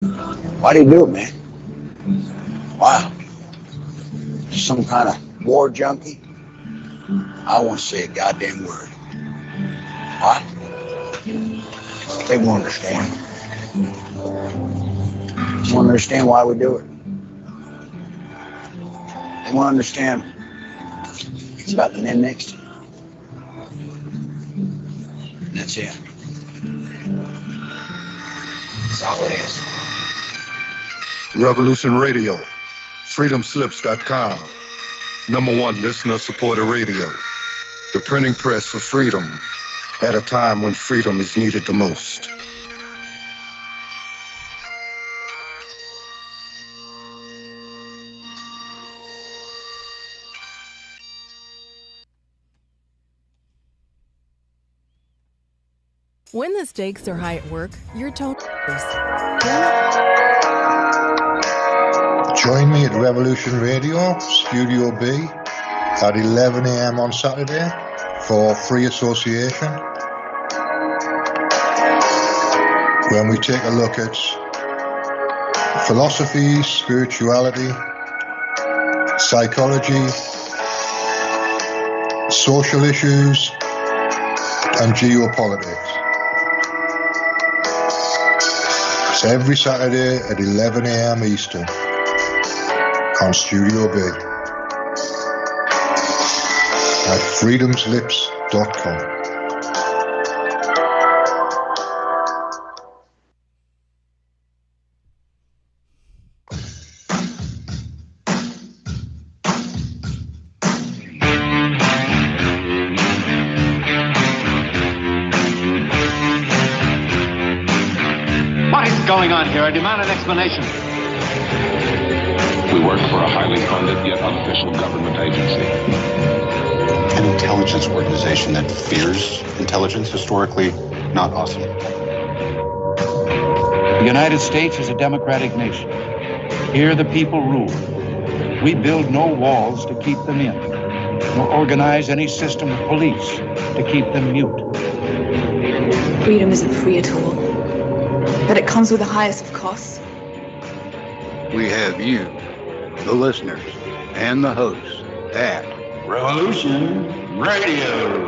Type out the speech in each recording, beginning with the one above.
Why do you do it, man? Wow. Some kind of war junkie? I won't say a goddamn word. Why? They won't understand. They won't understand why we do it. They won't understand it's about the men next to you. And that's it. That's all it is. Revolution Radio, freedomslips.com, #1 listener-supported radio, the printing press for freedom at a time when freedom is needed the most. When the stakes are high at work, you're told. Join me at Revolution Radio, Studio B, at 11 a.m. on Saturday for Free Association, when we take a look at philosophy, spirituality, psychology, social issues, and geopolitics. It's every Saturday at 11 a.m. Eastern on Studio B at freedomslips.com. What is going on here? I demand an explanation. We work for a highly funded yet unofficial government agency. An intelligence organization that fears intelligence, historically not awesome. The United States is a democratic nation. Here the people rule. We build no walls to keep them in, nor organize any system of police to keep them mute. Freedom isn't free at all, but it comes with the highest of costs. We have you, the listeners, and the hosts at Revolution Radio.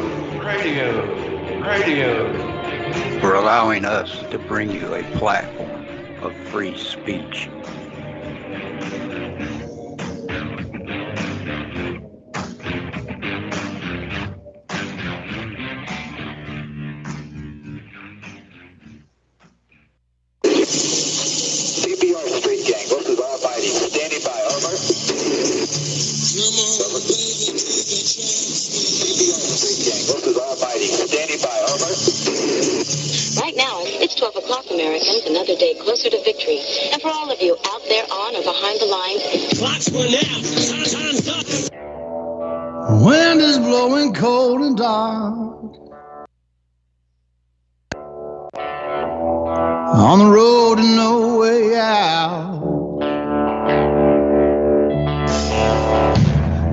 for allowing us to bring you a platform of free speech. CPR Street Gang, this is our fighting. Standing by, over. CPR Street Gang, this is our fighting. Standing by, over. Right now, it's 12 o'clock, Americans, another day closer to victory. And for all of you out there on or behind the lines, clocks for now. Wind is blowing cold and dark. On the road and no way out.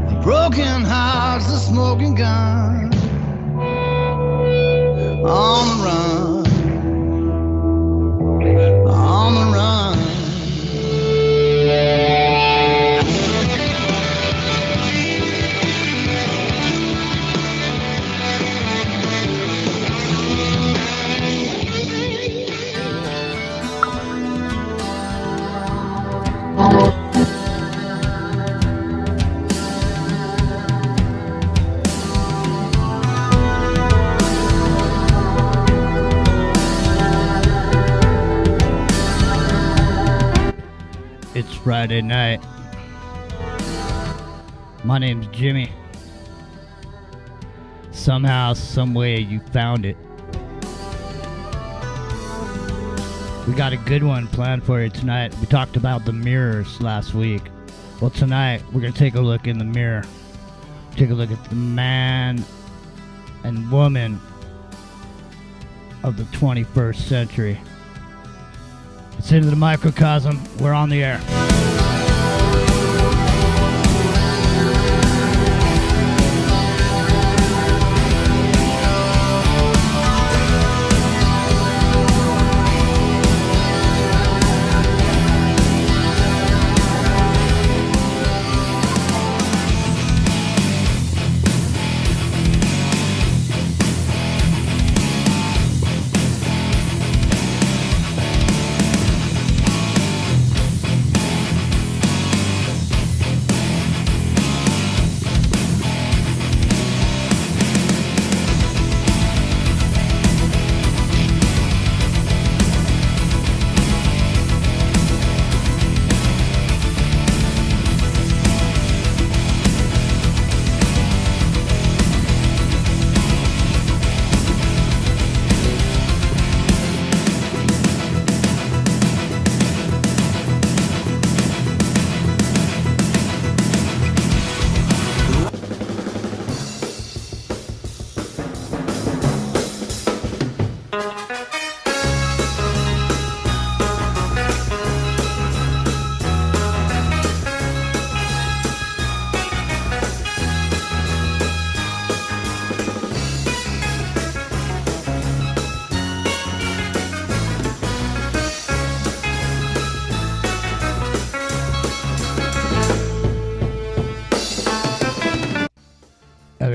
The broken hearts, the smoking gun. On the run. On the run. It's Friday night. My name's Jimmy. Somehow, someway, you found it. We got a good one planned for you tonight. We talked about the mirrors last week. Well, tonight, we're going to take a look in the mirror. Take a look at the man and woman of the 21st century. It's into the microcosm. We're on the air.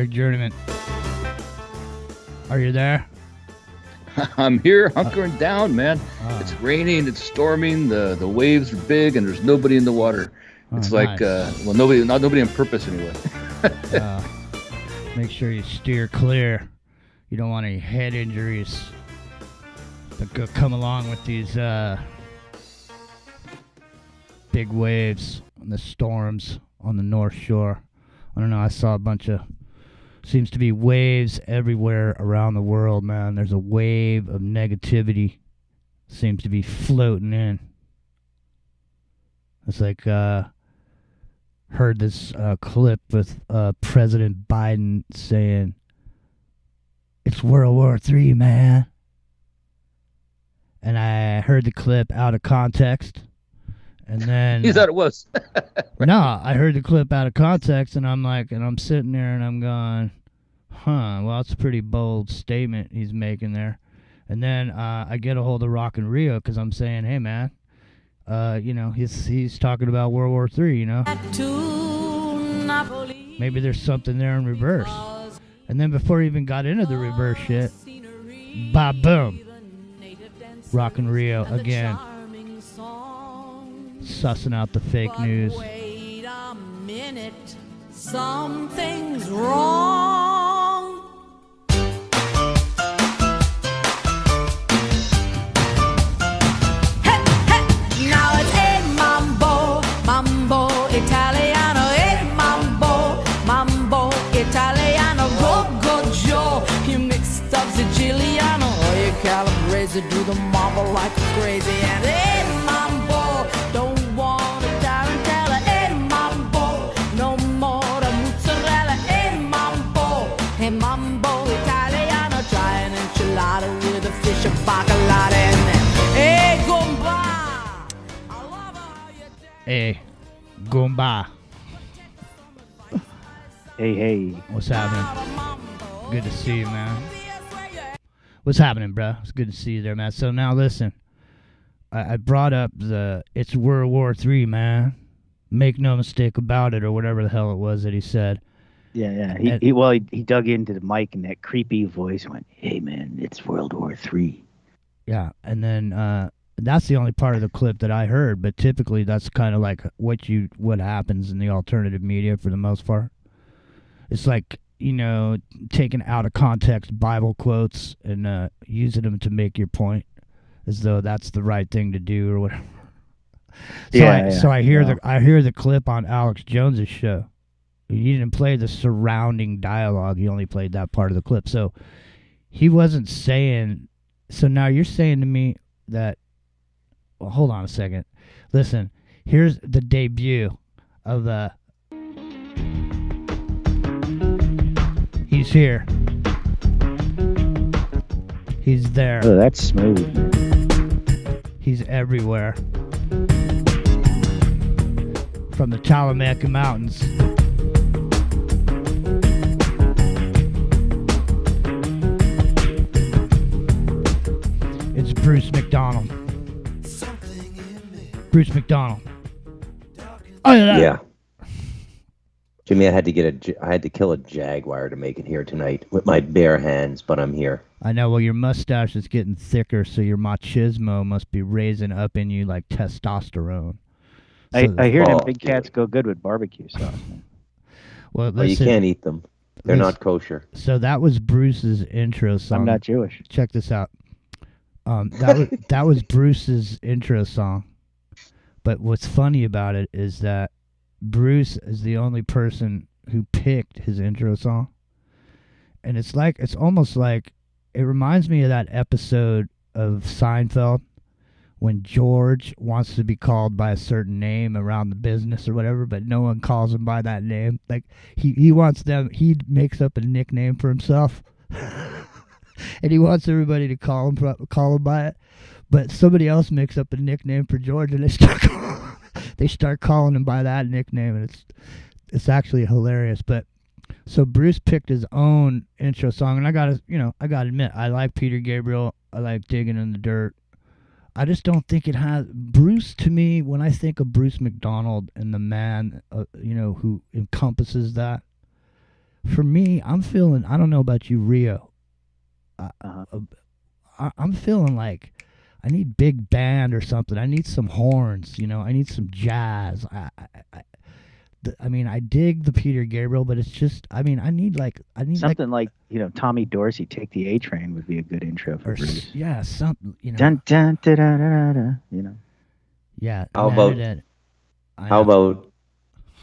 Rick Journeyman. Are you there? I'm here, hunkering down, man. It's raining, it's storming, the waves are big, and there's nobody in the water. It's like, nice. not nobody on purpose anyway. Make sure you steer clear. You don't want any head injuries that come along with these big waves and the storms on the North Shore. I don't know, I saw a bunch of, seems to be waves everywhere around the world, man. There's a wave of negativity seems to be floating in. It's like, heard this clip with President Biden saying, "It's World War III, man." And I heard the clip out of context. And then... You thought it was? No, I heard the clip out of context, and I'm like, and I'm sitting there and I'm going, well, that's a pretty bold statement he's making there. And then I get a hold of Rock and Rio because I'm saying, hey, man, he's talking about World War III, you know? Maybe there's something there in reverse. And then before he even got into the reverse shit, boom, Rock and Rio again, sussing out the fake news. Wait a minute, something's wrong. Hey, hey, now it's hey mambo, mambo Italiano, hey mambo, mambo Italiano, go go Joe, you mixed up Siciliano, or you calabrese, do the mambo like crazy, and hey mambo, don't want a tarantella, hey mambo, no more the mozzarella, hey mambo Italiano, try an enchilada with a fish of bacalao, and then hey gumba, Hey, Goomba. Hey. What's happening? Good to see you, man. What's happening, bro? It's good to see you there, man. So now listen, I brought up it's World War III, man. Make no mistake about it, or whatever the hell it was that he said. Yeah. He dug into the mic and that creepy voice went, "Hey, man, it's World War III." Yeah, and then that's the only part of the clip that I heard, but typically that's kind of like what happens in the alternative media for the most part. It's like, taking out of context Bible quotes and using them to make your point, as though that's the right thing to do or whatever. So I hear the clip on Alex Jones's show. He didn't play the surrounding dialogue. He only played that part of the clip. So he wasn't saying. So now you're saying to me that. Well, hold on a second. Listen, here's the debut of the. He's here. He's there. Oh, that's smooth. He's everywhere. From the Talamanca Mountains. It's Bruce McDonald. Bruce McDonald. Oh yeah. Jimmy, I had to kill a jaguar to make it here tonight with my bare hands, but I'm here. I know. Well, your mustache is getting thicker, so your machismo must be raising up in you like testosterone. So I hear them big cats go good with barbecue sauce, man. Well, listen, you can't eat them. They're not kosher. So that was Bruce's intro song. I'm not Jewish. Check this out. That was Bruce's intro song. But what's funny about it is that Bruce is the only person who picked his intro song. And it's almost like, it reminds me of that episode of Seinfeld when George wants to be called by a certain name around the business or whatever, but no one calls him by that name. Like he makes up a nickname for himself. And he wants everybody to call him by it. But somebody else makes up a nickname for George, and they start calling him by that nickname, and it's actually hilarious. But so Bruce picked his own intro song, and I gotta admit, I like Peter Gabriel. I like Digging in the Dirt. I just don't think it has Bruce. To me, when I think of Bruce McDonald and the man, who encompasses that, for me, I'm feeling. I don't know about you, Rio. I'm feeling like I need big band or something. I need some horns. I need some jazz. I mean, I dig the Peter Gabriel, but it's just. I mean, I need something like Tommy Dorsey, Take the A Train would be a good intro for Bruce. Yeah, something. Dun, dun, da, da, da, da, Yeah. How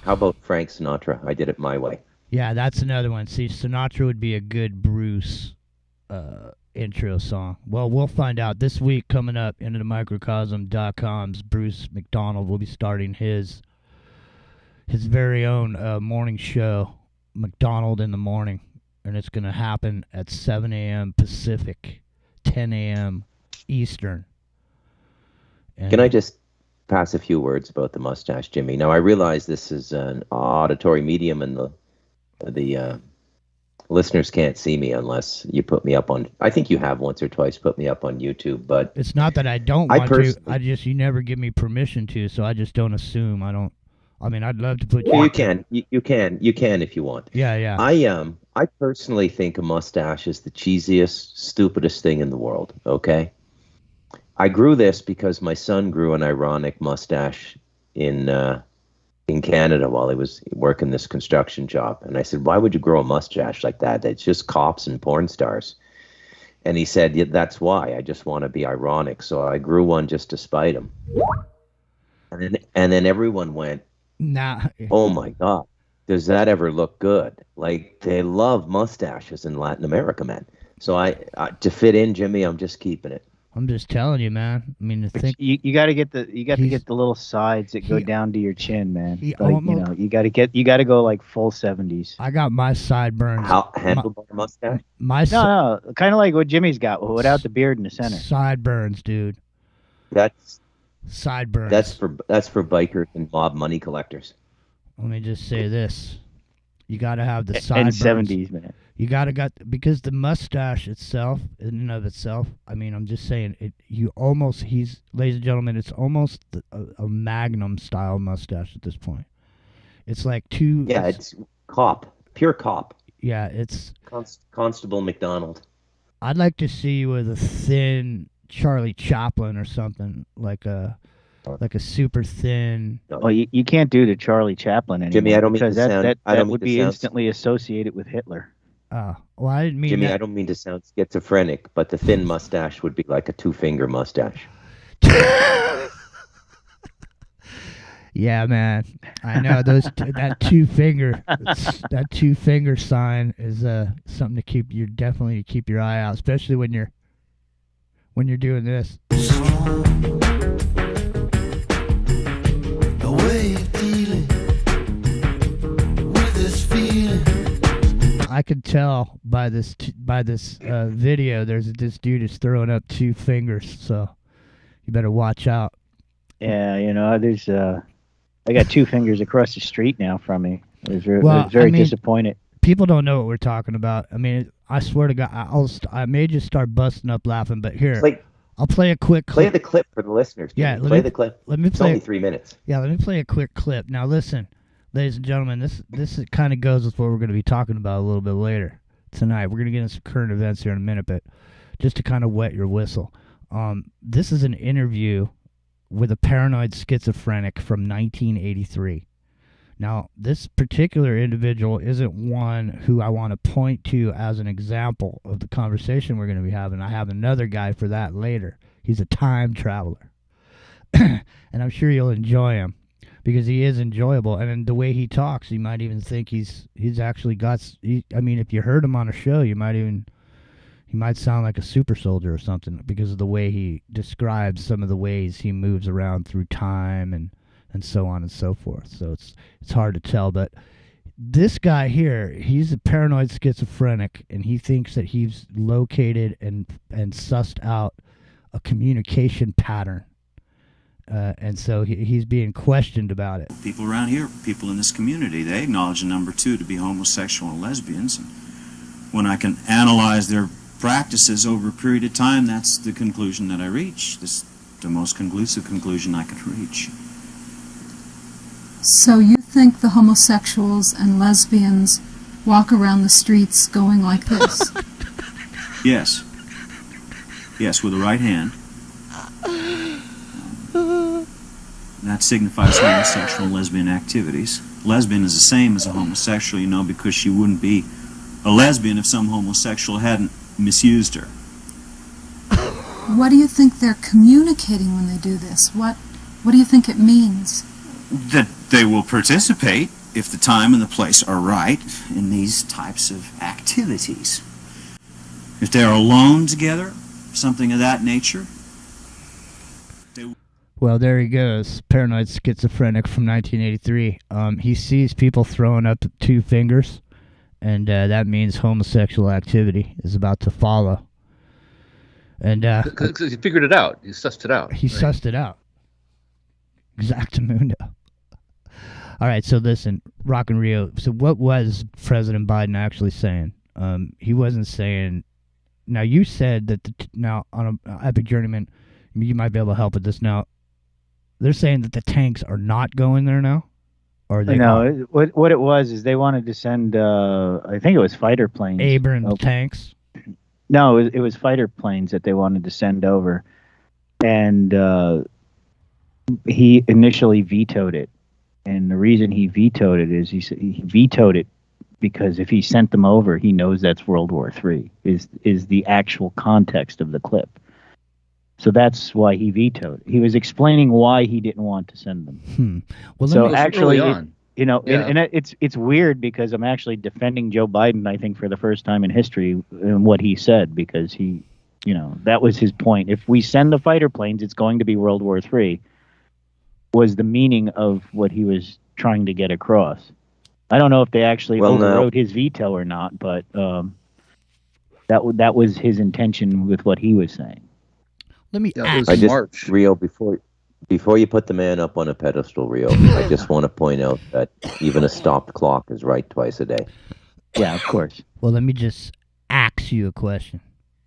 about Frank Sinatra? I Did It My Way. Yeah, that's another one. See, Sinatra would be a good Bruce intro song. Well, we'll find out this week. Coming up into the microcosm.com's Bruce McDonald will be starting his very own morning show, McDonald in the Morning, and it's going to happen at 7 a.m. Pacific, 10 a.m. Eastern. And Can I just pass a few words about the mustache, Jimmy? Now, I realize this is an auditory medium, and the listeners can't see me unless you put me up on. I think you have once or twice put me up on YouTube, but it's not that I don't want to. You never give me permission to, so I just don't assume. I mean, I'd love to put you. Well, you can if you want. Yeah. I personally think a mustache is the cheesiest, stupidest thing in the world. Okay. I grew this because my son grew an ironic mustache in Canada while he was working this construction job. And I said, why would you grow a mustache like that? It's just cops and porn stars. And he said, yeah, that's why. I just want to be ironic. So I grew one just to spite him. And then everyone went, nah. Oh, my God. Does that ever look good? Like, they love mustaches in Latin America, man. So I to fit in, Jimmy, I'm just keeping it. I'm just telling you, man. I mean, you got to get the little sides that go down to your chin, man. You got to go like full 70s. I got my sideburns. Handlebar mustache? No, kind of like what Jimmy's got, without the beard in the center. Sideburns, dude. That's sideburns. That's for bikers and mob money collectors. Let me just say this: you got to have the sideburns. And 70s, man. You because the mustache itself, in and of itself. I mean, I'm just saying it. Ladies and gentlemen, it's almost a Magnum style mustache at this point. It's like two. Yeah, it's cop, pure cop. Yeah, it's Constable McDonald. I'd like to see you with a thin Charlie Chaplin or something like a super thin. Well, you can't do the Charlie Chaplin anymore. Jimmy, I don't mean because to sound. that would be instantly associated with Hitler. Well, I didn't mean Jimmy, that. I don't mean to sound schizophrenic, but the thin mustache would be like a two-finger mustache. Yeah, man. I know that two finger sign is something to keep your eye out, especially when you're doing this. The way you're dealing with this feeling. I could tell by this video. This dude is throwing up two fingers, so you better watch out. Yeah, there's I got two fingers across the street now from me. I was very disappointed. People don't know what we're talking about. I mean, I swear to God, I may just start busting up laughing. But here, I'll play a quick clip. Play the clip for the listeners. Yeah, play the clip. Let me play. It's only 3 minutes. Yeah, let me play a quick clip. Now listen, ladies and gentlemen, this kind of goes with what we're going to be talking about a little bit later tonight. We're going to get into some current events here in a minute, but just to kind of wet your whistle, this is an interview with a paranoid schizophrenic from 1983. Now, this particular individual isn't one who I want to point to as an example of the conversation we're going to be having. I have another guy for that later. He's a time traveler. And I'm sure you'll enjoy him because he is enjoyable. And in the way he talks, you might even think he's actually got... I mean, if you heard him on a show, he might sound like a super soldier or something because of the way he describes some of the ways he moves around through time and so on and so forth. So it's hard to tell, but this guy here, he's a paranoid schizophrenic, and he thinks that he's located and sussed out a communication pattern. And so he's being questioned about it. People around here, people in this community, they acknowledge number two to be homosexual and lesbians. And when I can analyze their practices over a period of time, that's the conclusion that I reach. This the most conclusive conclusion I could reach. So you think the homosexuals and lesbians walk around the streets going like this? Yes. Yes, with the right hand. That signifies homosexual and lesbian activities. Lesbian is the same as a homosexual, you know, because she wouldn't be a lesbian if some homosexual hadn't misused her. What do you think they're communicating when they do this? What do you think it means? That they will participate, if the time and the place are right, in these types of activities. If they're alone together, something of that nature. Well, there he goes. Paranoid schizophrenic from 1983. He sees people throwing up 2 fingers, and that means homosexual activity is about to follow. And because he figured it out. He sussed it out. He sussed it out. Exactamundo. All right, so listen, Rock and Rio. So what was President Biden actually saying? He wasn't saying... Now, you said that now on Epic Journeyman, you might be able to help with this now. They're saying that the tanks are not going there now? Or they No, what it was is they wanted to send, I think it was fighter planes. Abrams tanks? No, it was fighter planes that they wanted to send over. And he initially vetoed it. And the reason he vetoed it is he vetoed it because if he sent them over, he knows that's World War III, is the actual context of the clip. So that's why he vetoed. He was explaining why he didn't want to send them. Well, so actually, and it's weird because I'm actually defending Joe Biden, I think, for the first time in history in what he said, because he, that was his point. If we send the fighter planes, it's going to be World War III, was the meaning of what he was trying to get across. I don't know if they actually overrode his veto or not, but that was his intention with what he was saying. Let me Rio, before you put the man up on a pedestal, Rio, I just want to point out that even a stopped clock is right twice a day. Yeah, of course. Well, let me just ask you a question.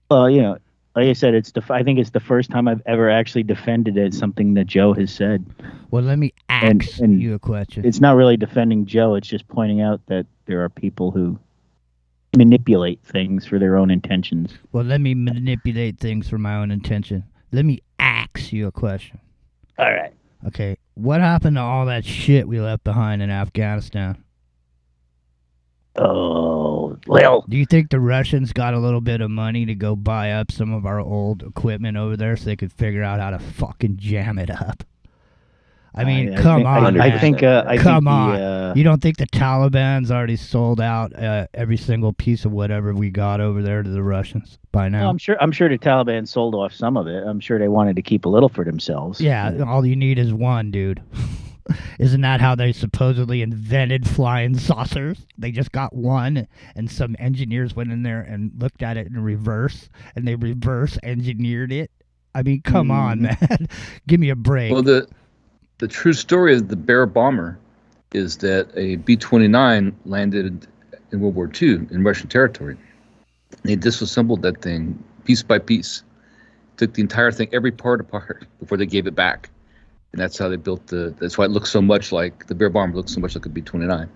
Well, like I said, I think it's the first time I've ever actually defended it, something that Joe has said. Well, let me ask you a question. It's not really defending Joe. It's just pointing out that there are people who manipulate things for their own intentions. Well, let me manipulate things for my own intention. Let me ask you a question. All right. Okay. What happened to all that shit we left behind in Afghanistan? Oh, well. Do you think the Russians got a little bit of money to go buy up some of our old equipment over there so they could figure out how to fucking jam it up? I mean, come on, man. Come on. You don't think the Taliban's already sold out every single piece of whatever we got over there to the Russians by now? Well, I'm sure the Taliban sold off some of it. I'm sure they wanted to keep a little for themselves. Yeah, all you need is one, dude. Isn't that how they supposedly invented flying saucers? They just got one, and some engineers went in there and looked at it in reverse, and they reverse engineered it. I mean, come on, man. Give me a break. Well, the true story of the Bear bomber is that a B-29 landed in World War II in Russian territory. They disassembled that thing piece by piece, took the entire thing, every part apart, before they gave it back. And that's how they built that's why it looks so much like, the Bear bomber looks so much like a B-29,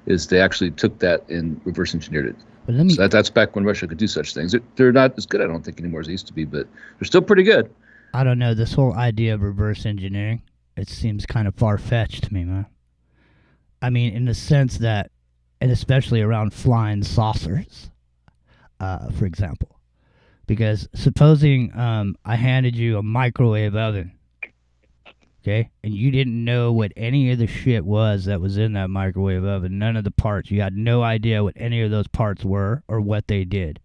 is they actually took that and reverse engineered it. So that's back when Russia could do such things. They're not as good, I don't think, anymore as they used to be, but they're still pretty good. I don't know, this whole idea of reverse engineering, it seems kind of far-fetched to me, man. I mean, in the sense that, and especially around flying saucers, for example. Because supposing I handed you a microwave oven, okay, and you didn't know what any of the shit was that was in that microwave oven, none of the parts. You had no idea what any of those parts were or what they did.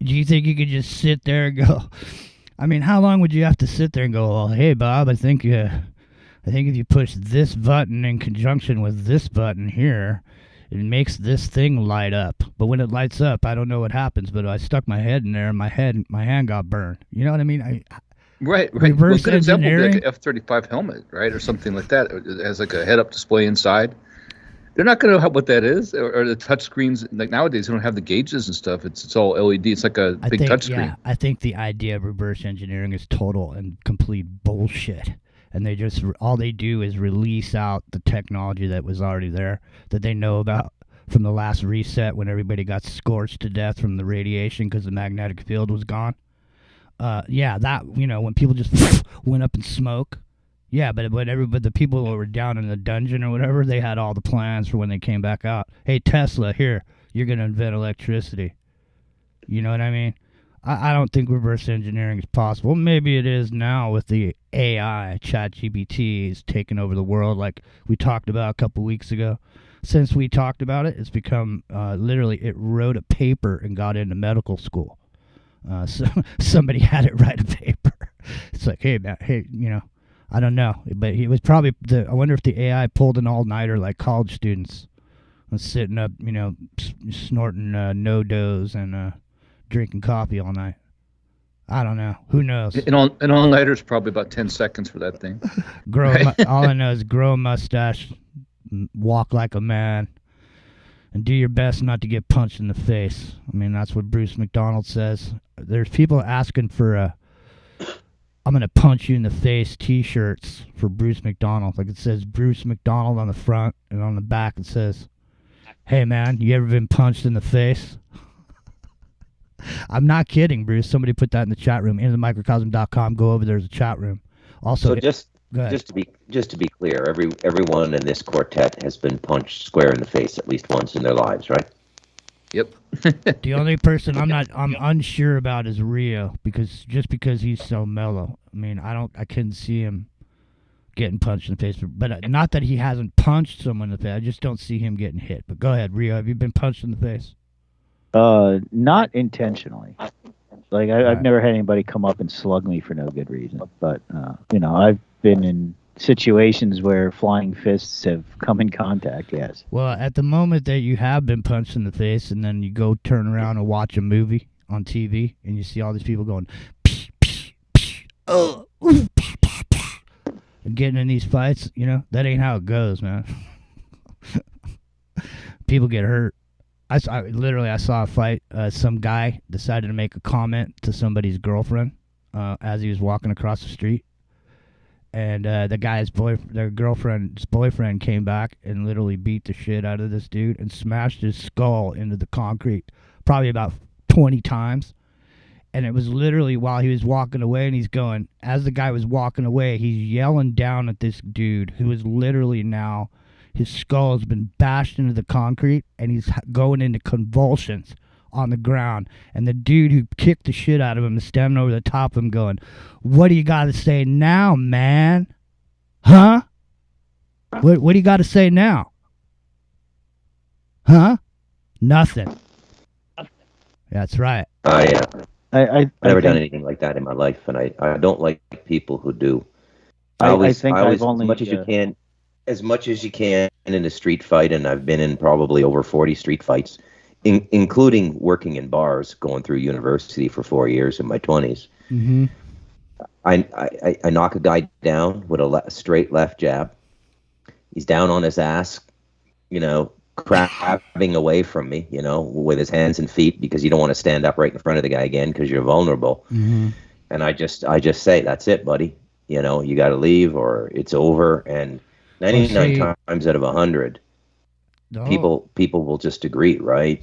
Do you think you could just sit there and go... I mean, how long would you have to sit there and go, well, hey, Bob, I think if you push this button in conjunction with this button here, it makes this thing light up. But when it lights up, I don't know what happens, but I stuck my head in there and my hand got burned. You know what I mean? Right. Reverse well, good example would engineering. be like an F-35 helmet, right, or something like that. It has like a head-up display inside. They're not going to know what that is, or the touch screens. Like nowadays, they don't have the gauges and stuff. It's all LED. It's like a big touch screen. Yeah, I think the idea of reverse engineering is total and complete bullshit. and they just all they do is release out the technology that was already there that they know about from the last reset when everybody got scorched to death from the radiation because the magnetic field was gone. Yeah, that, when people just went up in smoke. Yeah, but the people who were down in the dungeon or whatever, they had all the plans for when they came back out. Hey, Tesla, here, you're going to invent electricity. You know what I mean? I don't think reverse engineering is possible. Maybe it is now with the AI. ChatGPT is taking over the world like we talked about a couple weeks ago. Since we talked about it, it's become literally, it wrote a paper and got into medical school. So somebody had it write a paper. It's like, hey, man, I don't know. But he was probably, I wonder if the AI pulled an all-nighter like college students and sitting up, snorting no-dos and drinking coffee all night. I don't know. Who knows? An all-nighter is probably about 10 seconds for that thing. All I know is grow a mustache, walk like a man, and do your best not to get punched in the face. I mean, that's what Bruce McDonald says. There's people asking for I'm going to punch you in the face t-shirts for Bruce McDonald. Like it says Bruce McDonald on the front, and on the back it says, hey, man, you ever been punched in the face? I'm not kidding, Bruce. Somebody put that in the chat room. IntoTheMicrocosm.com. Go over. There's a chat room. Also, so just to be clear, everyone in this quartet has been punched square in the face at least once in their lives, right? Yep. The only person I'm unsure about is Rio, because he's so mellow. I mean, I couldn't see him getting punched in the face, but not that he hasn't punched someone in the face. I just don't see him getting hit. But go ahead, Rio. Have you been punched in the face? Not intentionally. Like I've never had anybody come up and slug me for no good reason. But I've been in situations where flying fists have come in contact. Yes. Well, at the moment that you have been punched in the face, and then you go turn around and watch a movie on TV, and you see all these people going, psh, psh, psh, oh, ooh, psh, psh, psh, and getting in these fights, that ain't how it goes, man. People get hurt. I saw a fight. Some guy decided to make a comment to somebody's girlfriend as he was walking across the street. And their girlfriend's boyfriend came back and literally beat the shit out of this dude and smashed his skull into the concrete probably about 20 times. And it was literally while he was walking away, and as the guy was walking away, he's yelling down at this dude who is literally now, his skull has been bashed into the concrete, and he's going into convulsions on the ground. And the dude who kicked the shit out of him is standing over the top of him going, what do you got to say now, man? Huh? What do you got to say now? Huh? Nothing. That's right. I've never done anything like that in my life, and I don't like people who do. I always, as much as you can in a street fight, and I've been in probably over 40 street fights, including working in bars, going through university for 4 years in my 20s. Mm-hmm. I knock a guy down with a straight left jab. He's down on his ass, crabbing away from me, with his hands and feet, because you don't want to stand up right in front of the guy again because you're vulnerable. Mm-hmm. And I just say, that's it, buddy. You got to leave or it's over. And 99 times out of 100, people will just agree, right?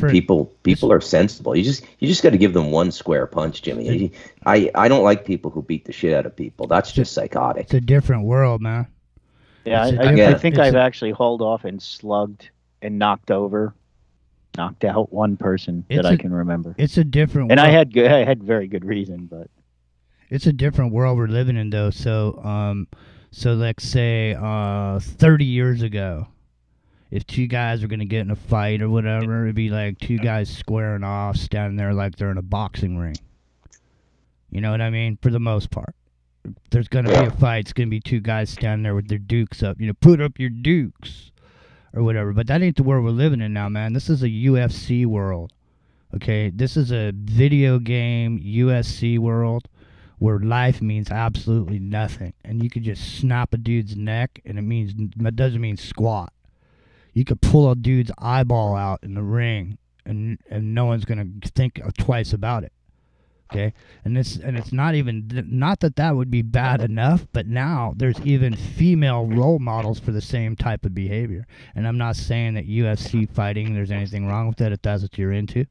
People are sensible. You just got to give them one square punch, Jimmy. I don't like people who beat the shit out of people. That's just psychotic. It's a different world, man. Yeah, I think I've actually hauled off and slugged and knocked out one person that I can remember. It's a different and world. I had very good reason, but it's a different world we're living in, though. So let's say 30 years ago, if two guys were going to get in a fight or whatever, it'd be like two guys squaring off, standing there like they're in a boxing ring. You know what I mean? For the most part. There's going to be a fight. It's going to be two guys standing there with their dukes up. Put up your dukes or whatever. But that ain't the world we're living in now, man. This is a UFC world. Okay? This is a video game UFC world where life means absolutely nothing. And you could just snap a dude's neck, and it doesn't mean squat. You could pull a dude's eyeball out in the ring, and no one's going to think twice about it. Okay, and it's not even not that would be bad enough, but now there's even female role models for the same type of behavior. And I'm not saying that UFC fighting there's anything wrong with that if that's what you're into.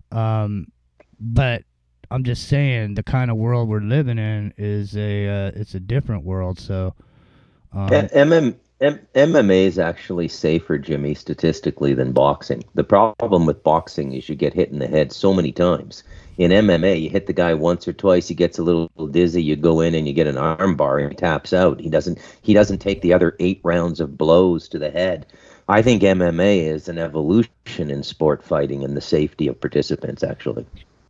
But I'm just saying the kind of world we're living in is it's a different world. So MMA is actually safer, Jimmy, statistically than boxing. The problem with boxing is you get hit in the head so many times. In MMA, you hit the guy once or twice, he gets a little dizzy, you go in and you get an arm bar and he taps out. He doesn't take the other 8 rounds of blows to the head. I think MMA is an evolution in sport fighting and the safety of participants, actually.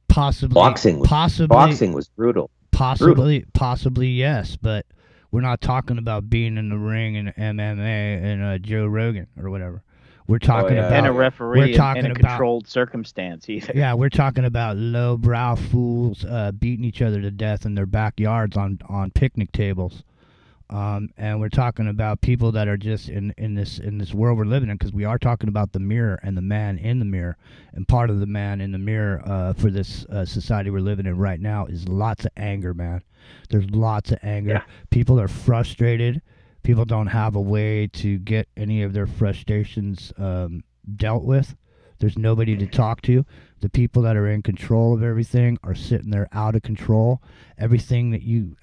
Possibly. Boxing was brutal. Possibly, yes, but we're not talking about being in the ring in MMA and Joe Rogan or whatever. We're talking about and a referee in a controlled circumstance either. Yeah, we're talking about lowbrow fools beating each other to death in their backyards on picnic tables, and we're talking about people that are just in this world we're living in, because we are talking about the mirror and the man in the mirror, and part of the man in the mirror for this society we're living in right now is lots of anger, man. There's lots of anger. Yeah. People are frustrated. People don't have a way to get any of their frustrations dealt with. There's nobody to talk to. The people that are in control of everything are sitting there out of control. Everything that you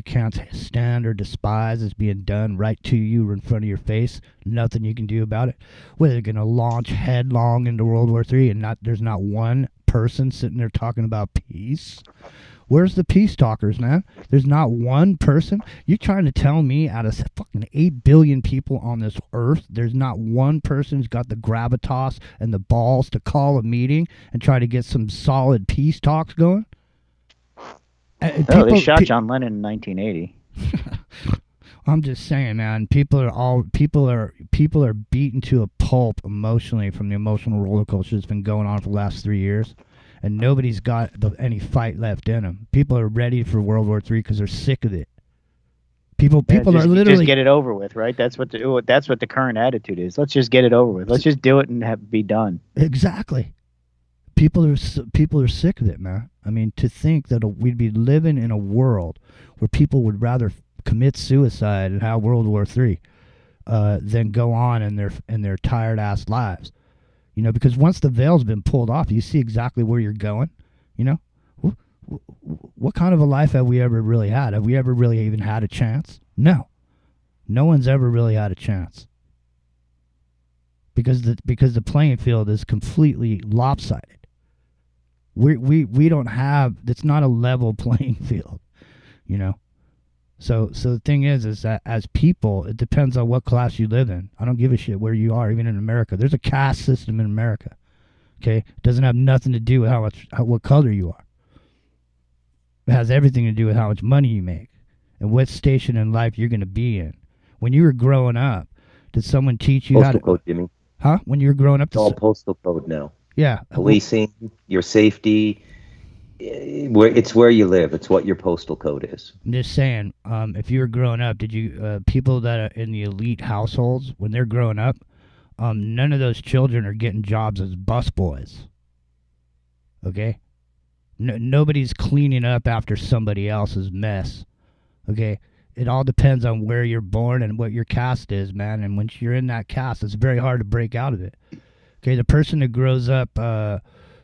can't stand or despise is being done right to you in front of your face. Nothing you can do about it. Whether they're going to launch headlong into World War III and there's not one person sitting there talking about peace. Where's the peace talkers, man? There's not one person. You're trying to tell me out of fucking 8 billion people on this earth, there's not one person who's got the gravitas and the balls to call a meeting and try to get some solid peace talks going? They shot John Lennon in 1980. I'm just saying, man. People are beaten to a pulp emotionally from the emotional roller coaster that's been going on for the last 3 years. And nobody's got any fight left in them. People are ready for World War III because they're sick of it. People are literally just get it over with, right? That's what the current attitude is. Let's just get it over with. Let's just do it and be done. Exactly. People are sick of it, man. I mean, to think that we'd be living in a world where people would rather commit suicide and have World War III than go on in their tired ass lives. You know, because once the veil's been pulled off, you see exactly where you're going. You know, what kind of a life have we ever really had? Have we ever really even had a chance? No. No one's ever really had a chance. Because the playing field is completely lopsided. We don't have, it's not a level playing field, you know. So the thing is that as people, it depends on what class you live in. I don't give a shit where you are, even in America. There's a caste system in America. Okay, it doesn't have nothing to do with what color you are. It has everything to do with how much money you make and what station in life you're going to be in. When you were growing up, did someone teach you postal how to? Code, Jimmy. Huh? When you were growing up, it's all postal code now. Yeah, policing, your safety. It's where you live. It's what your postal code is. I'm just saying, if you were growing up, did you people that are in the elite households, when they're growing up, none of those children are getting jobs as busboys. Okay? Nobody's cleaning up after somebody else's mess. Okay? It all depends on where you're born and what your caste is, man. And once you're in that caste, it's very hard to break out of it. Okay? The person that grows up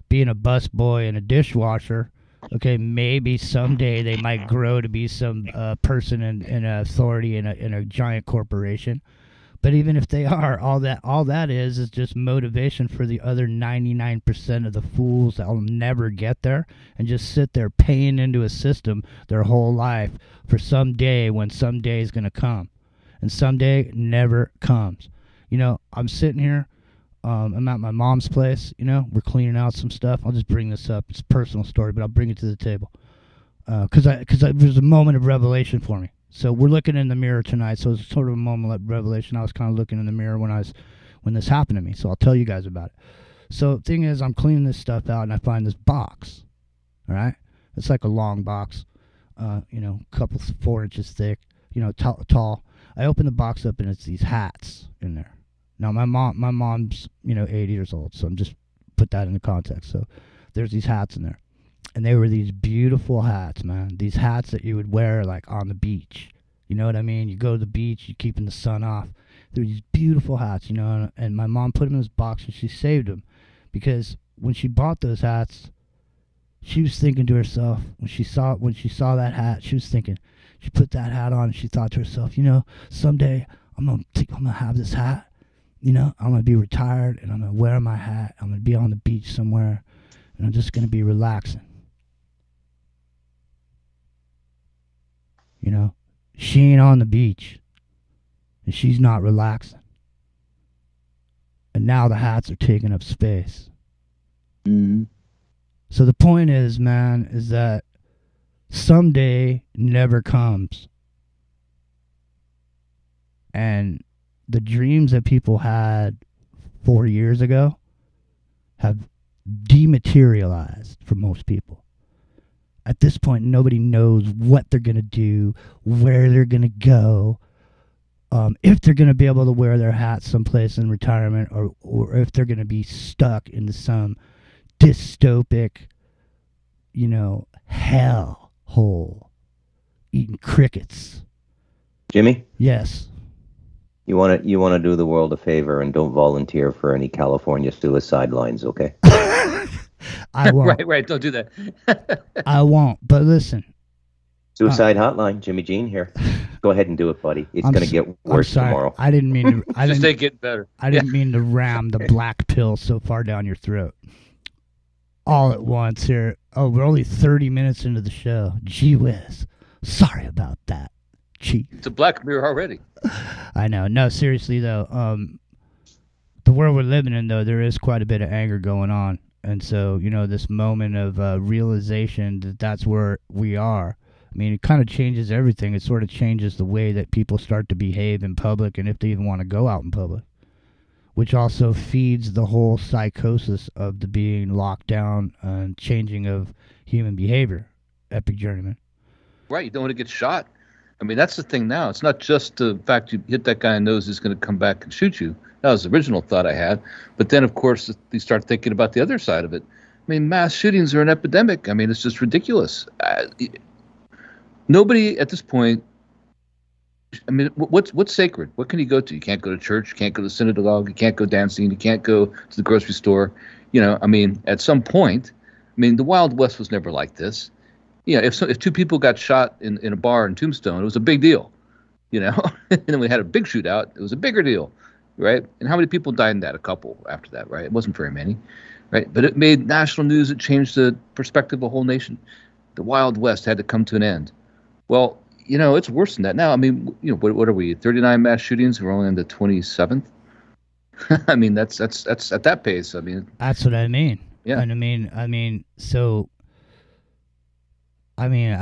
being a busboy and a dishwasher, okay, maybe someday they might grow to be some person in authority in a giant corporation. But even if they are, all that is just motivation for the other 99% of the fools that will never get there and just sit there paying into a system their whole life for some day when some day is going to come. And someday never comes. You know, I'm sitting here. I'm at my mom's place, you know, we're cleaning out some stuff. I'll just bring this up. It's a personal story, but I'll bring it to the table. Because it was a moment of revelation for me. So we're looking in the mirror tonight, so it's sort of a moment of revelation. I was kind of looking in the mirror when this happened to me, so I'll tell you guys about it. So the thing is, I'm cleaning this stuff out, and I find this box, all right? It's like a long box, you know, a couple 4 inches thick, you know, tall. I open the box up, and it's these hats in there. Now, my mom's, you know, 80 years old, so I'm just put that into context. So there's these hats in there. And they were these beautiful hats, man. These hats that you would wear like on the beach. You know what I mean? You go to the beach, you're keeping the sun off. They're these beautiful hats, you know. And my mom put them in this box and she saved them, because when she bought those hats, she was thinking to herself, when she saw that hat, she was thinking, she put that hat on and she thought to herself, you know, someday I'm gonna have this hat. You know, I'm gonna be retired and I'm gonna wear my hat. I'm gonna be on the beach somewhere, and I'm just gonna be relaxing. You know, she ain't on the beach, and she's not relaxing. And now the hats are taking up space. Mm-hmm. So the point is, man, is that someday never comes. And the dreams that people had 4 years ago have dematerialized for most people. At this point, nobody knows what they're going to do, where they're going to go, if they're going to be able to wear their hat someplace in retirement, or if they're going to be stuck into some dystopic, you know, hell hole, eating crickets. Jimmy? Yes. You want to do the world a favor and don't volunteer for any California suicide lines, okay? I won't. Right. Don't do that. I won't. But listen. Suicide hotline, Jimmy Jean here. Go ahead and do it, buddy. It's going to get worse tomorrow. I didn't mean to. Just ain't getting better. I didn't mean to ram the black pill so far down your throat. All at once here. Oh, we're only 30 minutes into the show. Gee whiz. Sorry about that. Chief. It's a black mirror already. I know. No, seriously though. The world we're living in, though, there is quite a bit of anger going on. And so, you know, this moment of realization that that's where we are. I mean, it kind of changes everything. It sort of changes the way that people start to behave in public, and if they even want to go out in public, which also feeds the whole psychosis of the being locked down and changing of human behavior. Epic Journeyman. Right. You don't want to get shot. I mean, that's the thing now. It's not just the fact you hit that guy and knows he's going to come back and shoot you. That was the original thought I had. But then, of course, you start thinking about the other side of it. I mean, mass shootings are an epidemic. I mean, it's just ridiculous. Nobody at this point, I mean, what's sacred? What can you go to? You can't go to church. You can't go to the synagogue. You can't go dancing. You can't go to the grocery store. You know, I mean, at some point, I mean, the Wild West was never like this. You know, if two people got shot in a bar in Tombstone, it was a big deal, you know. And then we had a big shootout. It was a bigger deal, right? And how many people died in that? A couple after that, right? It wasn't very many, right? But it made national news. It changed the perspective of the whole nation. The Wild West had to come to an end. Well, you know, it's worse than that now. I mean, you know, what are we? 39 mass shootings. We're only on the 27th. I mean, that's at that pace. I mean, that's what I mean. Yeah. And I mean, so. I mean,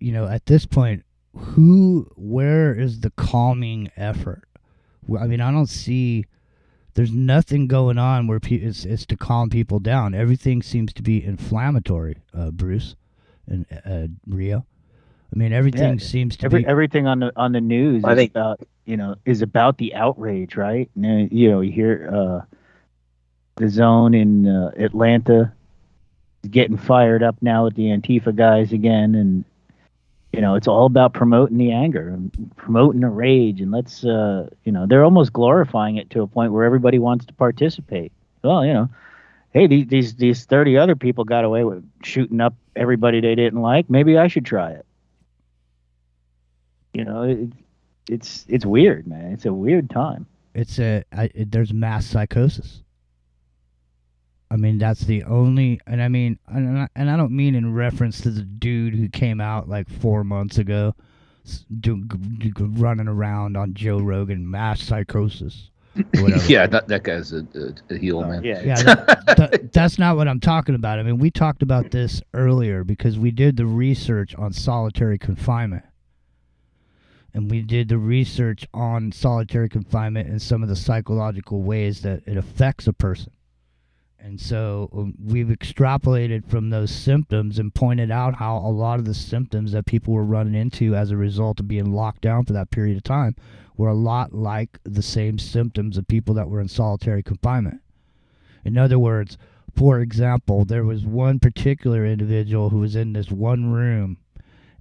you know, at this point, where is the calming effort? I mean, I don't see, there's nothing going on where it's to calm people down. Everything seems to be inflammatory, Bruce and Rio. I mean, everything seems to be everything on the news is about the outrage, right? And, you know, you hear the Zone in Atlanta getting fired up now with the Antifa guys again, and you know, it's all about promoting the anger and promoting the rage, and let's you know, they're almost glorifying it to a point where everybody wants to participate. Well, you know, hey, these 30 other people got away with shooting up everybody they didn't like. Maybe I should try it. You know, it's weird, man. It's a weird time. There's mass psychosis. I mean, that's the only, and I mean, and I don't mean in reference to the dude who came out like 4 months ago, running around on Joe Rogan, mass psychosis. Or whatever. Yeah, that guy's a heel, man. That's not what I'm talking about. I mean, we talked about this earlier because we did the research on solitary confinement. And we did the research on solitary confinement and some of the psychological ways that it affects a person. And so we've extrapolated from those symptoms and pointed out how a lot of the symptoms that people were running into as a result of being locked down for that period of time were a lot like the same symptoms of people that were in solitary confinement. In other words, For example, there was one particular individual who was in this one room,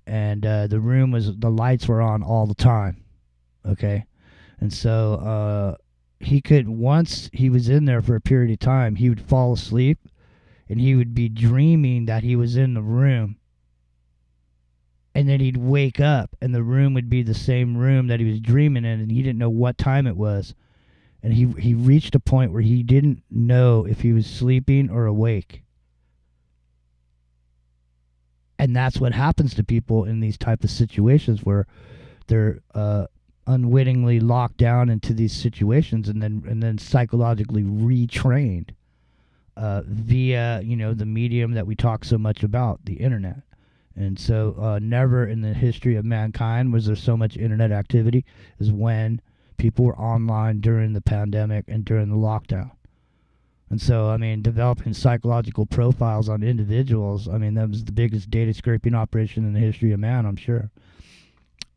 and the lights were on all the time, okay? And so once he was in there for a period of time, he would fall asleep, and he would be dreaming that he was in the room. And then he'd wake up, and the room would be the same room that he was dreaming in, and he didn't know what time it was. And he reached a point where he didn't know if he was sleeping or awake. And that's what happens to people in these type of situations where they're unwittingly locked down into these situations and then psychologically retrained via, the medium that we talk so much about, the internet. And so never in the history of mankind was there so much internet activity as when people were online during the pandemic and during the lockdown. And so, developing psychological profiles on individuals, that was the biggest data scraping operation in the history of man, I'm sure.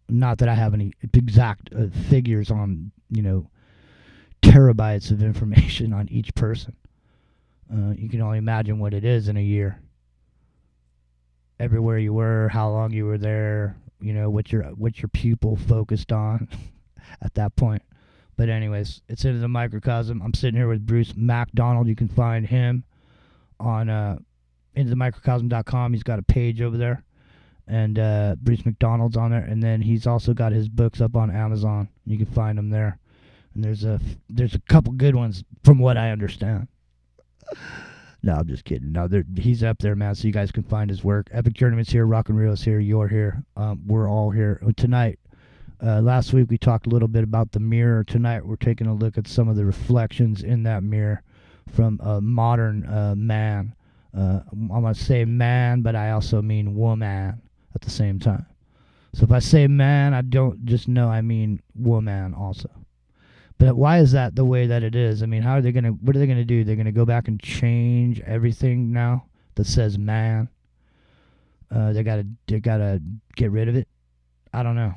Not that I have any exact figures on, terabytes of information on each person. You can only imagine what it is in a year. Everywhere you were, how long you were there, what your pupil focused on at that point. But anyways, it's Into the Microcosm. I'm sitting here with Bruce MacDonald. You can find him on intothemicrocosm.com. He's got a page over there, and Bruce MacDonald's on there. And then he's also got his books up on Amazon. You can find them there. And there's a couple good ones from what I understand. No, I'm just kidding. No, he's up there, man, so you guys can find his work. Epic Tournament's here, Rock and Rio's here, you're here. We're all here. Tonight, last week we talked a little bit about the mirror. Tonight we're taking a look at some of the reflections in that mirror from a modern man. I'm going to say man, but I also mean woman at the same time. So if I say man, I don't just know I mean woman also. But why is that the way that it is? What are they going to do? They're going to go back and change everything now that says man. They got to get rid of it. I don't know.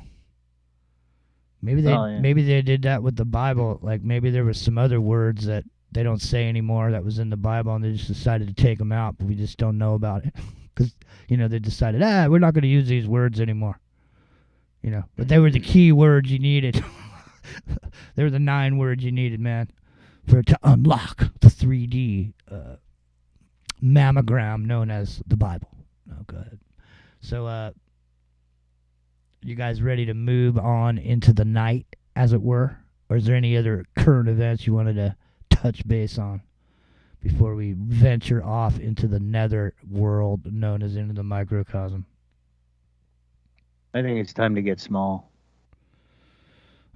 Maybe they did that with the Bible. Like maybe there were some other words that they don't say anymore that was in the Bible, and they just decided to take them out, but we just don't know about it. Because, they decided, we're not going to use these words anymore. But they were the key words you needed. They were the 9 words you needed, man, to unlock the 3D mammogram known as the Bible. Oh, go ahead. So, you guys ready to move on into the night, as it were? Or is there any other current events you wanted to touch base on before we venture off into the nether world known as Into the Microcosm? I think it's time to get small.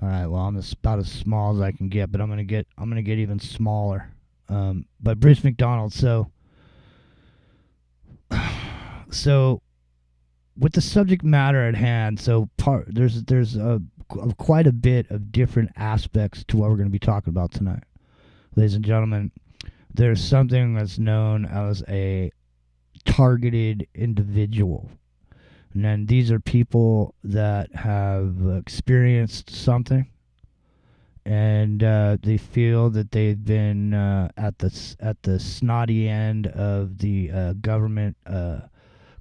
All right, well, I'm about as small as I can get, but I'm gonna get even smaller. But Bruce MacDonald, so with the subject matter at hand, there's quite a bit of different aspects to what we're going to be talking about tonight, ladies and gentlemen. There's something that's known as a targeted individual. And then these are people that have experienced something, and they feel that they've been at the snotty end of the government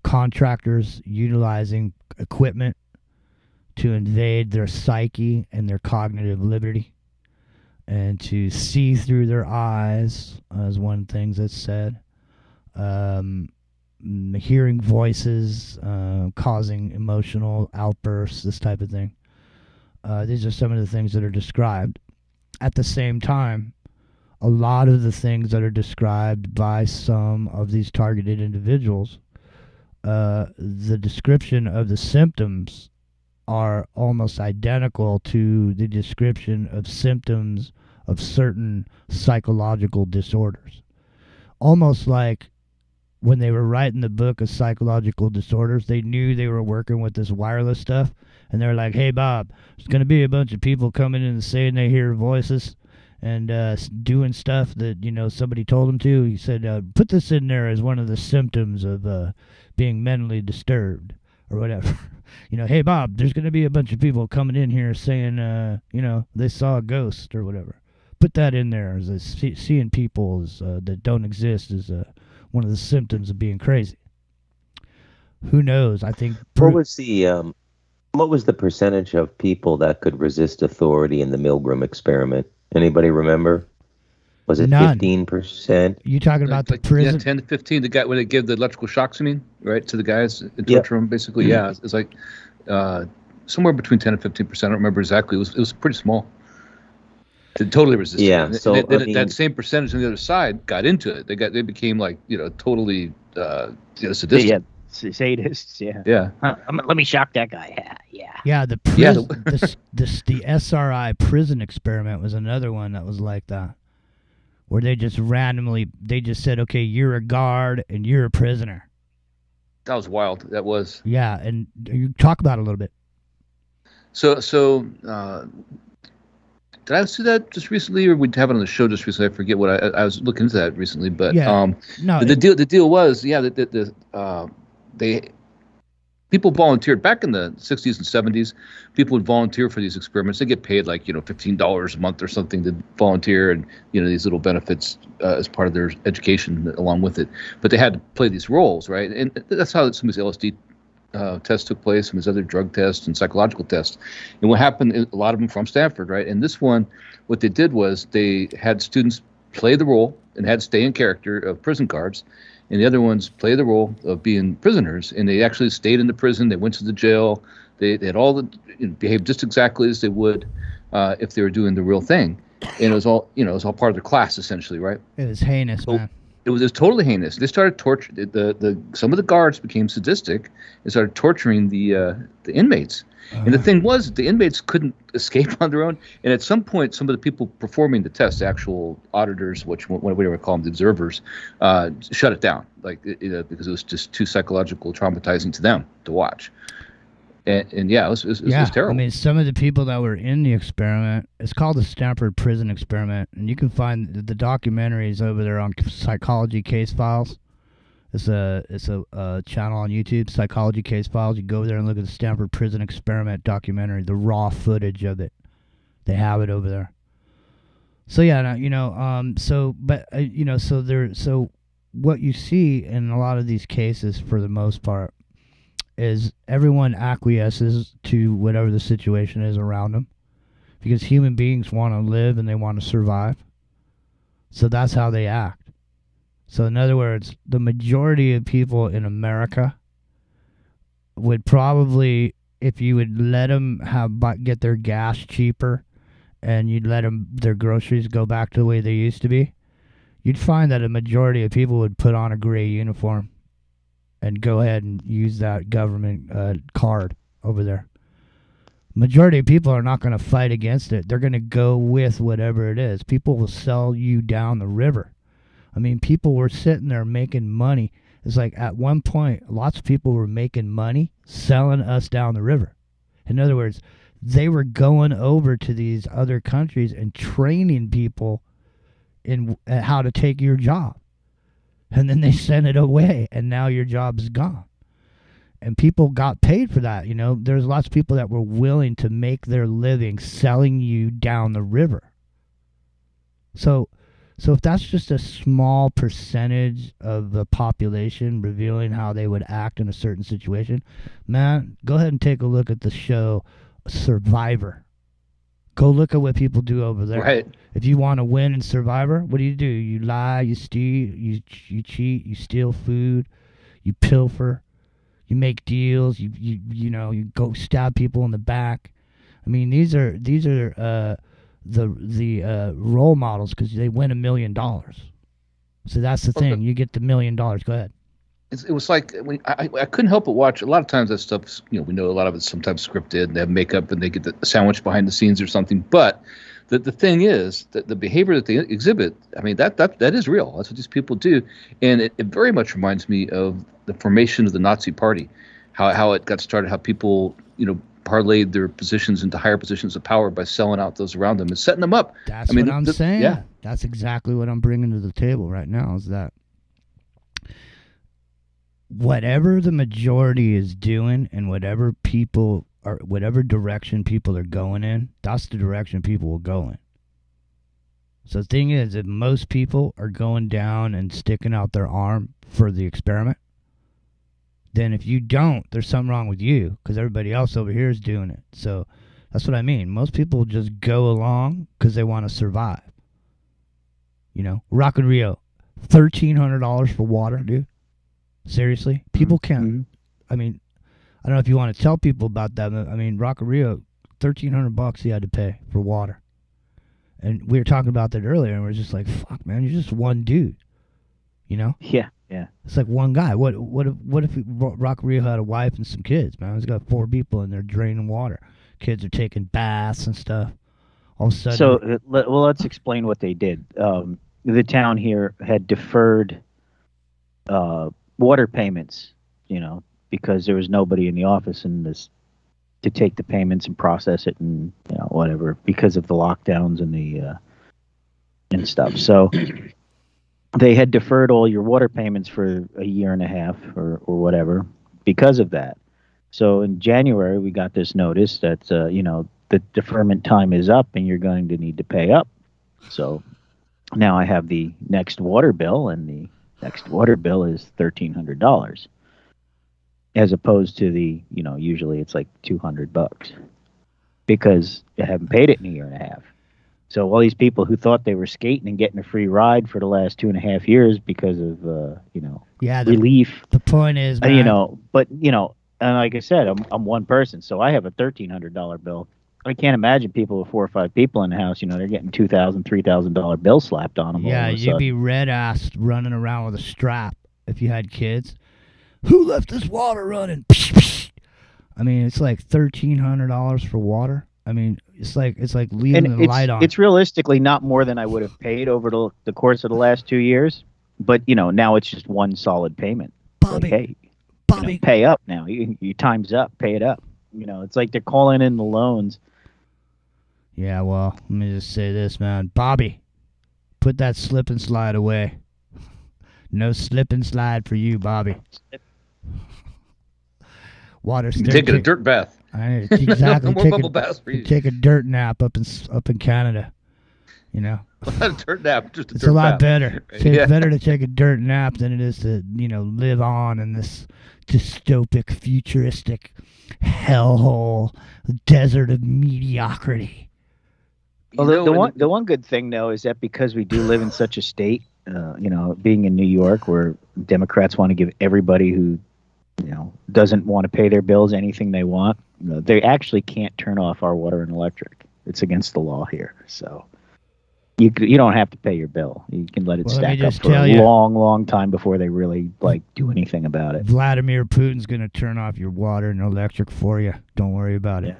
contractors utilizing equipment to invade their psyche and their cognitive liberty, and to see through their eyes, as one thing that's said. Hearing voices, causing emotional outbursts, this type of thing. These are some of the things that are described. At the same time, a lot of the things that are described by some of these targeted individuals, the description of the symptoms are almost identical to the description of symptoms of certain psychological disorders. Almost like when they were writing the book of psychological disorders, they knew they were working with this wireless stuff, and they're like, hey, Bob, there's going to be a bunch of people coming in and saying they hear voices and doing stuff that, somebody told them to. He said, put this in there as one of the symptoms of being mentally disturbed or whatever. Hey, Bob, there's going to be a bunch of people coming in here saying, they saw a ghost or whatever. put that in there as seeing people as, that don't exist is one of the symptoms of being crazy. Who knows? I think. What was the percentage of people that could resist authority in the Milgram experiment? Anybody remember? Was it 15%? You talking about the prison? Yeah, 10 to 15. The guy when they give the electrical shocks, I mean, right, to the guys in torture room, basically. Mm-hmm. Yeah, it's like somewhere between 10 and 15%. I don't remember exactly. It was pretty small. They totally resisted. Yeah. It. So that same percentage on the other side got into it. They became like totally sadistic. Yeah. Sadists, yeah. Yeah. Let me shock that guy. Yeah. Yeah, the SRI prison experiment was another one that was like that, where they just said, okay, you're a guard and you're a prisoner. That was wild. That was. Yeah, and you talk about it a little bit. So did I see that just recently, or we'd have it on the show just recently? I forget what I was looking into that recently, but no, the deal was people volunteered back in the 60s and 70s. People would volunteer for these experiments. They get paid like $15 a month or something to volunteer, and these little benefits as part of their education along with it. But they had to play these roles, right? And that's how some of these LSD tests took place, and these other drug tests and psychological tests. And what happened, a lot of them from Stanford, right? And this one, what they did was they had students play the role and had to stay in character of prison guards, and the other ones play the role of being prisoners. And they actually stayed in the prison. They went to the jail. They had all behaved just exactly as they would if they were doing the real thing. And it was all part of their class essentially, right? It was heinous, man. It was totally heinous. They started torturing some of the guards became sadistic and started torturing the inmates. And the thing was, the inmates couldn't escape on their own. And at some point, some of the people performing the test, the actual auditors, whatever we call them, the observers, shut it down, because it was just too psychological, traumatizing to them to watch. And yeah, it was terrible. I mean, some of the people that were in the experiment, it's called the Stanford Prison Experiment, and you can find the documentaries over there on Psychology Case Files. It's a channel on YouTube, Psychology Case Files. You go over there and look at the Stanford Prison Experiment documentary, the raw footage of it. They have it over there. So yeah, so what you see in a lot of these cases, for the most part, is everyone acquiesces to whatever the situation is around them, because human beings want to live and they want to survive. So that's how they act. So in other words, the majority of people in America would probably, if you would let them get their gas cheaper and you'd let them their groceries go back to the way they used to be, you'd find that a majority of people would put on a gray uniform and go ahead and use that government card over there. Majority of people are not going to fight against it. They're going to go with whatever it is. People will sell you down the river. I mean, people were sitting there making money. It's like at one point, lots of people were making money selling us down the river. In other words, they were going over to these other countries and training people in how to take your job. And then they sent it away, and now your job is gone. And people got paid for that. There's lots of people that were willing to make their living selling you down the river. So if that's just a small percentage of the population revealing how they would act in a certain situation, man, go ahead and take a look at the show Survivor. Go look at what people do over there. Right. If you want to win in Survivor, what do? You lie, you steal, you cheat, you steal food, you pilfer, you make deals, you go stab people in the back. I mean, these are the role models, because they win $1 million. So that's the thing. You get the $1 million. Go ahead. It was like I couldn't help but watch. A lot of times that stuff, we know a lot of it's sometimes scripted, and they have makeup and they get the sandwich behind the scenes or something. But the thing is that the behavior that they exhibit, I mean, that is real. That's what these people do. And it very much reminds me of the formation of the Nazi Party, how it got started, how people, parlayed their positions into higher positions of power by selling out those around them and setting them up. That's what I'm saying. Yeah. That's exactly what I'm bringing to the table right now, is that whatever the majority is doing and whatever direction people are going in, that's the direction people will go in. So the thing is, if most people are going down and sticking out their arm for the experiment, then if you don't, there's something wrong with you because everybody else over here is doing it. So that's what I mean. Most people just go along because they want to survive. You know, Rock and Rio, $1,300 for water, dude. Seriously? People can't. I mean, I don't know if you want to tell people about that. But, I mean, Rock and Rio, $1,300 he had to pay for water. And we were talking about that earlier, and we're just like, fuck, man, you're just one dude. You know? Yeah. It's like one guy. What if Rock Rio had a wife and some kids, man? He's got 4 people in there draining water. Kids are taking baths and stuff. All of a sudden. So, let's explain what they did. The town here had deferred water payments, you know, because there was nobody in the office to take the payments and process it and, you know, whatever, because of the lockdowns and the and stuff. So they had deferred all your water payments for a year and a half or whatever because of that. So in January, we got this notice that, you know, the deferment time is up and you're going to need to pay up. So now I have the next water bill, and the next water bill is $1,300, as opposed to the, you know, usually it's like $200 because I haven't paid it in a year and a half. So all these people who thought they were skating and getting a free ride for the last 2.5 years because of, you know, relief. The point is, man, you know, but, you know, and like I said, I'm one person, so I have a $1,300 bill. I can't imagine people with 4 or 5 people in the house, you know, they're getting $2,000, $3,000 bill slapped on them. Yeah, you'd be red-assed running around with a strap if you had kids. Who left this water running? I mean, it's like $1,300 for water. I mean, it's like leaving the light on. It's realistically not more than I would have paid over the course of the last 2 years. But, you know, now it's just one solid payment. Bobby, like, hey, you know, pay up now. You time's up. Pay it up. You know, it's like they're calling in the loans. Yeah, well, let me just say this, man. Bobby, put that slip and slide away. No slip and slide for you, Bobby. Water. Taking a dirt bath. Exactly. No more bubble baths for you. Take a dirt nap up in Canada. You know. Not a dirt nap, just a it's dirt a lot bath. better. It's better to take a dirt nap than it is to, you know, live on in this dystopic, futuristic hellhole, desert of mediocrity. Well, the one good thing though is that because we do live in such a state, you know, being in New York, where Democrats want to give everybody who, you know, doesn't want to pay their bills anything they want, they actually can't turn off our water and electric. It's against the law here, so you don't have to pay your bill. You can let it stack up for a long time before they really do anything about it. Vladimir Putin's going to turn off your water and electric for you. Don't worry about it.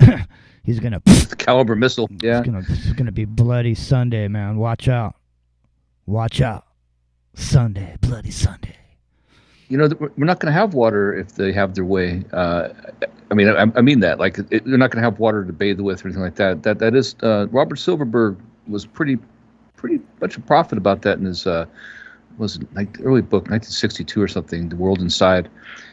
Yeah. He's going to... The Caliber missile, yeah. It's gonna be bloody Sunday, man. Watch out. Watch out. Sunday, bloody Sunday. You know, we're not going to have water if they have their way. I mean that. Like, they're not going to have water to bathe with or anything like that. That is... Robert Silverberg was pretty much a prophet about that in his was it like early book, 1962 or something, The World Inside.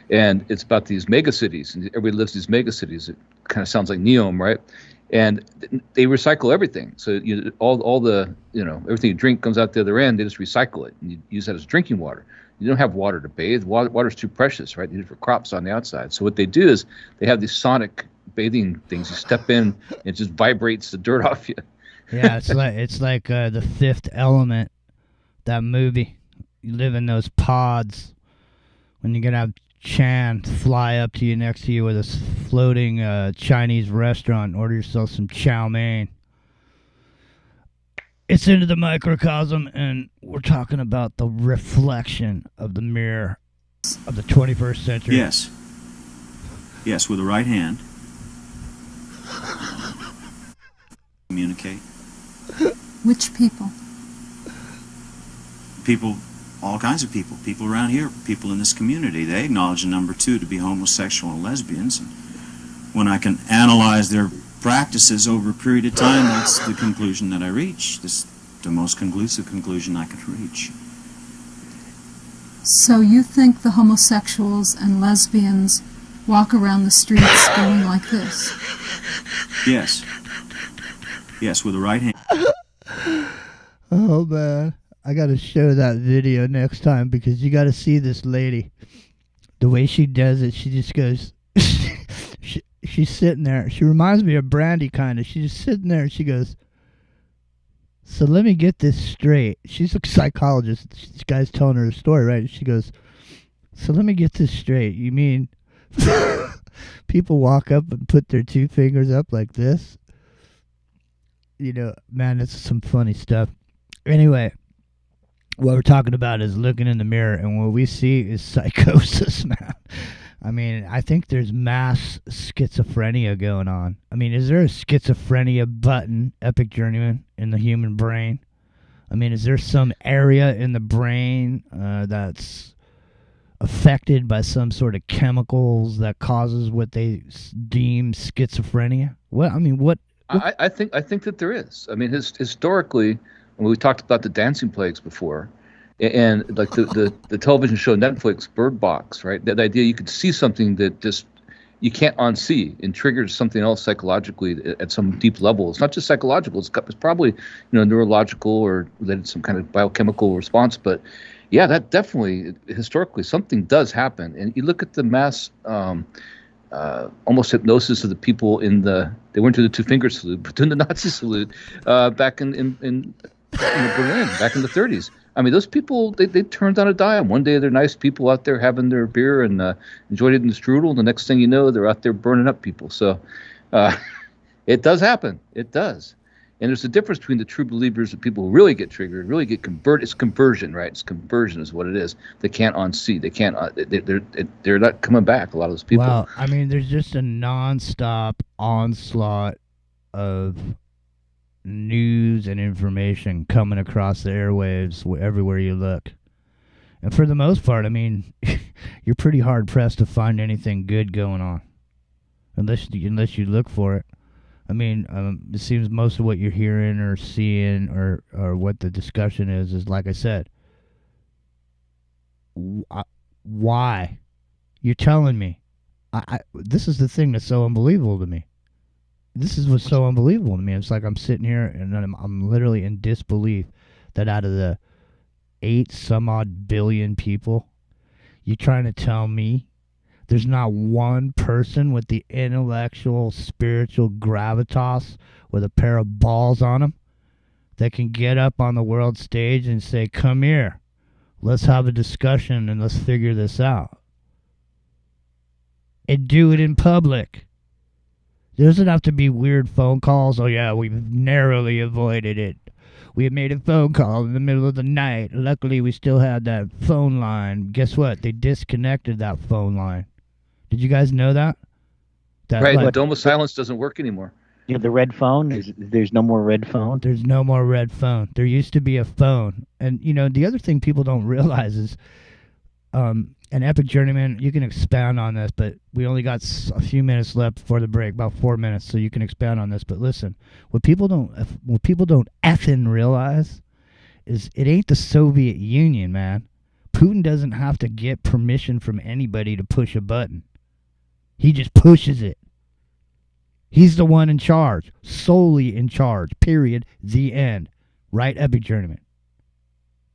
And it's about these mega cities, and everybody lives in these mega cities. It kind of sounds like Neom, right? And they recycle everything. So all the, you know, everything you drink comes out the other end. They just recycle it, and you use that as drinking water. You don't have water to bathe. Water's too precious, right? You need it for crops on the outside. So what they do is they have these sonic bathing things. You step in, and it just vibrates the dirt off you. Yeah, it's like The Fifth Element, that movie. You live in those pods when you're gonna have Chan fly up to you next to you with a floating Chinese restaurant and order yourself some chow mein. It's Into the Microcosm, and we're talking about the reflection of the mirror of the 21st century. Yes, with the right hand. Communicate. Which people? People, all kinds of people. People around here, people in this community. They acknowledge number 2 to be homosexual and lesbians. And when I can analyze their practices over a period of time, that's the conclusion that I reach. This is the most conclusive conclusion I can reach. So you think the homosexuals and lesbians walk around the streets going like this? Yes, with the right hand. Oh man, I gotta show that video next time because you gotta see this lady. The way she does it, she just goes. She's sitting there. She reminds me of Brandy, kind of. She's just sitting there and she goes, so let me get this straight. She's a psychologist. This guy's telling her a story, right? She goes, so let me get this straight. You mean people walk up and put their two fingers up like this? You know, man, it's some funny stuff. Anyway, what we're talking about is looking in the mirror, and what we see is psychosis, man. I mean, I think there's mass schizophrenia going on. I mean, is there a schizophrenia button, Epic Journeyman, in the human brain? I mean, is there some area in the brain that's affected by some sort of chemicals that causes what they deem schizophrenia? What I mean, what? I think that there is. I mean, historically, when we talked about the dancing plagues before, and like the television show Netflix, Bird Box, right? That idea you could see something that just you can't unsee and triggers something else psychologically at some deep level. It's not just psychological; it's probably neurological or related to some kind of biochemical response. But yeah, that definitely historically something does happen. And you look at the mass almost hypnosis of the people they went to the two-finger salute, but doing the Nazi salute back in Berlin back in the 30s. I mean, those people, they turned on a dime. One day they're nice people out there having their beer and enjoyed it in the strudel. And the next thing you know, they're out there burning up people. So it does happen. It does. And there's a difference between the true believers and people who really get triggered, really get converted. It's conversion, right? It's conversion is what it is. They can't unsee. They can't. They're not coming back. A lot of those people. Wow. I mean, there's just a nonstop onslaught of news and information coming across the airwaves everywhere you look. And for the most part, I mean, you're pretty hard pressed to find anything good going on, unless you look for it. I mean, it seems most of what you're hearing or seeing or what the discussion is like I said. Why? You're telling me. This is the thing that's so unbelievable to me. This is what's so unbelievable to me. It's like I'm sitting here and I'm literally in disbelief that out of the 8 some odd billion people, you're trying to tell me there's not one person with the intellectual, spiritual gravitas with a pair of balls on them that can get up on the world stage and say, come here, let's have a discussion and let's figure this out. And do it in public. There doesn't have to be weird phone calls. Oh, yeah, we've narrowly avoided it. We had made a phone call in the middle of the night. Luckily, we still had that phone line. Guess what? They disconnected that phone line. Did you guys know that? Right, the dome of silence doesn't work anymore. Yeah, the red phone, there's no more red phone? There's no more red phone. There used to be a phone. And, the other thing people don't realize is, an Epic Journeyman, you can expand on this, but we only got a few minutes left before the break, about 4 minutes, so you can expand on this. But listen, what people don't effing realize is it ain't the Soviet Union, man. Putin doesn't have to get permission from anybody to push a button. He just pushes it. He's the one in charge, solely in charge, period, the end. Right, Epic Journeyman?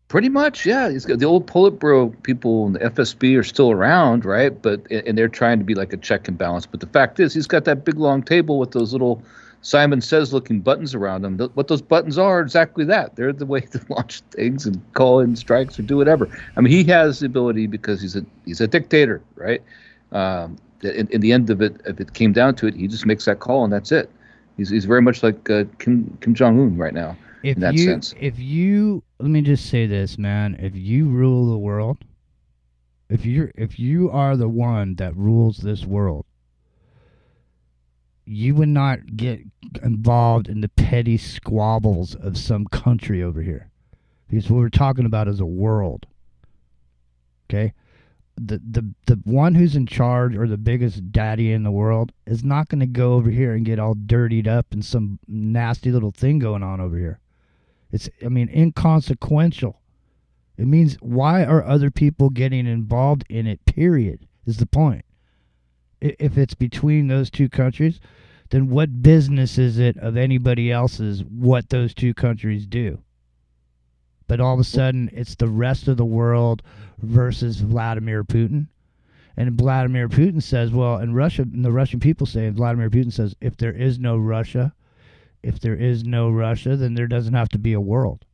Pretty much, yeah. He's got the old Politburo people and the FSB are still around, right? And they're trying to be like a check and balance. But the fact is, he's got that big long table with those little Simon Says looking buttons around them. What those buttons are exactly that. They're the way to launch things and call in strikes or do whatever. I mean, he has the ability because he's a dictator, right? In the end of it, if it came down to it, he just makes that call and that's it. He's very much like Kim Jong-un right now. In that sense. Let me just say this, man. If you rule the world, if you are the one that rules this world, you would not get involved in the petty squabbles of some country over here. Because what we're talking about is a world. Okay? The one who's in charge or the biggest daddy in the world is not going to go over here and get all dirtied up and some nasty little thing going on over here. It's, inconsequential. It means, why are other people getting involved in it, period, is the point. If it's between those two countries, then what business is it of anybody else's what those two countries do? But all of a sudden, it's the rest of the world versus Vladimir Putin. And Vladimir Putin says, well, in Russia, and the Russian people say, and Vladimir Putin says, if there is no Russia, then there doesn't have to be a world.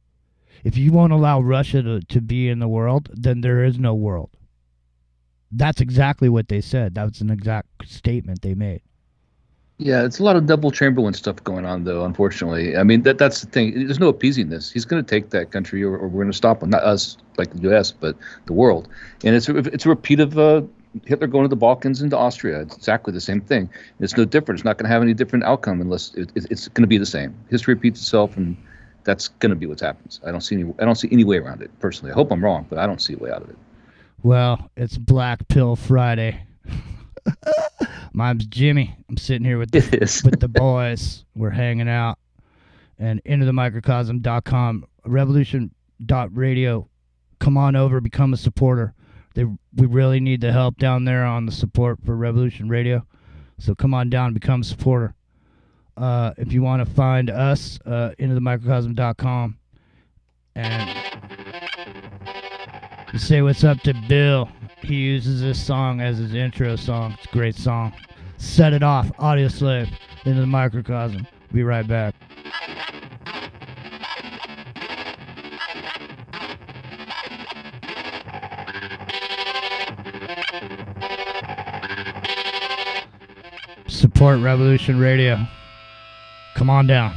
If you won't allow Russia to be in the world, then there is no world. That's exactly what they said. That was an exact statement they made. Yeah, it's a lot of double Chamberlain stuff going on, though, unfortunately. I mean, that's the thing. There's no appeasing this. He's going to take that country, or we're going to stop him. Not us, like the U.S., but the world. And it's a repeat of Hitler going to the Balkans and to Austria. It's exactly the same thing. It's no different. It's not going to have any different outcome unless it's going to be the same. History repeats itself, and that's going to be what happens. I don't see any way around it, personally. I hope I'm wrong, but I don't see a way out of it. Well, it's Black Pill Friday. My name's Jimmy. I'm sitting here with the boys. We're hanging out. And intothemicrocosm.com, revolution.radio. Come on over, become a supporter. We really need the help down there on the support for Revolution Radio. So come on down and become a supporter. If you want to find us, intothemicrocosm.com. And you say what's up to Bill. He uses this song as his intro song. It's a great song. Set it off. Audio Slave. Into the Microcosm. Be right back. Support Revolution Radio. Come on down.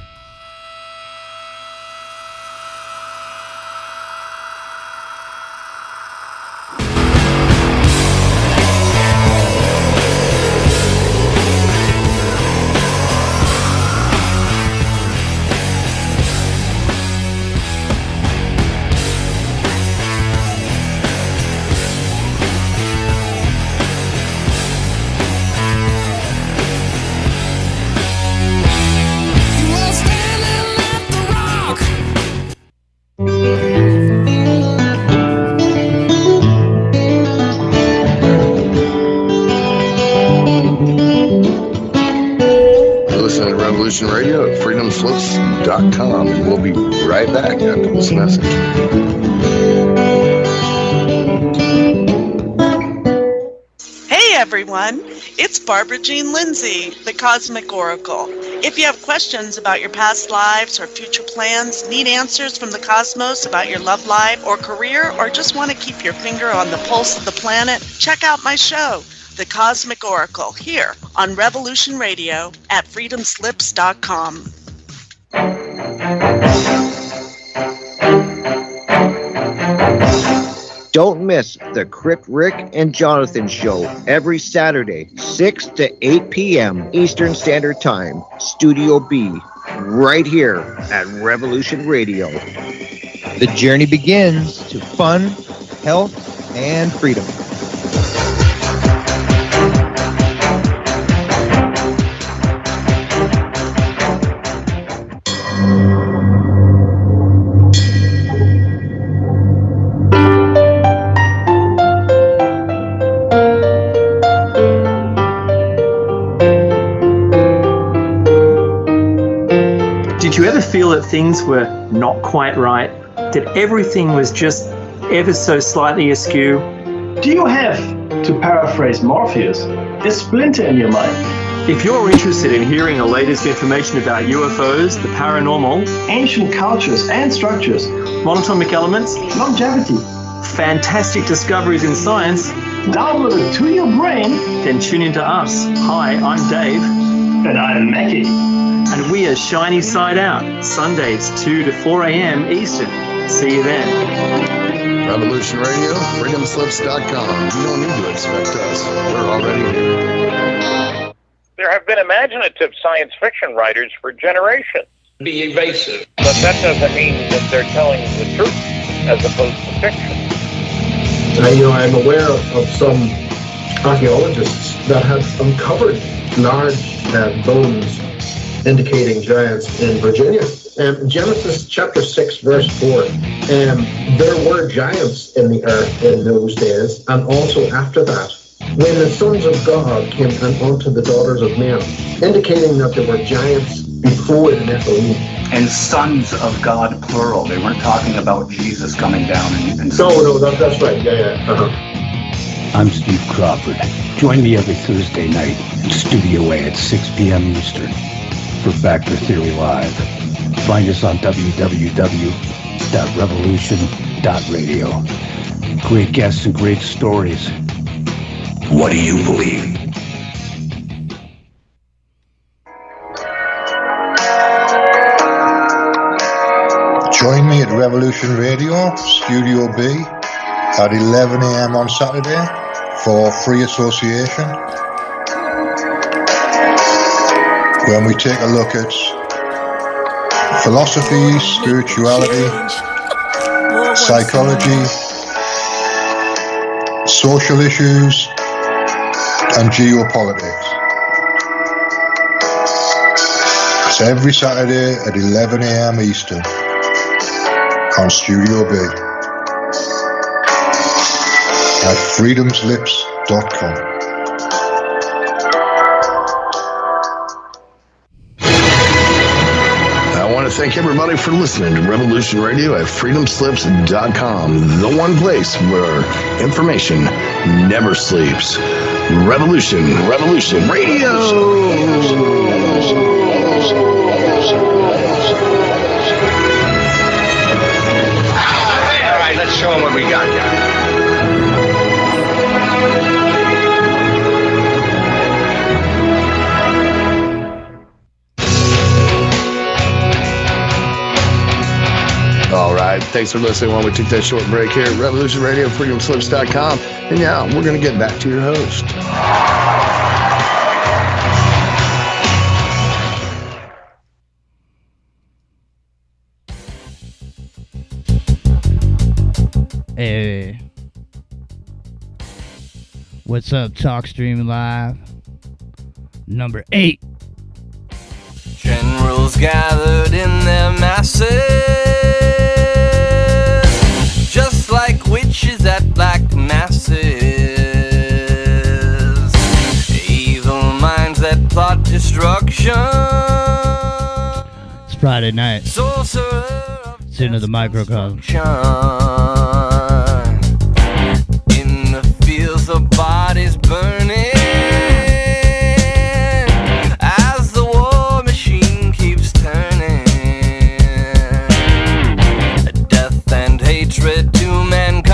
Radio at freedomslips.com, and we'll be right back after this message. Hey everyone, it's Barbara Jean Lindsay, the Cosmic Oracle. If you have questions about your past lives or future plans, need answers from the cosmos about your love life or career, or just want to keep your finger on the pulse of the planet, check out my show, The Cosmic Oracle, here on Revolution Radio at freedomslips.com. Don't miss the Crypt Rick and Jonathan Show every Saturday, 6 to 8 p.m. Eastern Standard Time, Studio B, right here at Revolution Radio. The journey begins to fun, health, and freedom. Did you ever feel that things were not quite right? That everything was just ever so slightly askew? Do you have, to paraphrase Morpheus, a splinter in your mind? If you're interested in hearing the latest information about UFOs, the paranormal, ancient cultures and structures, monatomic elements, longevity, fantastic discoveries in science, download it to your brain, then tune into us. Hi, I'm Dave. And I'm Mackie. And we are Shiny Side Out, Sundays 2 to 4 a.m. Eastern. See you then. Revolution Radio, freedomslips.com. You don't need to expect us. We're already here. There have been imaginative science fiction writers for generations. Be evasive. But that doesn't mean that they're telling the truth as opposed to fiction. I'm aware of some archaeologists that have uncovered large bones indicating giants in Virginia. Genesis chapter 6 verse 4, there were giants in the earth in those days, and also after that, when the sons of God came unto the daughters of men, indicating that there were giants before the Nephilim. and sons of God, plural. They weren't talking about Jesus coming down and No, that's right. Yeah. Uh-huh. I'm Steve Crawford. Join me every Thursday night in Studio A at 6 p.m. Eastern for Factor Theory Live. Find us on www.revolution.radio. Great guests and great stories. What do you believe? Join me at Revolution Radio, Studio B, at 11 a.m. on Saturday for Free Association, when we take a look at philosophy, spirituality, psychology, social issues, and geopolitics. It's every Saturday at 11 a.m. Eastern on Studio B at freedomslips.com. I want to thank everybody for listening to Revolution Radio at freedomslips.com, the one place where information never sleeps. Revolution Radio. All right, let's show them what we got. All right, thanks for listening while we took that short break here at Revolution Radio, freedomslips.com. And yeah, we're going to get back to your host. Hey, what's up, TalkStream Live? Number 8. Generals gathered in their masses, just like witches at black masses. Evil minds that plot destruction. It's Friday night. It's into the microcosm. In the fields, the bodies burning. Hatred to mankind,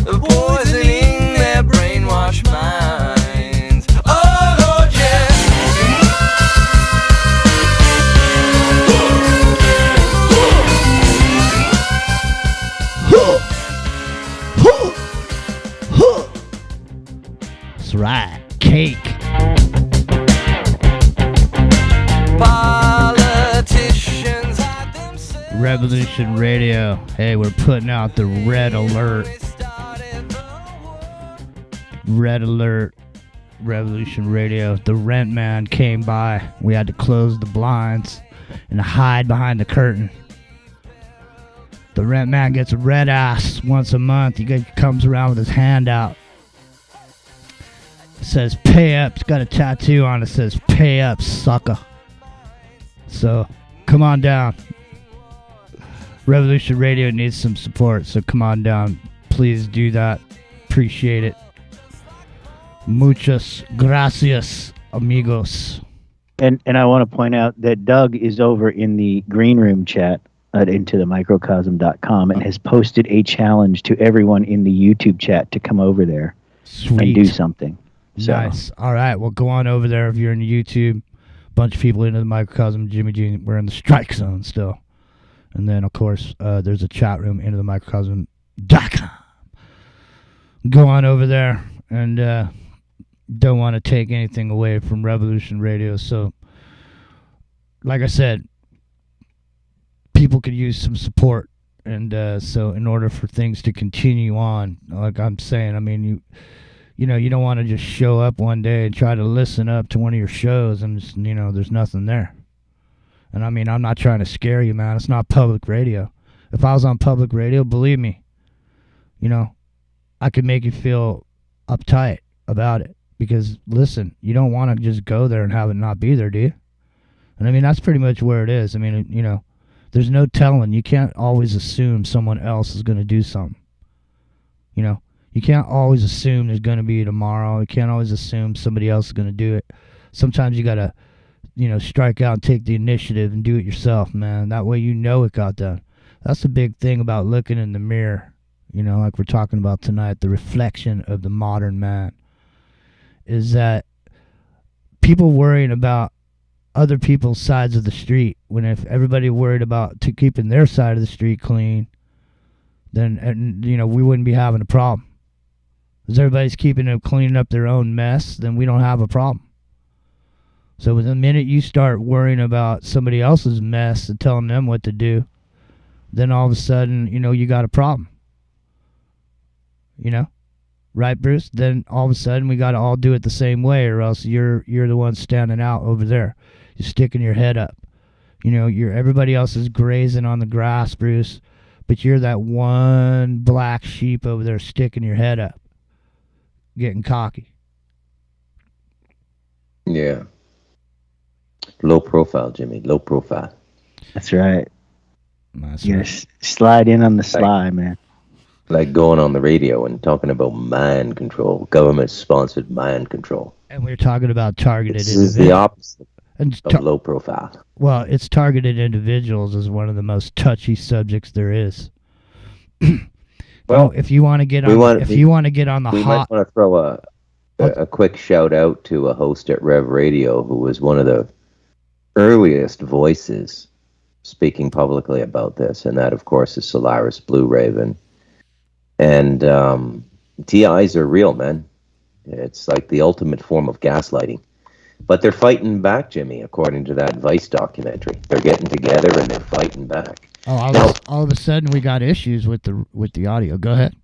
poisoning their brainwashed minds. Oh Lord, yes. That's right, cake. Politicians Revolution Radio. Hey, we're putting out the red alert. Red alert. Revolution Radio. The rent man came by. We had to close the blinds and hide behind the curtain. The rent man gets a red ass once a month. He comes around with his hand out. It says pay up. It's got a tattoo on it. It says pay up, sucker. So come on down. Revolution Radio needs some support, so come on down. Please do that. Appreciate it. Muchas gracias, amigos. And I want to point out that Doug is over in the green room chat at intothemicrocosm.com and has posted a challenge to everyone in the YouTube chat to come over there and do something. So. Nice. All right. Well, go on over there if you're in YouTube. Bunch of people into the microcosm. Jimmy G, we're in the strike zone still. And then, of course, there's a chat room, into the microcosm.com. Go on over there, and don't want to take anything away from Revolution Radio. So, like I said, people could use some support. And so in order for things to continue on, like I'm saying, I mean, you know, you don't want to just show up one day and try to listen up to one of your shows and just, you know, there's nothing there. And I mean, I'm not trying to scare you, man. It's not public radio. If I was on public radio, believe me, you know, I could make you feel uptight about it. Because, listen, you don't want to just go there and have it not be there, do you? And I mean, that's pretty much where it is. I mean, you know, there's no telling. You can't always assume someone else is going to do something. You know, you can't always assume there's going to be tomorrow. You can't always assume somebody else is going to do it. Sometimes you got to, you know, strike out and take the initiative and do it yourself, man. That way you know it got done. That's the big thing about looking in the mirror, you know, like we're talking about tonight, the reflection of the modern man, is that people worrying about other people's sides of the street, when if everybody worried about keeping their side of the street clean, then, you know, we wouldn't be having a problem. If everybody's cleaning up their own mess, then we don't have a problem. So the minute you start worrying about somebody else's mess and telling them what to do, then all of a sudden, you know, you got a problem. You know? Right, Bruce? Then all of a sudden we got to all do it the same way, or else you're the one standing out over there. You're sticking your head up. You know, everybody else is grazing on the grass, Bruce, but you're that one black sheep over there sticking your head up, getting cocky. Yeah. Low profile, Jimmy. Low profile. That's right. That's you slide in on the sly, man. Like going on the radio and talking about mind control, government-sponsored mind control. And we're talking about targeted individuals. This is the opposite of low profile. Well, it's targeted individuals is one of the most touchy subjects there is. Well, if you want to get on, you want to get on the we hot, might want to throw a quick shout out to a host at Rev Radio who was one of the earliest voices speaking publicly about this, and that, of course, is Solaris Blue Raven. And TIs are real, man. It's like the ultimate form of gaslighting. But they're fighting back, Jimmy, according to that Vice documentary. They're getting together and they're fighting back. Oh, all of a sudden we got issues with the audio. Go ahead.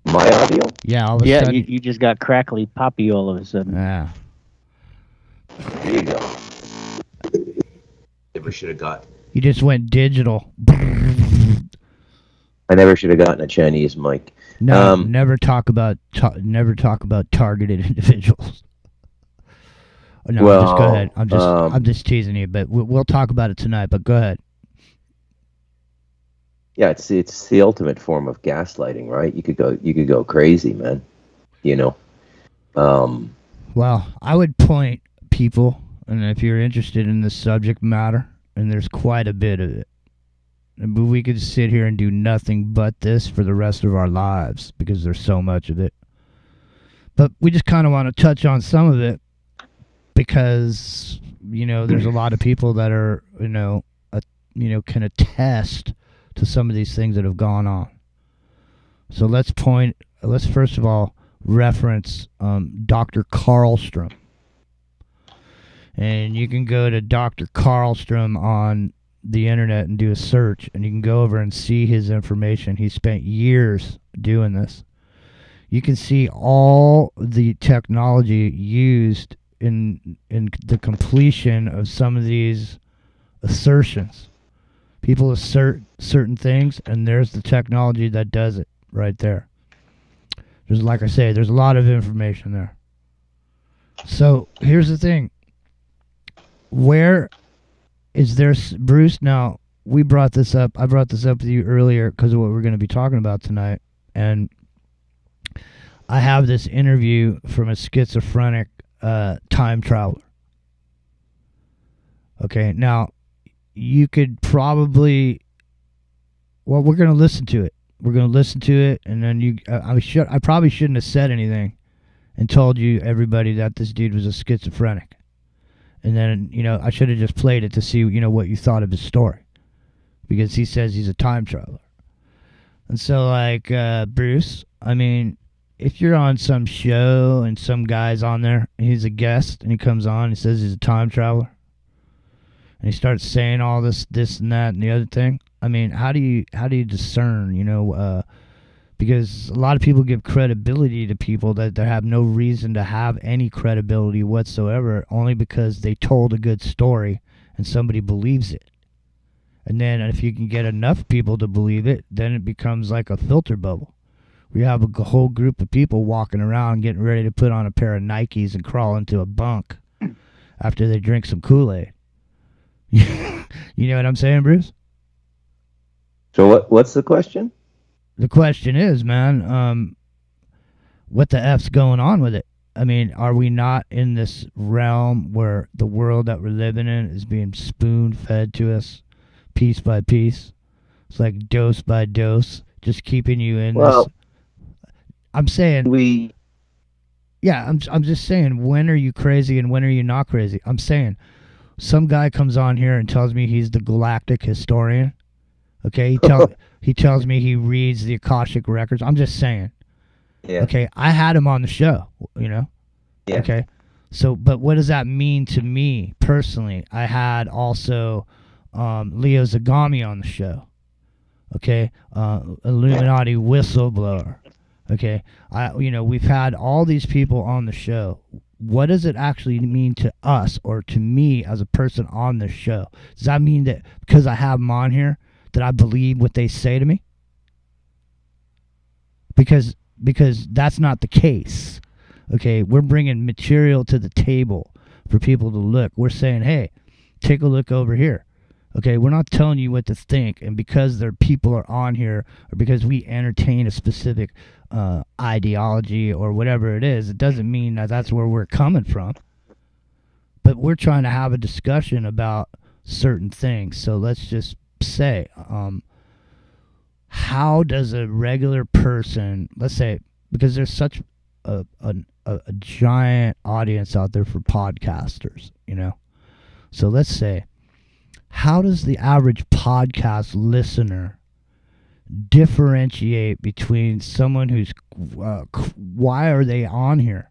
My audio? Yeah, all of a sudden. You just got crackly poppy all of a sudden. Yeah. There you go. Never should have got. You just went digital. I never should have gotten a Chinese mic. No, never talk about targeted individuals. No, well, just go ahead. I'm just teasing you, but we'll talk about it tonight. But go ahead. Yeah, it's the ultimate form of gaslighting, right? You could go crazy, man. You know. Well, I would point people, and if you're interested in this subject matter, and there's quite a bit of it, but we could sit here and do nothing but this for the rest of our lives because there's so much of it. But we just kind of want to touch on some of it because, you know, there's a lot of people that are, can attest to some of these things that have gone on. So let's first of all reference Dr. Karlstrom. And you can go to Dr. Karlstrom on the internet and do a search, and you can go over and see his information. He spent years doing this. You can see all the technology used in the completion of some of these assertions. People assert certain things, and there's the technology that does it right there. Like I say, there's a lot of information there. So here's the thing. Where is there, Bruce? Now, I brought this up with you earlier because of what we're going to be talking about tonight. And I have this interview from a schizophrenic time traveler. Okay, now, you could probably, we're going to listen to it. We're going to listen to it, and then I probably shouldn't have said anything and told everybody that this dude was a schizophrenic. And then, I should have just played it to see, what you thought of his story. Because he says he's a time traveler. And so, Bruce, I mean, if you're on some show and some guy's on there, and he's a guest, and he comes on and says he's a time traveler, and he starts saying all this and that and the other thing, I mean, how do you discern, because a lot of people give credibility to people that have no reason to have any credibility whatsoever, only because they told a good story and somebody believes it. And then if you can get enough people to believe it, then it becomes like a filter bubble. We have a whole group of people walking around getting ready to put on a pair of Nikes and crawl into a bunk. after they drink some Kool-Aid. You know what I'm saying, Bruce? So what's the question? The question is, man, what the F's going on with it? I mean, are we not in this realm where the world that we're living in is being spoon-fed to us piece by piece? It's like dose by dose, just keeping you in this. I'm saying yeah, I'm just saying, when are you crazy and when are you not crazy? I'm saying some guy comes on here and tells me he's the galactic historian. Okay, he tells me he reads the Akashic records. I'm just saying. Yeah. Okay, I had him on the show, you know? Yeah. Okay. So, but what does that mean to me personally? I had also Leo Zagami on the show. Okay, Illuminati whistleblower. Okay, we've had all these people on the show. What does it actually mean to us or to me as a person on the show? Does that mean that because I have them on here that I believe what they say to me? Because that's not the case. Okay, we're bringing material to the table for people to look. We're saying, hey, take a look over here. Okay, we're not telling you what to think, and because there people are on here, or because we entertain a specific ideology or whatever it is, it doesn't mean that that's where we're coming from. But we're trying to have a discussion about certain things. So let's just say, how does a regular person, let's say, because there's such a giant audience out there for podcasters, you know? So let's say, how does the average podcast listener differentiate between someone who's, why are they on here?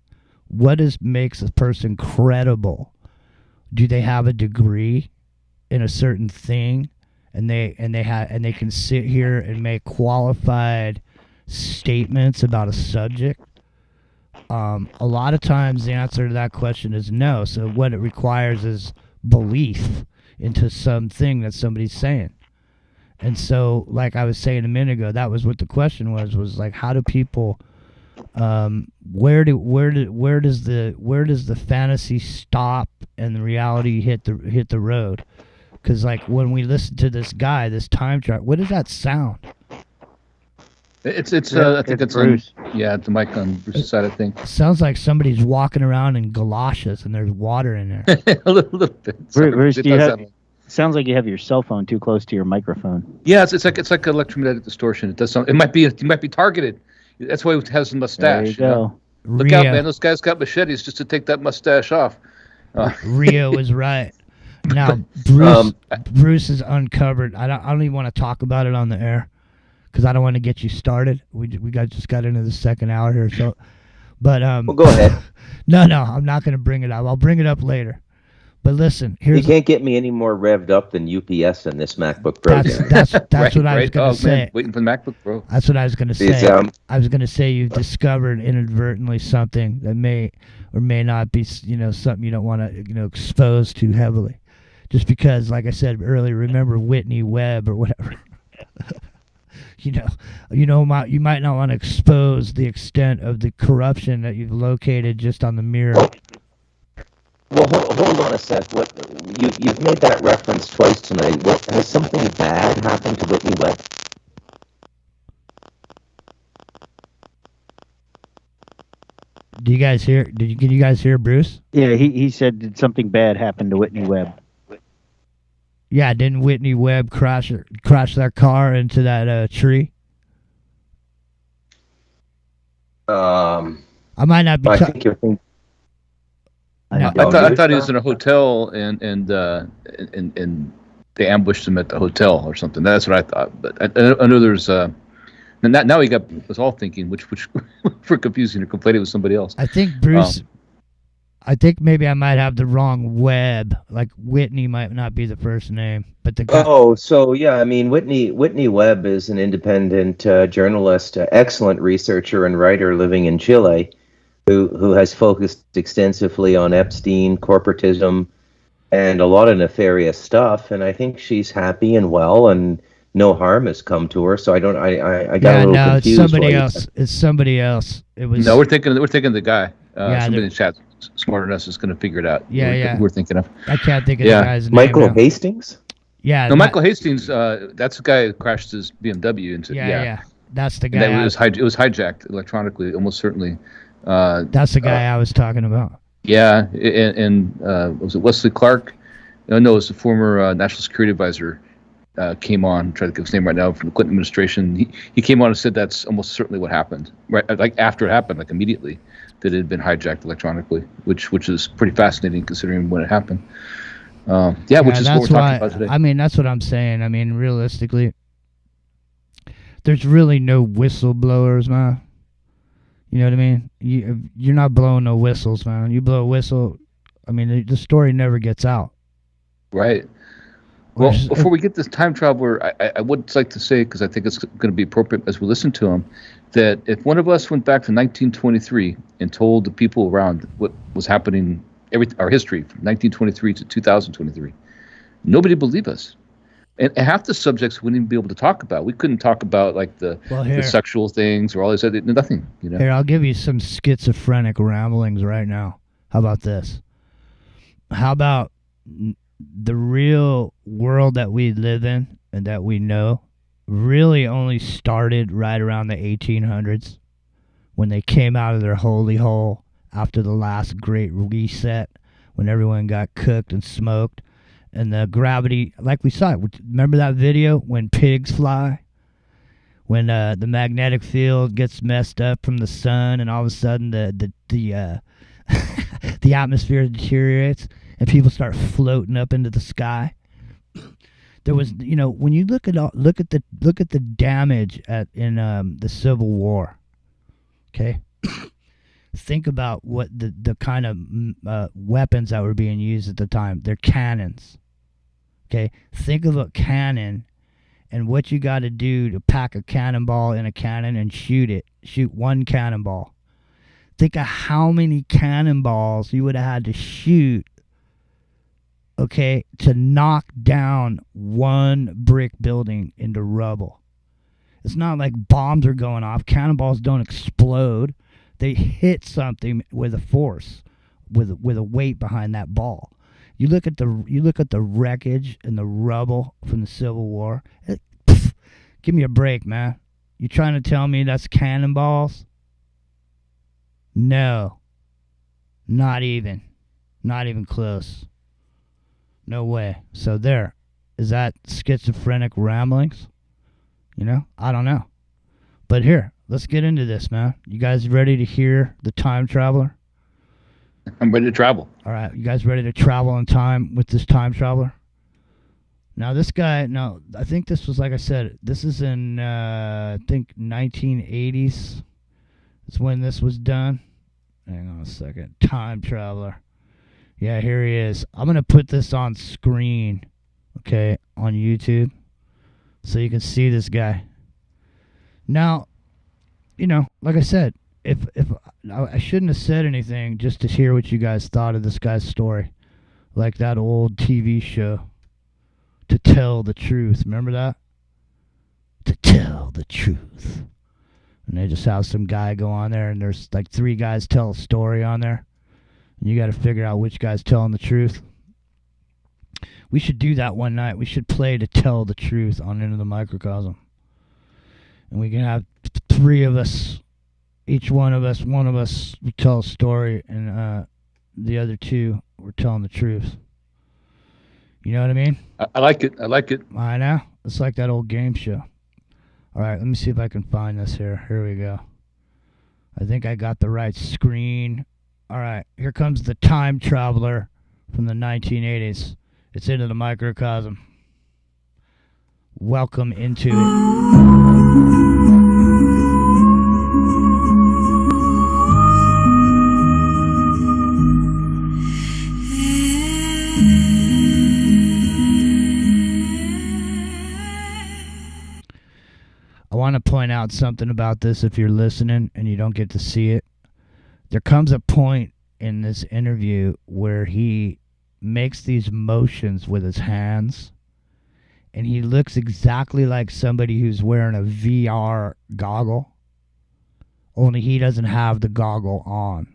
What makes a person credible? Do they have a degree in a certain thing, and they can sit here and make qualified statements about a subject? A lot of times the answer to that question is no. So what it requires is belief into something that somebody's saying. And so, like I was saying a minute ago, that was what the question was like, how do people, where does the fantasy stop and the reality hit the road? Because like when we listen to this guy, this time travel, what does that sound? I think it's Bruce. The mic on Bruce's side, I think. Sounds like somebody's walking around in galoshes and there's water in there. a little bit. Bruce, sounds like you have your cell phone too close to your microphone. Yeah, it's like electromagnetic distortion. It does something. It might be targeted. That's why he has a mustache. There you go. Look out, man! Those guys got machetes just to take that mustache off. Rio is right. Now Bruce is uncovered. I don't even want to talk about it on the air, because I don't want to get you started. We just got into the second hour here, so. But well, go ahead. No, I'm not going to bring it up. I'll bring it up later. But listen, you can't get me any more revved up than UPS in this MacBook Pro. That's right, what I was going to say. Man, waiting for the MacBook Pro. That's what I was going to say. I was going to say you've discovered inadvertently something that may or may not be, something you don't want to, expose too heavily. Just because, like I said earlier, remember Whitney Webb or whatever. You might not want to expose the extent of the corruption that you've located just on the mirror. Well, hold on a sec. You've made that reference twice tonight. Has something bad happened to Whitney Webb? Can you guys hear Bruce? Yeah, he said did something bad happen to Whitney Webb? Yeah, didn't Whitney Webb crash that car into that tree? I might not be. I think you're thinking. I thought he was in a hotel and they ambushed him at the hotel or something. That's what I thought. But I know there's now he was all thinking which for confusing or conflated with somebody else. I think Bruce. I think maybe I might have the wrong Webb. Like Whitney might not be the first name, but the guy. Oh, so yeah, I mean Whitney Webb is an independent journalist, excellent researcher and writer living in Chile, who has focused extensively on Epstein, corporatism, and a lot of nefarious stuff. And I think she's happy and well, and no harm has come to her. So I got a little confused. It's somebody else. It's somebody else. It was. No, we're thinking the guy. Somebody in the chat smarter than us is going to figure it out. Yeah. We're thinking of. I can't think of the guy's name. Michael now. Hastings? Yeah. No, Michael Hastings. That's the guy who crashed his BMW into. Yeah. That's the And guy. it was hijacked electronically, almost certainly. That's the guy I was talking about. Yeah, and was it Wesley Clark? No, it was the former National Security Advisor. Came on, try to give his name right now, from the Clinton administration. He came on and said that's almost certainly what happened, right? Like after it happened, like immediately, that it had been hijacked electronically, which is pretty fascinating considering when it happened. Which is what we're talking about today. I mean, that's what I'm saying. I mean, realistically, there's really no whistleblowers, man. You know what I mean? You're not blowing no whistles, man. You blow a whistle, I mean, the story never gets out. Right. Well, before we get this time traveler, I would like to say, because I think it's going to be appropriate as we listen to him, that if one of us went back to 1923 and told the people around what was happening, our history from 1923 to 2023, nobody would believe us. And half the subjects we wouldn't even be able to talk about. We couldn't talk about like the sexual things or all this other, nothing. You know. Here, I'll give you some schizophrenic ramblings right now. How about this? How about the real world that we live in and that we know really only started right around the 1800s when they came out of their holy hole after the last great reset, when everyone got cooked and smoked, and the gravity, like we saw, remember that video when pigs fly, when the magnetic field gets messed up from the sun and all of a sudden the atmosphere deteriorates and people start floating up into the sky. There was, when you look at the damage in the Civil War. Okay, think about what the kind of weapons that were being used at the time. They're cannons. Okay, think of a cannon and what you got to do to pack a cannonball in a cannon and shoot one cannonball. Think of how many cannonballs you would have had to shoot, okay, to knock down one brick building into rubble. It's not like bombs are going off. Cannonballs don't explode. They hit something with a force, with a weight behind that ball. You look at the wreckage and the rubble from the Civil War. Give me a break, man. You trying to tell me that's cannonballs? No. Not even close. No way. So there. Is that schizophrenic ramblings? I don't know. But here, let's get into this, man. You guys ready to hear the time traveler? I'm ready to travel. All right. You guys ready to travel in time with this time traveler? Now, this guy, I think this was, like I said, this is in, 1980s. That's when this was done. Hang on a second. Time traveler. Yeah, here he is. I'm going to put this on screen, okay, on YouTube, so you can see this guy. Now, like I said, if I shouldn't have said anything just to hear what you guys thought of this guy's story, like that old TV show, To Tell the Truth. Remember that? To Tell the Truth. And they just have some guy go on there, and there's like 3 guys tell a story on there. And you got to figure out which guy's telling the truth. We should do that one night. We should play To Tell the Truth on Into the Microcosm. And we can have 3 of us. Each one of us would tell a story, and the other 2 were telling the truth. You know what I mean? I like it. I know. It's like that old game show. All right, let me see if I can find this here. Here we go. I think I got the right screen. All right, here comes the time traveler from the 1980s. It's Into the Microcosm. Welcome into it. I want to point out something about this if you're listening and you don't get to see it. There comes a point in this interview where he makes these motions with his hands, and he looks exactly like somebody who's wearing a VR goggle, only he doesn't have the goggle on.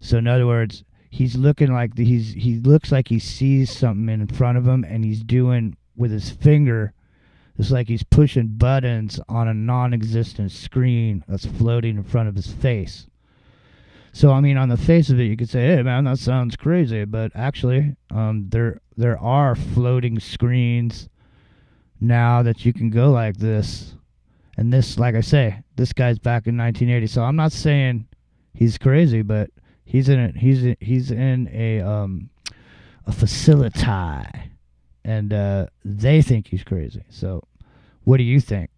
So in other words, he looks like he sees something in front of him, and he's doing with his finger. It's like he's pushing buttons on a non-existent screen that's floating in front of his face. So I mean, on the face of it, you could say, "Hey, man, that sounds crazy," but actually, there are floating screens now that you can go like this. And this, like I say, this guy's back in 1980. So I'm not saying he's crazy, but he's in a facility, and they think he's crazy. So, what do you think?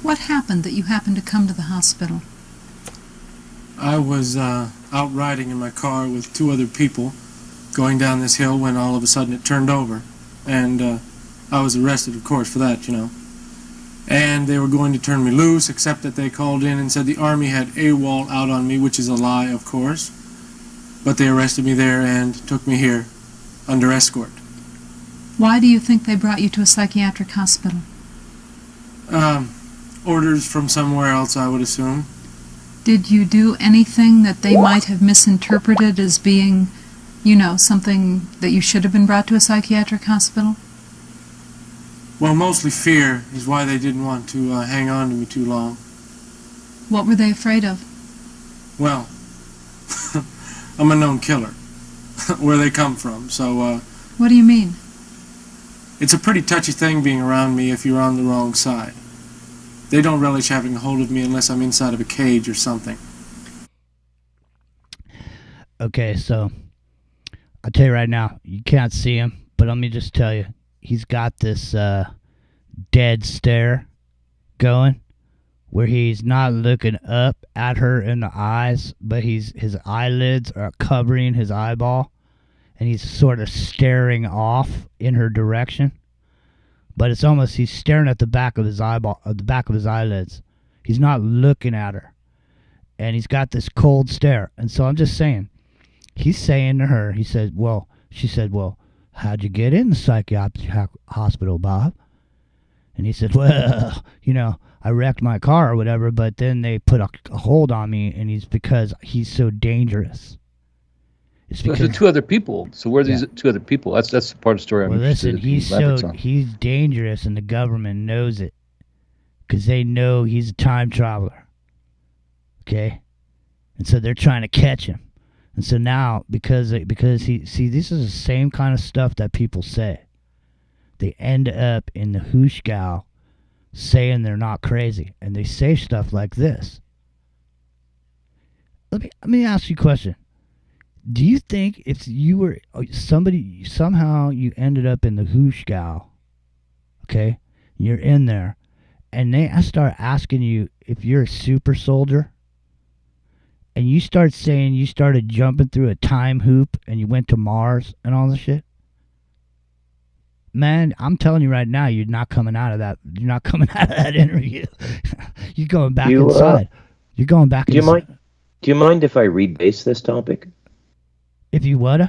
What happened that you happened to come to the hospital? I was out riding in my car with 2 other people, going down this hill when all of a sudden it turned over, and I was arrested, of course, for that, you know. And they were going to turn me loose, except that they called in and said the Army had AWOL out on me, which is a lie, of course. But they arrested me there and took me here under escort. Why do you think they brought you to a psychiatric hospital? Orders from somewhere else, I would assume. Did you do anything that they might have misinterpreted as being, you know, something that you should have been brought to a psychiatric hospital? Well, mostly fear is why they didn't want to hang on to me too long. What were they afraid of? Well, I'm a known killer, where they come from, so... What do you mean? It's a pretty touchy thing being around me if you're on the wrong side. They don't relish having a hold of me unless I'm inside of a cage or something. Okay, so I'll tell you right now, you can't see him, but let me just tell you, he's got this dead stare going where he's not looking up at her in the eyes, but his eyelids are covering his eyeball, and he's sort of staring off in her direction. But it's almost he's staring at the back of his eyeball, the back of his eyelids. He's not looking at her, and he's got this cold stare. And so I'm just saying, he's saying to her, he said, "Well," she said, "Well, how'd you get in the psychiatric hospital, Bob?" And he said, "Well, you know, I wrecked my car or whatever, but then they put a hold on me, and because he's so dangerous." It's So because there's 2 other people. So where are these 2 other people? That's the part of the story I'm well, interested listen, in. he's dangerous, and the government knows it because they know he's a time traveler. Okay, and so they're trying to catch him. And so now, because this is the same kind of stuff that people say. They end up in the DUH-bul saying they're not crazy, and they say stuff like this. Let me ask you a question. Do you think if you were somebody, somehow you ended up in the DUH-bul, okay, you're in there, and they start asking you if you're a super soldier, and you start saying you started jumping through a time hoop and you went to Mars and all this shit? Man, I'm telling you right now, you're not coming out of that. You're not coming out of that interview. You're going back inside. You're going back inside. Do you mind if I rebase this topic? If you would?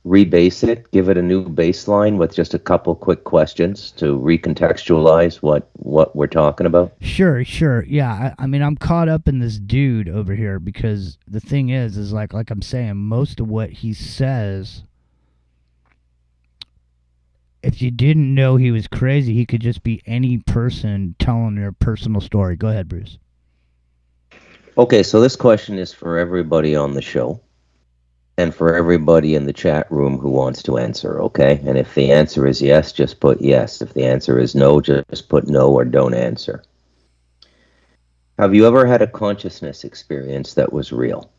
Rebase it, give it a new baseline with just a couple quick questions to recontextualize what we're talking about. Sure. Yeah, I mean, I'm caught up in this dude over here because the thing is like I'm saying, most of what he says, if you didn't know he was crazy, he could just be any person telling their personal story. Go ahead, Bruce. Okay, so this question is for everybody on the show and for everybody in the chat room who wants to answer, okay? And if the answer is yes, just put yes. If the answer is no, just put no or don't answer. Have you ever had a consciousness experience that was real?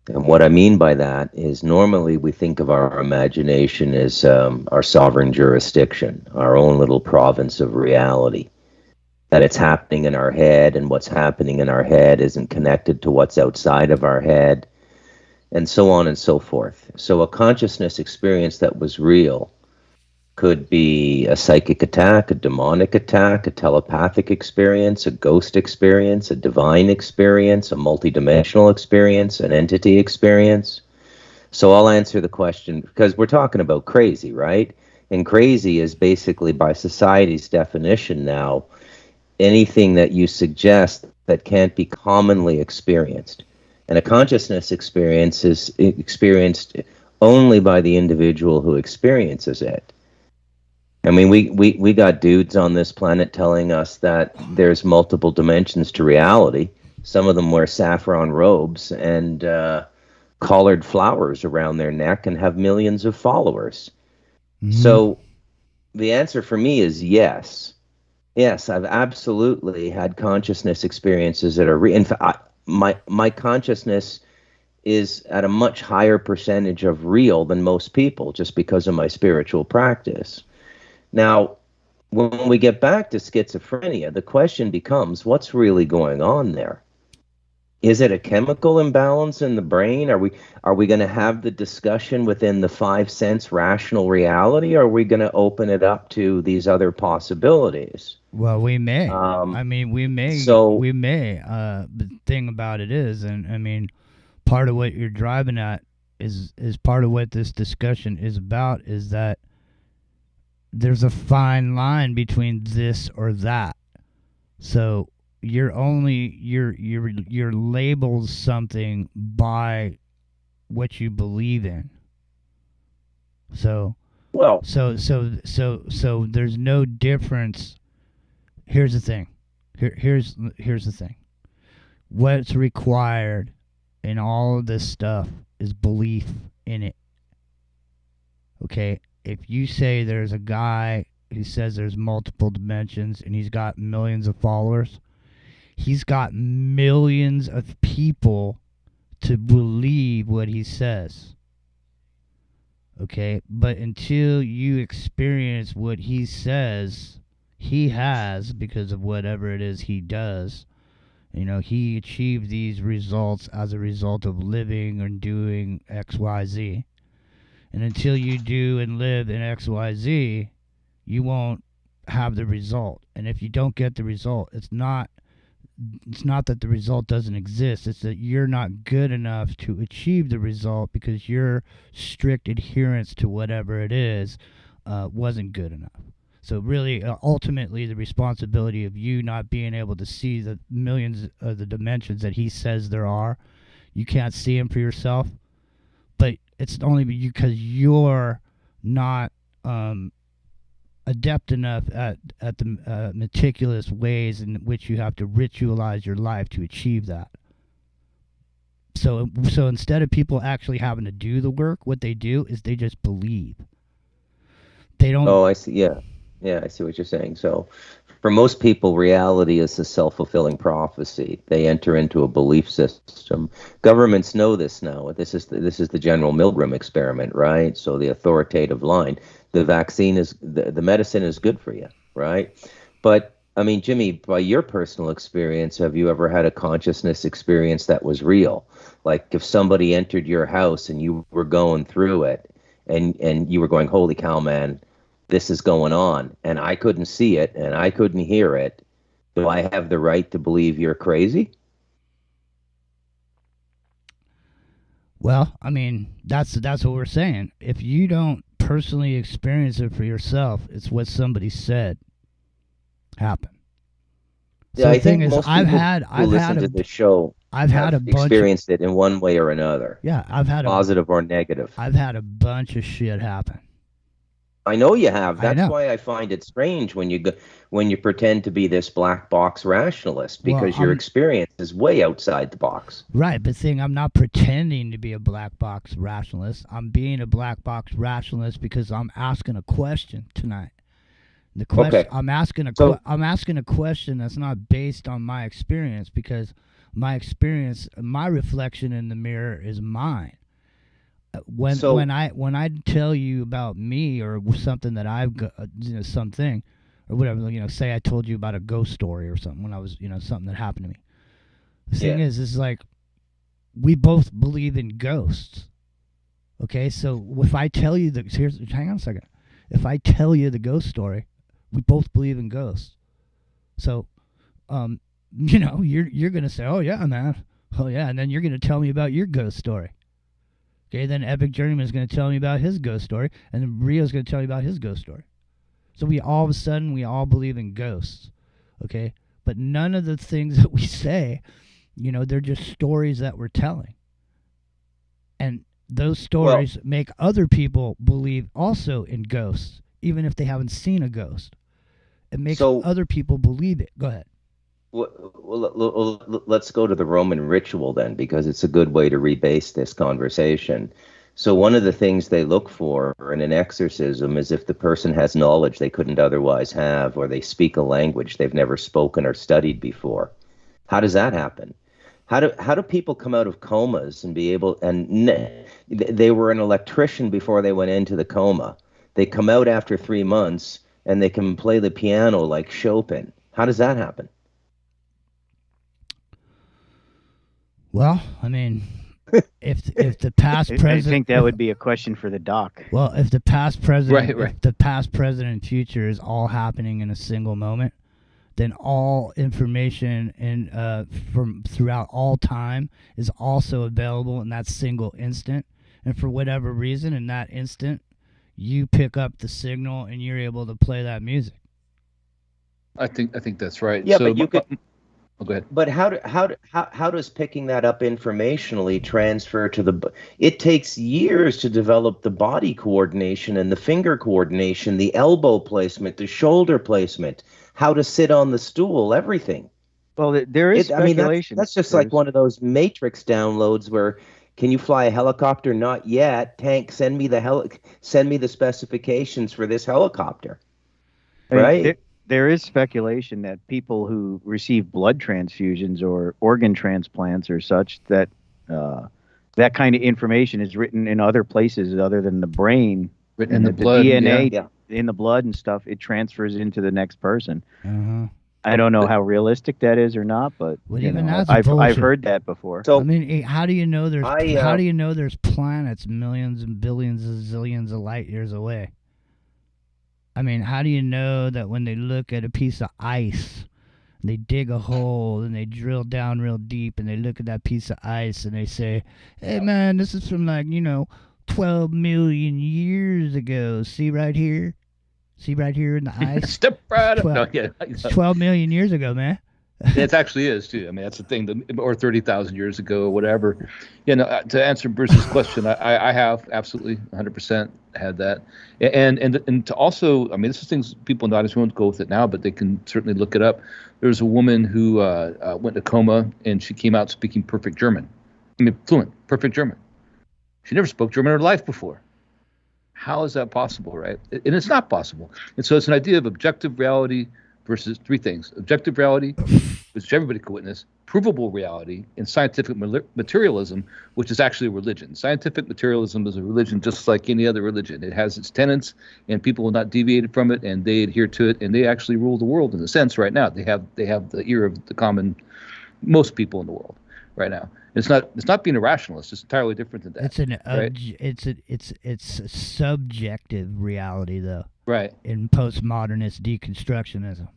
And what I mean by that is normally we think of our imagination as our sovereign jurisdiction, our own little province of reality. That it's happening in our head, and what's happening in our head isn't connected to what's outside of our head, and so on and so forth. So a consciousness experience that was real could be a psychic attack, a demonic attack, a telepathic experience, a ghost experience, a divine experience, a multidimensional experience, an entity experience. So I'll answer the question, because we're talking about crazy, right? And crazy is basically, by society's definition now, anything that you suggest that can't be commonly experienced. And a consciousness experience is experienced only by the individual who experiences it. I mean, we got dudes on this planet telling us that there's multiple dimensions to reality. Some of them wear saffron robes and collared flowers around their neck and have millions of followers. So the answer for me is yes. Yes, I've absolutely had consciousness experiences that are in fact, my consciousness is at a much higher percentage of real than most people just because of my spiritual practice. Now, when we get back to schizophrenia, the question becomes, what's really going on there? Is it a chemical imbalance in the brain? Are we going to have the discussion within the 5 sense rational reality, or are we going to open it up to these other possibilities? Well, we may. I mean, we may. We may. The thing about it is, and I mean, part of what you're driving at is part of what this discussion is about, is that there's a fine line between this or that. So you're labeled something by what you believe in. So so there's no difference. Here's the thing. Here's the thing. What's required in all of this stuff is belief in it. Okay? If you say there's a guy who says there's multiple dimensions and he's got millions of followers, he's got millions of people to believe what he says. Okay? But until you experience what he says he has, because of whatever it is he does, you know, he achieved these results as a result of living and doing XYZ. And until you do and live in XYZ, you won't have the result. And if you don't get the result, it's not that the result doesn't exist. It's that you're not good enough to achieve the result because your strict adherence to whatever it is wasn't good enough. So really, ultimately, the responsibility of you not being able to see the millions of the dimensions that he says there are, you can't see them for yourself. But it's only because you're not adept enough at the meticulous ways in which you have to ritualize your life to achieve that. So instead of people actually having to do the work, what they do is they just believe. They don't. Oh, I see. Yeah, I see what you're saying. So for most people, reality is a self-fulfilling prophecy. They enter into a belief system. Governments know this now. This is the General Milgram experiment, right? So the authoritative line, the vaccine is, the medicine is good for you, right? But I mean, Jimmy, by your personal experience, have you ever had a consciousness experience that was real? Like if somebody entered your house and you were going through it and you were going, holy cow, man, this is going on, and I couldn't see it and I couldn't hear it. Do I have the right to believe you're crazy? Well, I mean, that's what we're saying. If you don't personally experience it for yourself, it's what somebody said happened. Yeah, So I the thing think is, most people who listen to the show have experienced it in one way or another. Yeah, I've had positive or negative. I've had a bunch of shit happen. I know you have. I That's know. why I find it strange when you pretend to be this black box rationalist, because your experience is way outside the box. Right, but I'm not pretending to be a black box rationalist. I'm being a black box rationalist because I'm asking a question tonight. The question I'm asking a question that's not based on my experience, because my experience, my reflection in the mirror is mine. When I tell you about me or something that I've got, something or whatever, say I told you about a ghost story or something when I was, something that happened to me. The thing is like we both believe in ghosts. Okay, so if I tell you hang on a second. If I tell you the ghost story, we both believe in ghosts. So, you're gonna say, "Oh yeah, man, oh yeah," and then you're gonna tell me about your ghost story. Okay, then Epic Journeyman is going to tell me about his ghost story, and then Rio's going to tell me about his ghost story. So we all believe in ghosts, okay? But none of the things that we say You know, they're just stories that we're telling. And those stories make other people believe also in ghosts, even if they haven't seen a ghost. It makes other people believe it. Go ahead. Well, let's go to the Roman ritual then, because it's a good way to rebase this conversation. So one of the things they look for in an exorcism is if the person has knowledge they couldn't otherwise have, or they speak a language they've never spoken or studied before. How does that happen? How do people come out of comas and be able, and they were an electrician before they went into the coma. They come out after 3 months and they can play the piano like Chopin. How does that happen? Well, I mean, if the past president, I think that would be a question for the doc. Well, if the past president, if the past, present, and future is all happening in a single moment, then all information from throughout all time is also available in that single instant. And for whatever reason, in that instant, you pick up the signal and you're able to play that music. I think that's right. Yeah, so, but you could. Oh, go ahead. But how does picking that up informationally transfer to the? It takes years to develop the body coordination and the finger coordination, the elbow placement, the shoulder placement, how to sit on the stool, everything. Well, there is speculation. That's just like one of those Matrix downloads where, can you fly a helicopter? Not yet. Tank, send me the specifications for this helicopter. Right. There is speculation that people who receive blood transfusions or organ transplants or such, that that kind of information is written in other places other than the brain. Written in the blood. DNA in the blood and stuff, it transfers into the next person. I don't know how realistic that is or not, but I've heard that before. So I mean, how do you know there's planets millions and billions and zillions of light years away? I mean, how do you know that when they look at a piece of ice, they dig a hole and they drill down real deep and they look at that piece of ice and they say, hey man, this is from 12 million years ago. See right here? See right here in the ice? Step right up. It's 12 million years ago, man. It actually is too. I mean, that's the thing. Or 30,000 years ago, or whatever. To answer Bruce's question, I have absolutely 100% had that, and to also, I mean, this is things people not as won't go with it now, but they can certainly look it up. There's a woman who went into coma, and she came out speaking perfect German. I mean, fluent, perfect German. She never spoke German in her life before. How is that possible, right? And it's not possible. And so it's an idea of objective reality versus three things: objective reality, which everybody could witness; provable reality; and scientific materialism, which is actually a religion. Scientific materialism is a religion just like any other religion. It has its tenets, and people will not deviate from it, and they adhere to it, and they actually rule the world in a sense right now. They have the ear of the common, most people in the world right now. It's not being a rationalist. It's entirely different than that. It's a subjective reality, though. Right. In postmodernist deconstructionism.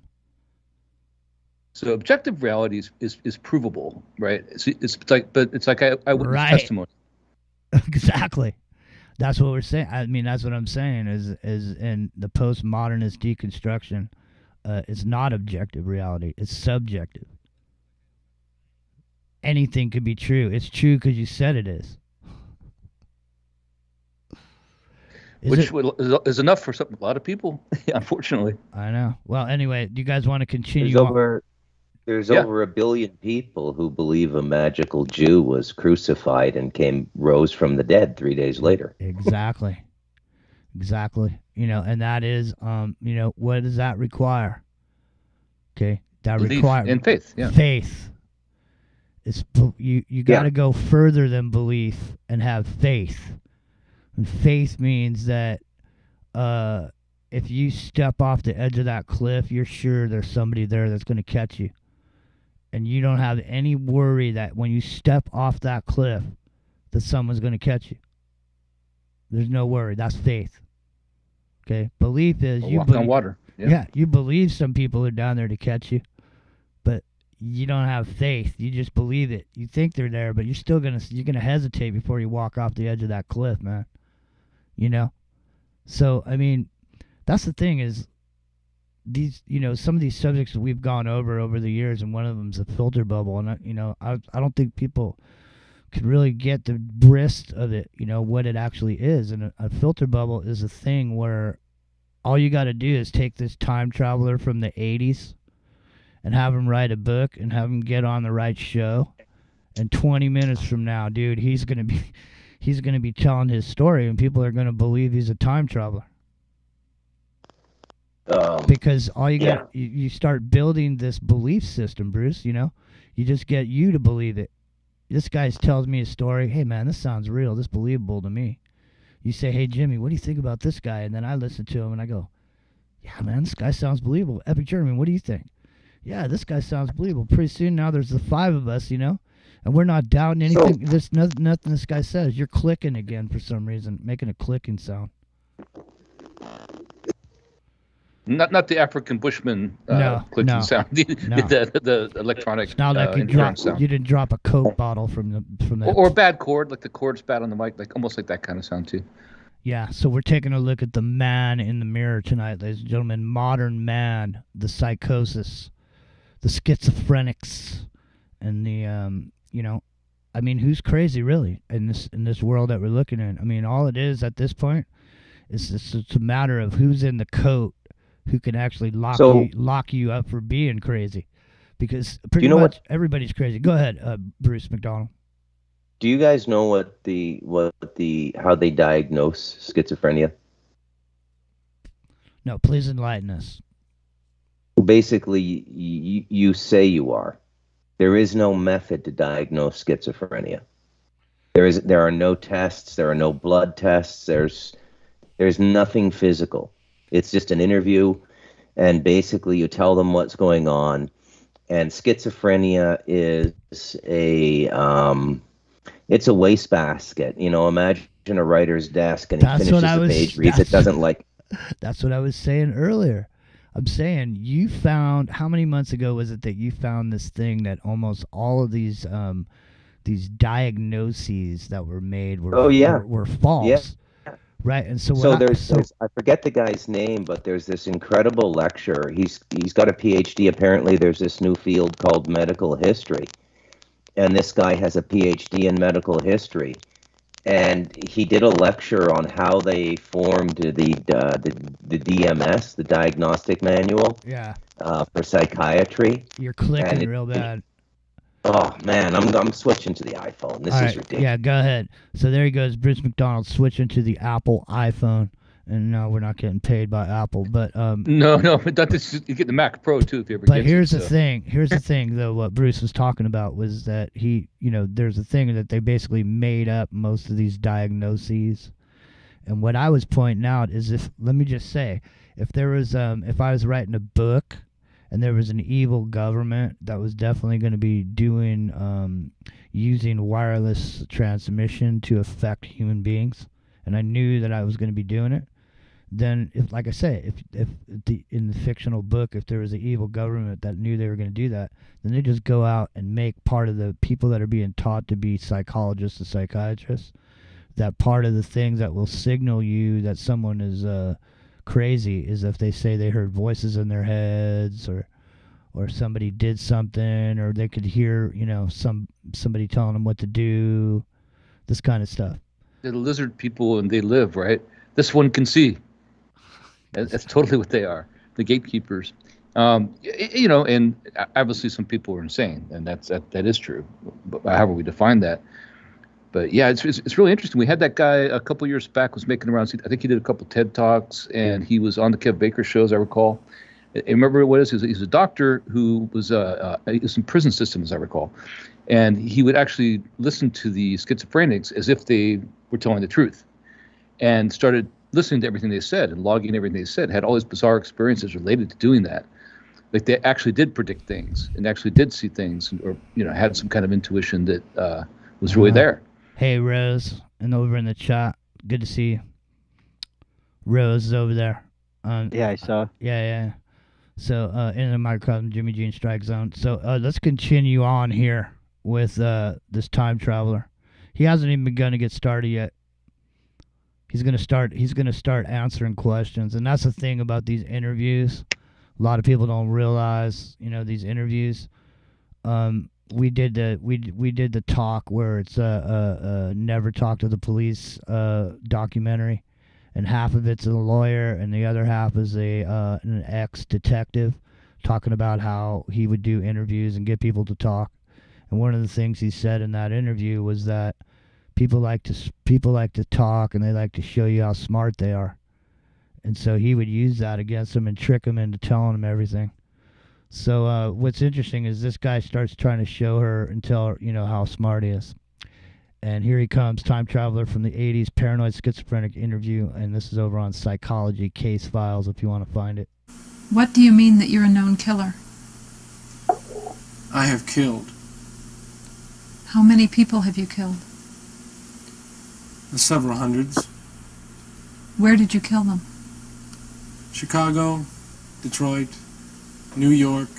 So objective reality is provable, right? It's like eyewitness testimony. Exactly. That's what we're saying. I mean, that's what I'm saying is in the postmodernist deconstruction, it's not objective reality. It's subjective. Anything could be true. It's true because you said it is. Which is enough for a lot of people, unfortunately. I know. Well, anyway, do you guys want to continue? There's over 1 billion people who believe a magical Jew was crucified and rose from the dead 3 days later. Exactly. And that is, what does that require? Okay, that requires and faith. Yeah. Faith. It's you got to go further than belief and have faith. And faith means that if you step off the edge of that cliff, you're sure there's somebody there that's going to catch you. And you don't have any worry that when you step off that cliff that someone's going to catch you. There's no worry. That's faith. Okay? Belief is you walk on water. Yeah, you believe some people are down there to catch you. But you don't have faith. You just believe it. You think they're there, but you're gonna hesitate before you walk off the edge of that cliff, man. So I mean, that's the thing is, these, some of these subjects that we've gone over the years, and one of them's a filter bubble, and I don't think people could really get the grist of it, what it actually is. And a filter bubble is a thing where all you got to do is take this time traveler from the 80s and have him write a book and have him get on the right show. And 20 minutes from now, dude, he's gonna be telling his story, and people are gonna believe he's a time traveler. Because all you got, you start building this belief system, Bruce. You just get you to believe it. This guy tells me a story. Hey, man, this sounds real. This is believable to me. You say, hey, Jimmy, what do you think about this guy? And then I listen to him and I go, yeah, man, this guy sounds believable. Epic Jeremy, what do you think? Yeah, this guy sounds believable. Pretty soon now there's the 5 of us, and we're not doubting anything. There's nothing this guy says. You're clicking again for some reason, making a clicking sound. Not the African Bushman clicking sound. The electronic it's not like sound. You didn't drop a Coke bottle from the or a bad chord, like the chord's bad on the mic, like almost like that kind of sound too. Yeah, so we're taking a look at the man in the mirror tonight, ladies and gentlemen. Modern man, the psychosis, the schizophrenics, and the who's crazy really in this world that we're looking at? All it is at this point is it's a matter of who's in the coat, who can actually lock you up for being crazy, because pretty much everybody's crazy. Go ahead, Bruce McDonald. Do you guys know how they diagnose schizophrenia? No, please enlighten us. Basically, you say you are. There is no method to diagnose schizophrenia. There are no tests. There are no blood tests. There's nothing physical. It's just an interview, and basically you tell them what's going on. And schizophrenia is it's a wastebasket. Imagine a writer's desk, and he finishes a page, reads it, doesn't like. That's what I was saying earlier. I'm saying you found, how many months ago was it that you found this thing that almost all of these diagnoses that were made were false. Yeah. Right, and so there's I forget the guy's name, but there's this incredible lecturer. He's got a PhD. Apparently, there's this new field called medical history, and this guy has a PhD in medical history, and he did a lecture on how they formed the DMS, the Diagnostic Manual, for psychiatry. You're clicking real bad. Oh man, I'm switching to the iPhone. This is ridiculous. Yeah, go ahead. So there he goes, Bruce McDonald switching to the Apple iPhone, and no, we're not getting paid by Apple, but no, but you get the Mac Pro too if you ever. But here's the thing. Here's the thing, though. What Bruce was talking about was that there's a thing that they basically made up most of these diagnoses, and what I was pointing out is let me just say, if there was if I was writing a book, and there was an evil government that was definitely going to be doing using wireless transmission to affect human beings, and I knew that I was going to be doing it, then if, like I say, if in the fictional book, if there was an evil government that knew they were going to do that, then they just go out and make part of the people that are being taught to be psychologists and psychiatrists, that part of the things that will signal you that someone is crazy is if they say they heard voices in their heads, or somebody did something, or they could hear somebody telling them what to do, this kind of stuff. They're the lizard people, and they live right. This one can see. That's totally what they are, the gatekeepers. And obviously some people are insane, and that is true. But however we define that. But yeah, it's really interesting. We had that guy a couple years back was making around. I think he did a couple TED Talks, and he was on the Kev Baker show, as I recall. I remember what it is. He's a doctor who was in prison system, as I recall, and he would actually listen to the schizophrenics as if they were telling the truth, and started listening to everything they said and logging everything they said. Had all these bizarre experiences related to doing that. Like they actually did predict things and actually did see things, or had some kind of intuition that was really there. Hey, Rose, and over in the chat, good to see you. Rose is over there. Yeah, I saw. Yeah. So, in the MicroCosm Jimmy Jean Strike Zone. So, let's continue on here with this time traveler. He hasn't even begun to get started yet. He's gonna start answering questions, and that's the thing about these interviews. A lot of people don't realize, you know, these interviews. We did the talk where it's Never Talk to the Police documentary, and half of it's a lawyer and the other half is an ex-detective talking about how he would do interviews and get people to talk. And one of the things he said in that interview was that people like to talk and they like to show you how smart they are. And so he would use that against them and trick them into telling them everything. So what's interesting is this guy starts trying to show her and tell her, you know, how smart he is. And here he comes, time traveler from the 80s, paranoid schizophrenic interview, and this is over on Psychology Case Files if you want to find it. What do you mean that you're a known killer? I have killed. How many people have you killed? Several hundreds. Where did you kill them? Chicago, Detroit, New York,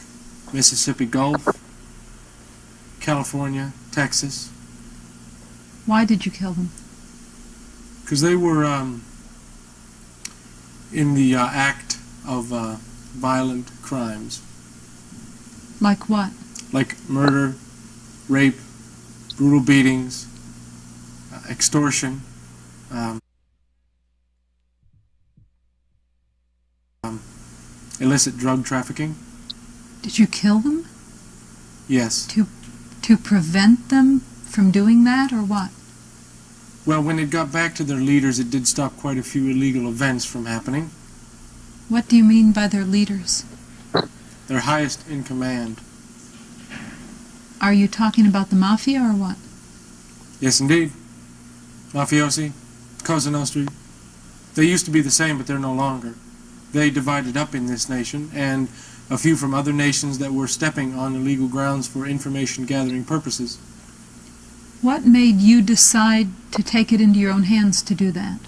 Mississippi Gulf, California, Texas. Why did you kill them? Because they were in the act of violent crimes. Like what? Like murder, rape, brutal beatings, extortion, illicit drug trafficking. Did you kill them? Yes. To prevent them from doing that, or what? Well, when it got back to their leaders, it did stop quite a few illegal events from happening. What do you mean by their leaders? Their highest in command. Are you talking about the mafia or what? Yes, indeed. Mafiosi, Cosa Nostra. They used to be the same, but they're no longer. They divided up in this nation, and a few from other nations that were stepping on illegal grounds for information-gathering purposes. What made you decide to take it into your own hands to do that?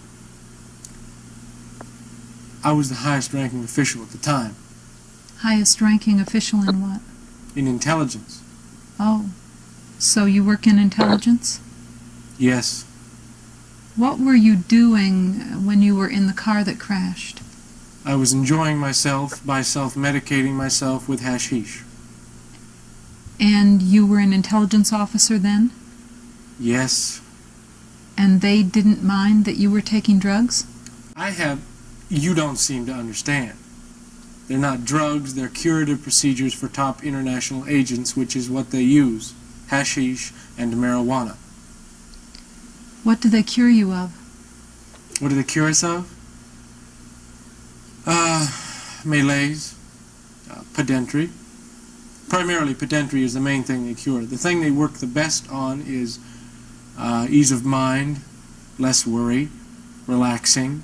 I was the highest-ranking official at the time. Highest-ranking official in what? In intelligence. Oh, so you work in intelligence? Yes. What were you doing when you were in the car that crashed? I was enjoying myself by self-medicating myself with hashish. And you were an intelligence officer then? Yes. And they didn't mind that you were taking drugs? You don't seem to understand. They're not drugs, they're curative procedures for top international agents, which is what they use. Hashish and marijuana. What do they cure you of? What do they cure us of? Malaise, pedentry. Primarily, pedentry is the main thing they cure. The thing they work the best on is ease of mind, less worry, relaxing,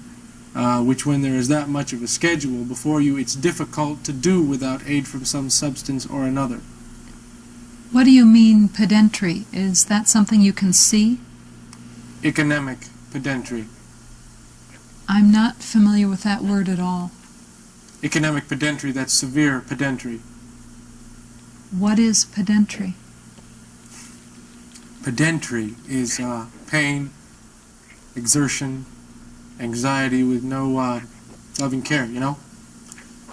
which when there is that much of a schedule before you, it's difficult to do without aid from some substance or another. What do you mean, pedentry? Is that something you can see? Economic pedentry. I'm not familiar with that word at all. Economic pedentry, that's severe pedentry. What is pedentry? Pedentry is pain, exertion, anxiety with no loving care, you know?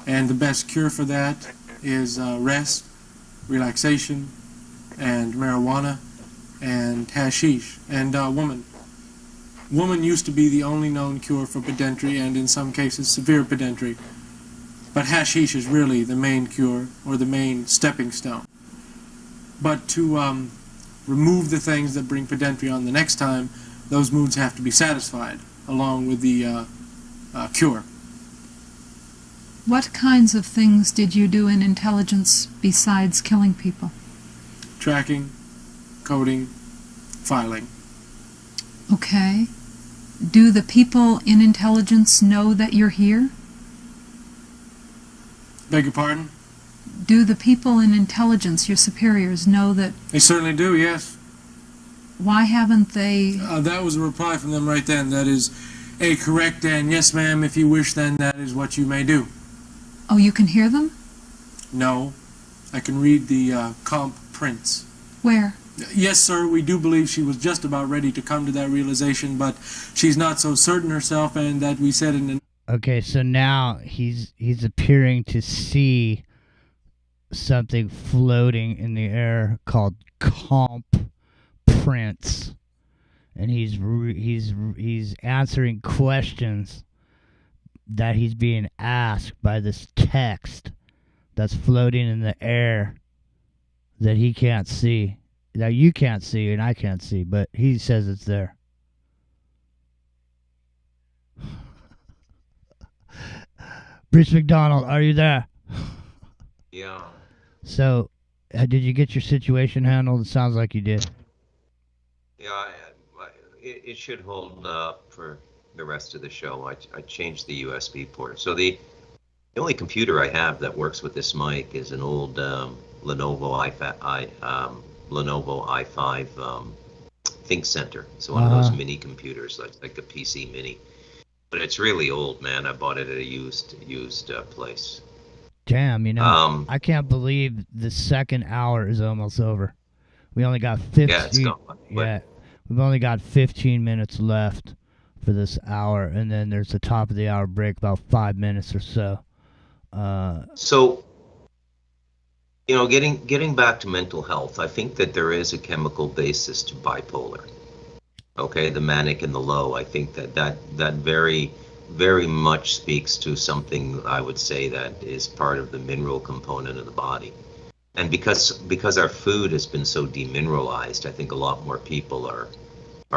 And the best cure for that is rest, relaxation, and marijuana, and hashish, and woman. Woman used to be the only known cure for pedentry, and in some cases severe pedentry. But hashish is really the main cure, or the main stepping stone. But to remove the things that bring pedentry on the next time, those moods have to be satisfied, along with the cure. What kinds of things did you do in intelligence besides killing people? Tracking, coding, filing. Okay. Do the people in intelligence know that you're here? Beg your pardon? Do the people in intelligence, your superiors, know that... They certainly do, yes. Why haven't they... That was a reply from them right then. That is a correct and yes, ma'am, if you wish, then that is what you may do. Oh, you can hear them? No. I can read the comp prints. Where? Yes, sir, we do believe she was just about ready to come to that realization, but she's not so certain herself, and that we said in Okay, so now he's appearing to see something floating in the air called comp prints, and he's answering questions that he's being asked by this text that's floating in the air that he can't see, that you can't see and I can't see, but he says it's there. Bruce McDonald, are you there? Yeah. So, did you get your situation handled? It sounds like you did. Yeah, it should hold up for the rest of the show. I changed the USB port. So the only computer I have that works with this mic is an old Lenovo i5 Think Center. It's one of those mini computers, like a PC Mini. But it's really old, man. I bought it at a used place. Damn, I can't believe the second hour is almost over. We only got 15. Yeah, it's gone. Yeah, we've only got 15 minutes left for this hour, and then there's the top of the hour break, about 5 minutes or so. So, getting back to mental health, I think that there is a chemical basis to bipolar. Okay, the manic and the low. I think that very, very much speaks to something I would say that is part of the mineral component of the body. And because our food has been so demineralized, I think a lot more people are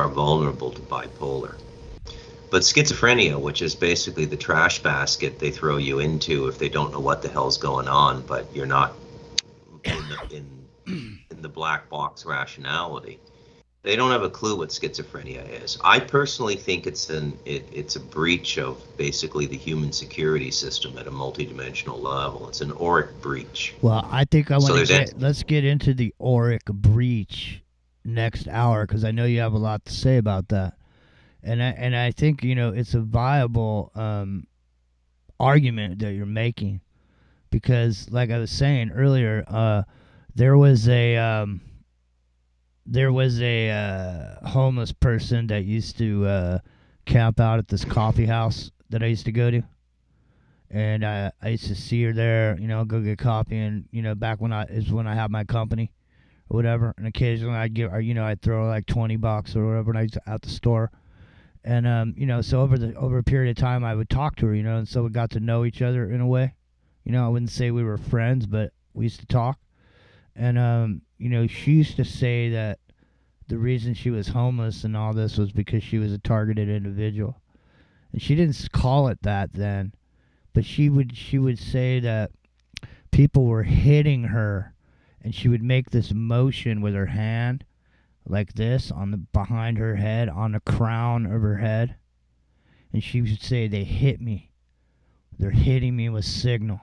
vulnerable to bipolar. But schizophrenia, which is basically the trash basket they throw you into if they don't know what the hell's going on, but you're not in the black box rationality. They don't have a clue what schizophrenia is. I personally think it's a breach of basically the human security system at a multidimensional level. It's an auric breach. Well, I think let's get into the auric breach next hour, because I know you have a lot to say about that. And I think, it's a viable argument that you're making, because like I was saying earlier, there was a homeless person that used to camp out at this coffee house that I used to go to, and I used to see her there, go get coffee, and back when I had my company or whatever, and occasionally I'd give, I'd throw like $20 or whatever, and I was at the store, and so over a period of time I would talk to her, and so we got to know each other in a way. I wouldn't say we were friends, but we used to talk. And, she used to say that the reason she was homeless and all this was because she was a targeted individual. And she didn't call it that then, but she would say that people were hitting her, and she would make this motion with her hand like this behind her head, on the crown of her head. And she would say, "They hit me. They're hitting me with signal."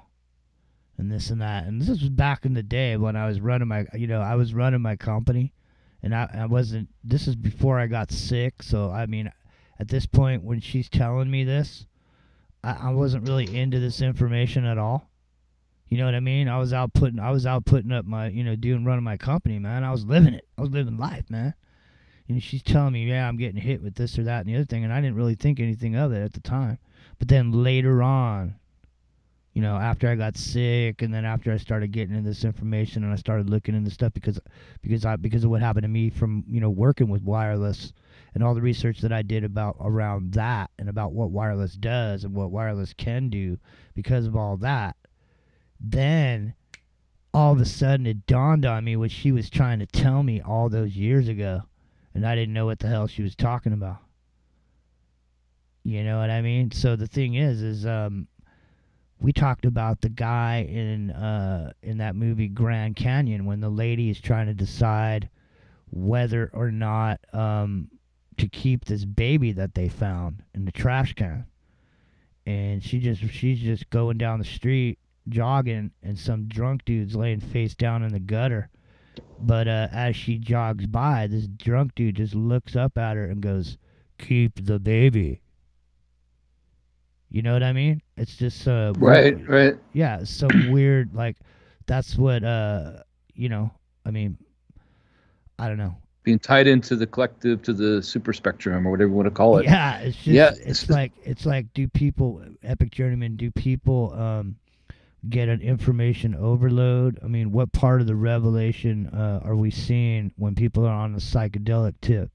And this and that. And this was back in the day when I was running my company, and I wasn't, this is before I got sick. So, I mean, at this point when she's telling me this, I wasn't really into this information at all. You know what I mean? I was out putting up my, running my company, man. I was living it. I was living life, man. She's telling me, yeah, I'm getting hit with this or that and the other thing. And I didn't really think anything of it at the time. But then later on, after I got sick, and then after I started getting into this information, and I started looking into stuff because of what happened to me from working with wireless, and all the research that I did around that, and about what wireless does and what wireless can do, because of all that, then all of a sudden it dawned on me what she was trying to tell me all those years ago, and I didn't know what the hell she was talking about. You know what I mean? So the thing is we talked about the guy in that movie Grand Canyon, when the lady is trying to decide whether or not to keep this baby that they found in the trash can, and she's just going down the street jogging, and some drunk dude's laying face down in the gutter. But as she jogs by, this drunk dude just looks up at her and goes, "Keep the baby." You know what I mean? It's just right. Yeah, it's some weird, like, that's what I mean, I don't know. being tied into the collective, to the super spectrum, or whatever you want to call it. Yeah, it's just, it's like, do people, Epic Journeyman, do people get an information overload? I mean, what part of the revelation are we seeing when people are on a psychedelic tip?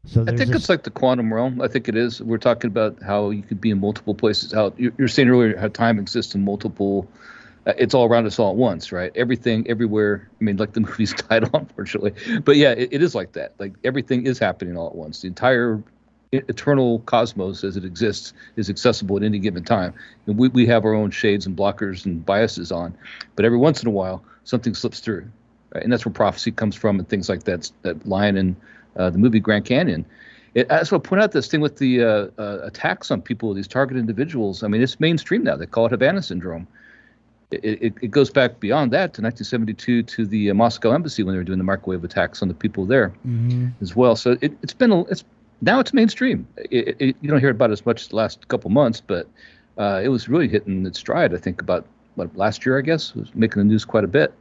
So I think it's like the quantum realm. I think it is. We're talking about how you could be in multiple places. How you're saying earlier how time exists in multiple. It's all around us all at once, right? Everything, everywhere. I mean, like the movie's title, unfortunately. But yeah, it is like that. Like everything is happening all at once. The entire eternal cosmos as it exists is accessible at any given time. And we have our own shades and blockers and biases on. But every once in a while, something slips through. Right? And that's where prophecy comes from and things like that. That line in the movie Grand Canyon. I just want to point out this thing with the attacks on people, these target individuals. I mean, it's mainstream now. They call it Havana syndrome. It goes back beyond that to 1972 to the Moscow embassy when they were doing the microwave attacks on the people there as well. So now it's mainstream. You don't hear about it as much the last couple months, but it was really hitting its stride. I think about last year, I guess, it was making the news quite a bit.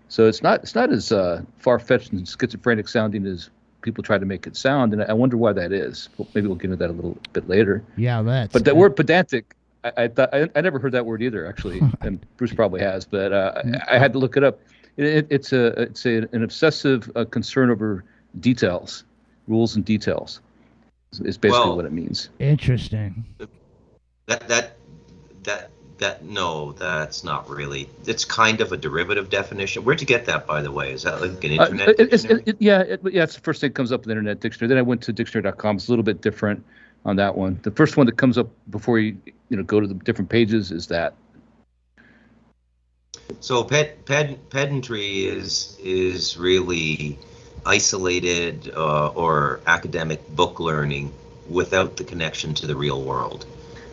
So it's not as far-fetched and schizophrenic sounding as people try to make it sound, and I wonder why that is. Well, maybe we'll get into that a little bit later. Yeah, But that word pedantic, I never heard that word either, actually, and Bruce probably has. But I had to look it up. It's an obsessive concern over details, rules and details. Is basically what it means. Interesting. No, that's not really. It's kind of a derivative definition. Where'd you get that, by the way? Is that like an internet dictionary? It's the first thing that comes up in the internet dictionary. Then I went to dictionary.com. It's a little bit different on that one. The first one that comes up before you go to the different pages is that. So pedantry is really isolated or academic book learning without the connection to the real world.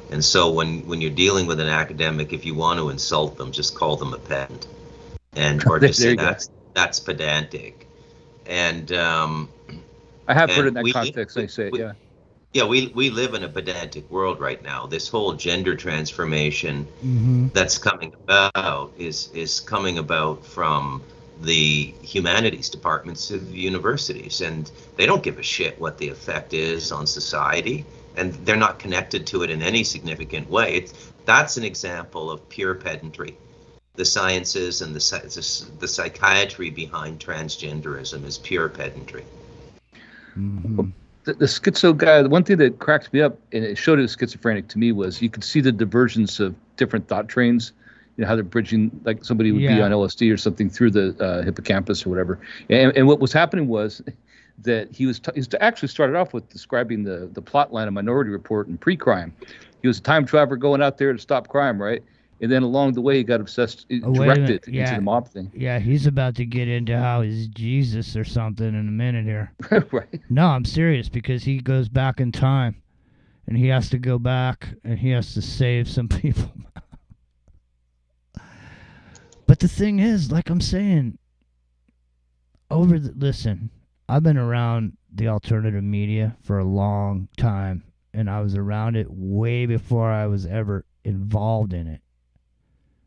And so when you're dealing with an academic, if you want to insult them, just call them a pedant, or just say that's pedantic. And I have heard it in that context. They say it, yeah. Yeah, we live in a pedantic world right now. This whole gender transformation that's coming about is coming about from the humanities departments of universities, and they don't give a shit what the effect is on society. And they're not connected to it in any significant way. That's an example of pure pedantry. The sciences and the psychiatry behind transgenderism is pure pedantry. Well, the schizo guy, the one thing that cracked me up, and it showed it was schizophrenic to me, was you could see the divergence of different thought trains. You know, how they're bridging, like somebody would be on LSD or something through the hippocampus or whatever. And what was happening was that he actually started off with describing the plot line of Minority Report and pre-crime. He was a time traveler going out there to stop crime, right? And then along the way, he got directed into the mob thing. Yeah, he's about to get into how he's Jesus or something in a minute here. Right. No, I'm serious, because he goes back in time, and he has to go back, and he has to save some people. But the thing is, like I'm saying, listen, I've been around the alternative media for a long time, and I was around it way before I was ever involved in it.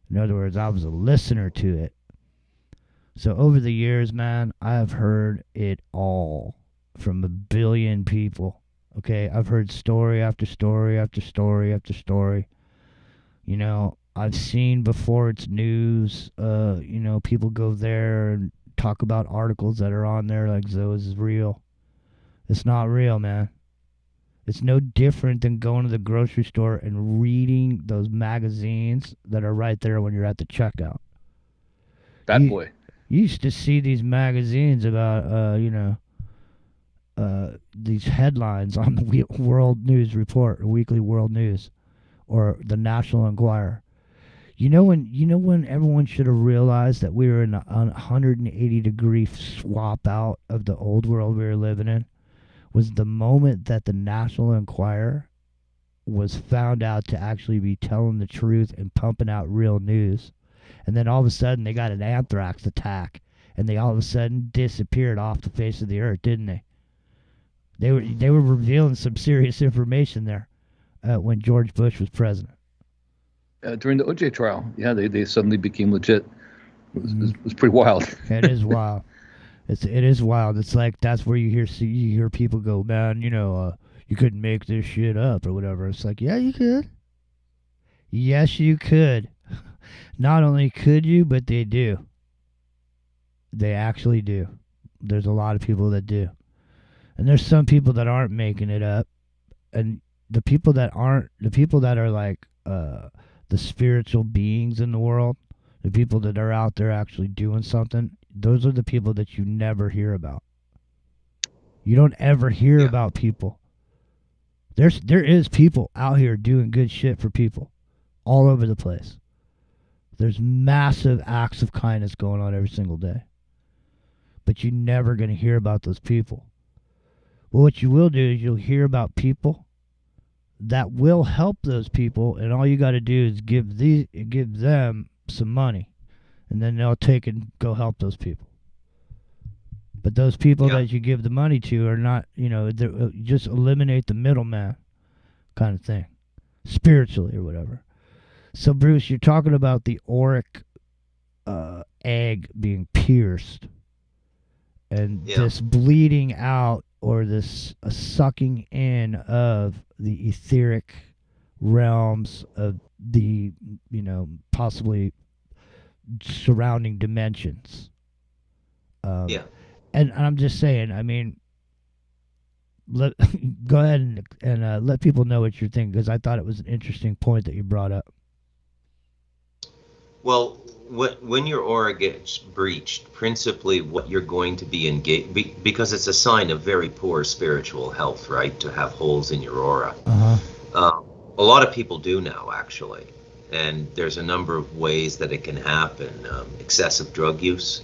In other words, I was a listener to it. So over the years, man, I have heard it all from a billion people. Okay, I've heard story after story after story after story. You know, I've seen before it's news, people go there and talk about articles that are on there like Zoe is real. It's not real, man. It's no different than going to the grocery store and reading those magazines that are right there when you're at the checkout. Boy. You used to see these magazines about, these headlines on the World News Report, or Weekly World News, or the National Enquirer. You know when everyone should have realized that we were in a 180-degree swap out of the old world we were living in? Was the moment that the National Enquirer was found out to actually be telling the truth and pumping out real news. And then all of a sudden they got an anthrax attack, and they all of a sudden disappeared off the face of the earth, didn't they? They were revealing some serious information there when George Bush was president. During the OJ trial, yeah, they suddenly became legit. It was pretty wild. It is wild. It is wild. It's like that's where you hear people go, man, you couldn't make this shit up or whatever. It's like, yeah, you could. Yes, you could. Not only could you, but they do. They actually do. There's a lot of people that do. And there's some people that aren't making it up. And the people that are like the spiritual beings in the world, the people that are out there actually doing something, those are the people that you never hear about. You don't ever hear about people. There is people out here doing good shit for people all over the place. There's massive acts of kindness going on every single day. But you're never going to hear about those people. Well, what you will do is you'll hear about people that will help those people, and all you got to do is give them some money, and then they'll take and go help those people. But those people that you give the money to are not, just eliminate the middleman kind of thing, spiritually or whatever. So, Bruce, you're talking about the auric egg being pierced and this bleeding out or this sucking in of the etheric realms of the, possibly surrounding dimensions. And I'm just saying, I mean, go ahead and let people know what you're thinking, because I thought it was an interesting point that you brought up. Well, when your aura gets breached, principally what you're going to be engaged, because it's a sign of very poor spiritual health, right, to have holes in your aura. A lot of people do now, actually, and there's a number of ways that it can happen. Excessive drug use,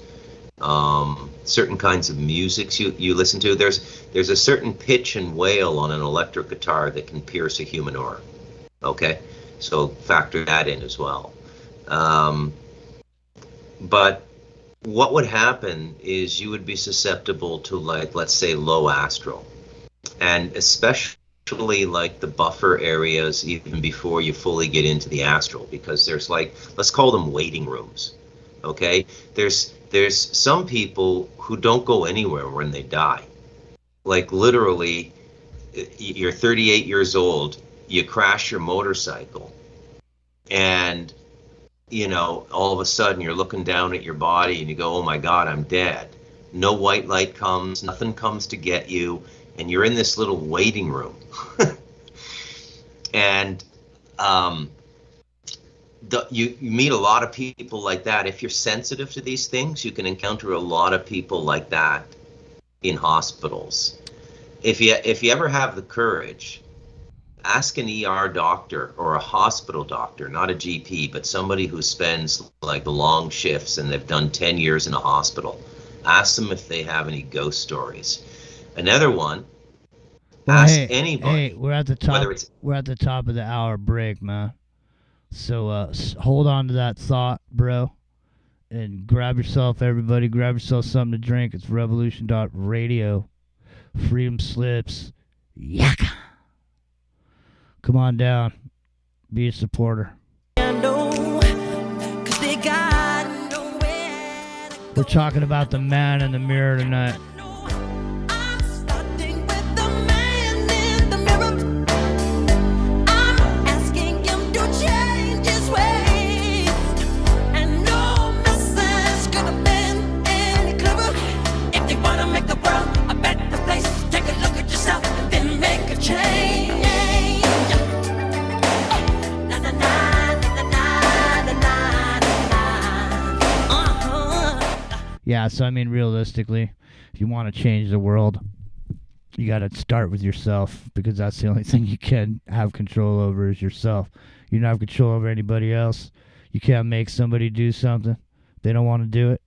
certain kinds of music you listen to. There's a certain pitch and wail on an electric guitar that can pierce a human aura. Okay, so factor that in as well. But what would happen is you would be susceptible to, like, let's say, low astral, and especially like the buffer areas even before you fully get into the astral, because there's, like, let's call them waiting rooms. Okay, there's some people who don't go anywhere when they die. Like, literally, you're 38 years old, you crash your motorcycle, and all of a sudden you're looking down at your body and you go, oh my God, I'm dead. No white light comes, nothing comes to get you, and you're in this little waiting room. And you meet a lot of people like that. If you're sensitive to these things, you can encounter a lot of people like that in hospitals. If you ever have the courage, ask an ER doctor or a hospital doctor, not a GP, but somebody who spends like the long shifts and they've done 10 years in a hospital. Ask them if they have any ghost stories. Another one, ask anybody. Hey, we're at the top. We're at the top of the hour break, man. So hold on to that thought, bro, and grab yourself something to drink. It's revolution.radio. Freedom slips. Yaka. Come on down. Be a supporter. We're talking about the man in the mirror tonight. Yeah, so I mean, realistically, if you want to change the world, you got to start with yourself, because that's the only thing you can have control over is yourself. You don't have control over anybody else. You can't make somebody do something. They don't want to do it.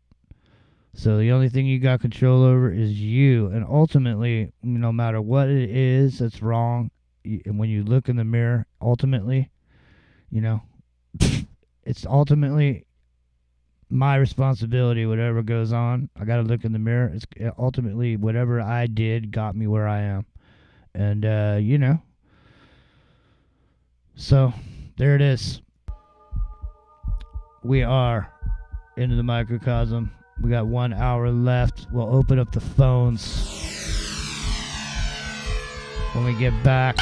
So the only thing you got control over is you. And ultimately, no matter what it is that's wrong, and when you look in the mirror, ultimately, it's ultimately my responsibility. Whatever goes on, I got to look in the mirror. It's ultimately whatever I did got me where I am. And, so there it is. We are into the microcosm. We got 1 hour left. We'll open up the phones when we get back.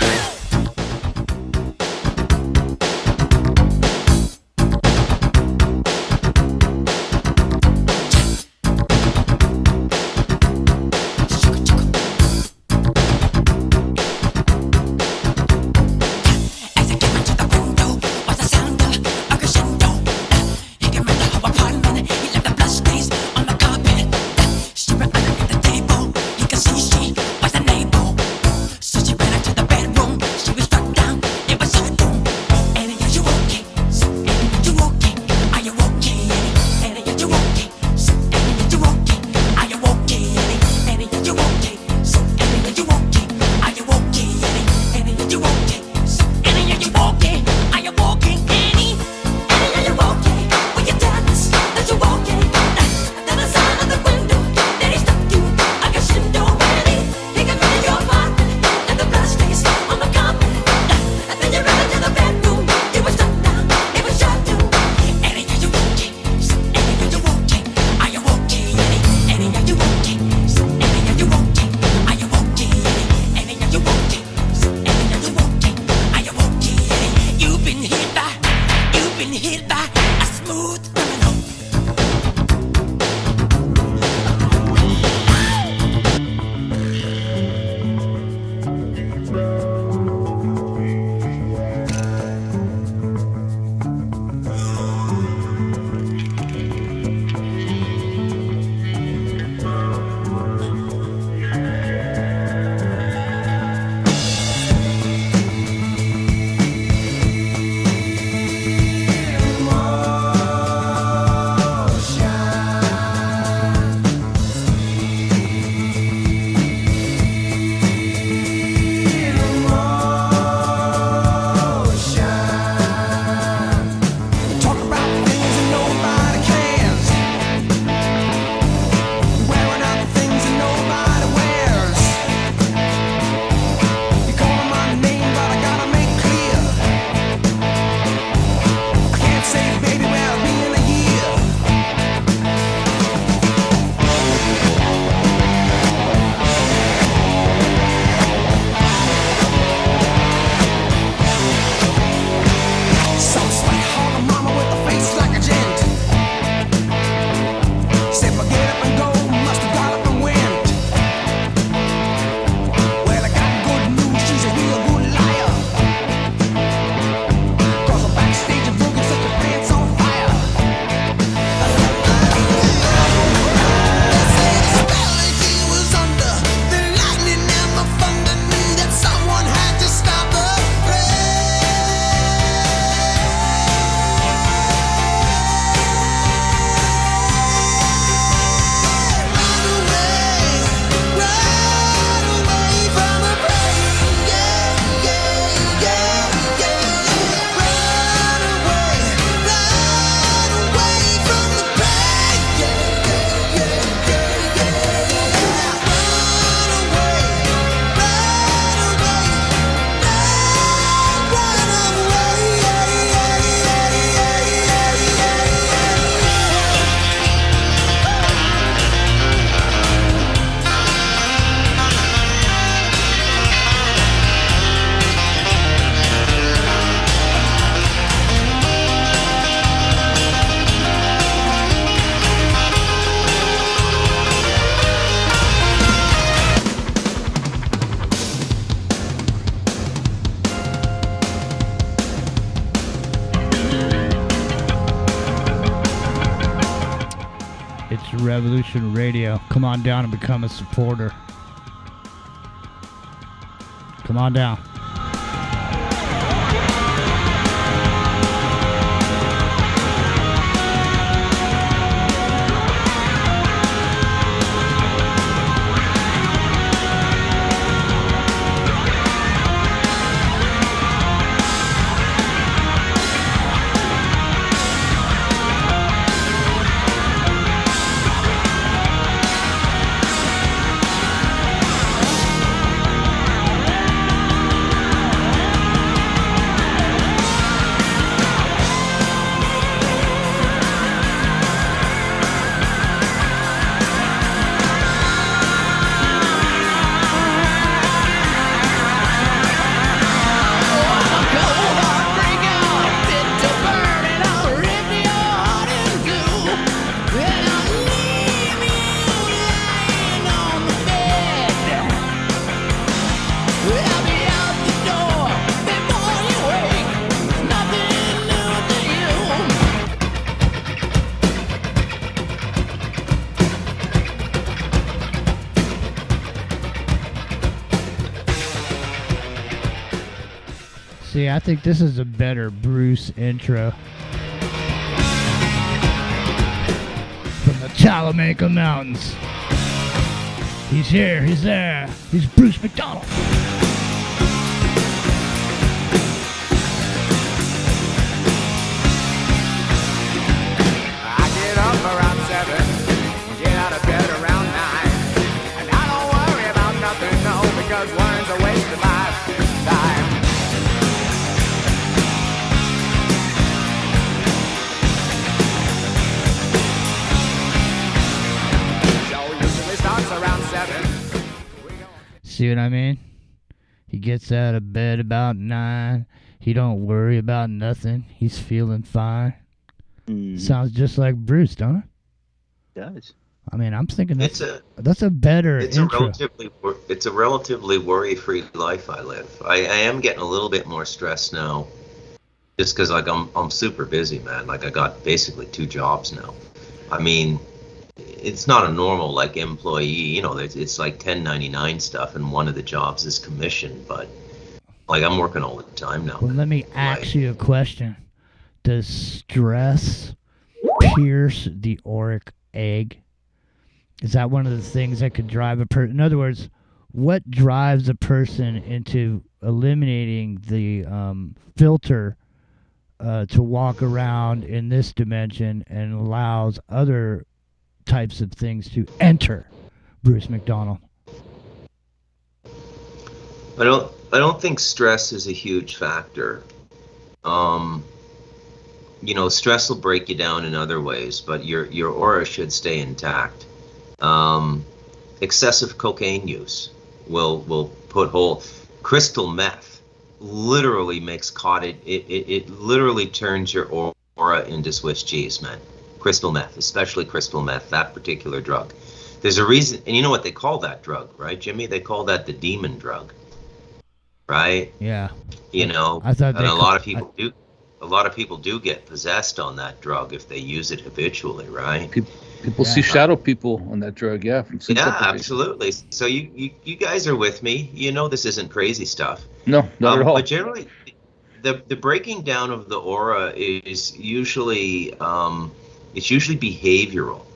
Revolution Radio. Come on down and become a supporter. Come on down. See, I think this is a better Bruce intro. From the Talamanca Mountains. He's here, he's there. He's Bruce McDonald. I get up around 7, get out of bed around 9, and I don't worry about nothing, no, because worrying's a waste of my time. Show usually starts around 7. See what I mean? He gets out of bed about 9. He don't worry about nothing. He's feeling fine. Sounds just like Bruce, don't it? Does. I mean, I'm thinking that's a better intro. It's a relatively worry-free life I live. I am getting a little bit more stressed now, just because like I'm super busy, man. Like I got basically 2 jobs now. I mean, it's not a normal like employee, you know. It's like 1099 stuff, and one of the jobs is commission. But like I'm working all the time now. Well, let me ask you a question. Does stress pierce the auric egg? Is that one of the things that could drive a person? In other words, what drives a person into eliminating the filter to walk around in this dimension and allows other types of things to enter Bruce McDonald? I don't think stress is a huge factor. You know, stress will break you down in other ways, but your aura should stay intact. Excessive cocaine use will put whole crystal meth literally makes cottage. It literally turns your aura into Swiss cheese, man. Crystal meth, especially crystal meth, that particular drug. There's a reason, and you know what they call that drug, right, Jimmy? They call that the demon drug, right? Yeah. You know, I thought and a lot of people do. A lot of people do get possessed on that drug if they use it habitually, right? People see shadow people on that drug, yeah. From Yeah, absolutely. So you guys are with me. You know this isn't crazy stuff. No, not at all. But generally, the breaking down of the aura is usually it's usually behavioral.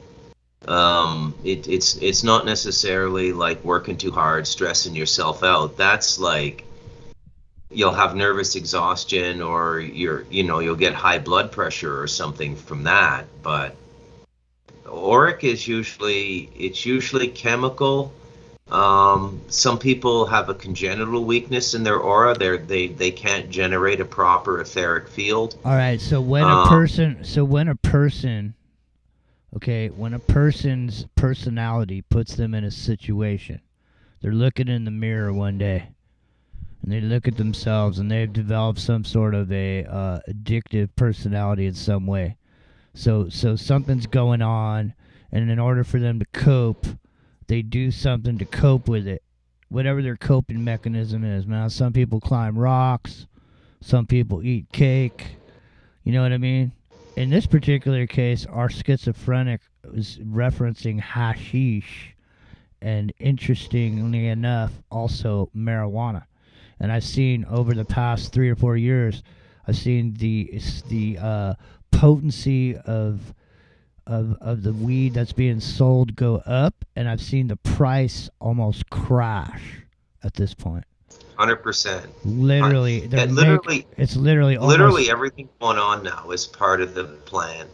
It's not necessarily like working too hard, stressing yourself out. That's like you'll have nervous exhaustion, or you'll get high blood pressure or something from that. But auric is usually chemical. Some people have a congenital weakness in their aura. They can't generate a proper etheric field. All right. So when a person's personality puts them in a situation, they're looking in the mirror one day, and they look at themselves, and they've developed some sort of a addictive personality in some way. So something's going on, and in order for them to cope, they do something to cope with it, whatever their coping mechanism is. Now, some people climb rocks, some people eat cake. You know what I mean? In this particular case, our schizophrenic was referencing hashish, and interestingly enough, also marijuana. And I've seen over the past 3 or 4 years, I've seen the potency of the weed that's being sold go up, and I've seen the price almost crash at this point. 100%. Literally, it's literally everything going on now is part of the plan.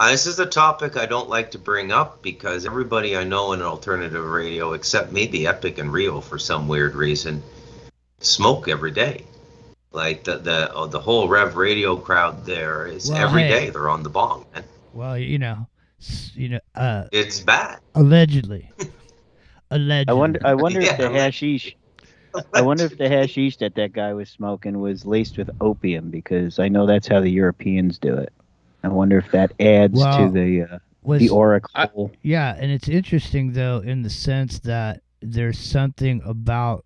This is a topic I don't like to bring up because everybody I know in alternative radio, except maybe Epic and Rio for some weird reason, smoke every day. Like the whole Rev Radio crowd there is every day they're on the bong, man. Well, it's bad. Allegedly. I wonder if the hashish. I wonder if the hashish that guy was smoking was laced with opium, because I know that's how the Europeans do it. I wonder if that adds to the oracle. Yeah, and it's interesting though in the sense that there's something about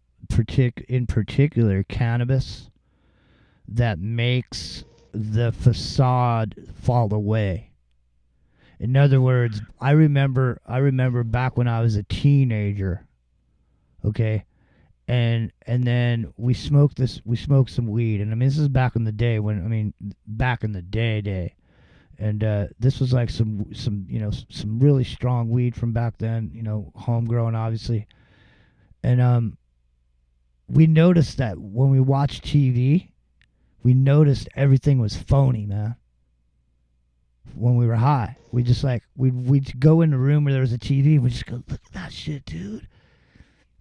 in particular cannabis that makes the facade fall away. In other words, I remember back when I was a teenager, okay, and then we smoked some weed, and I mean this is back in the day and this was like some some really strong weed from back then, homegrown obviously, and we noticed that when we watched TV, we noticed everything was phony, man. When we were high, we just like we'd go in the room where there was a TV, and we just go, look at that shit, dude.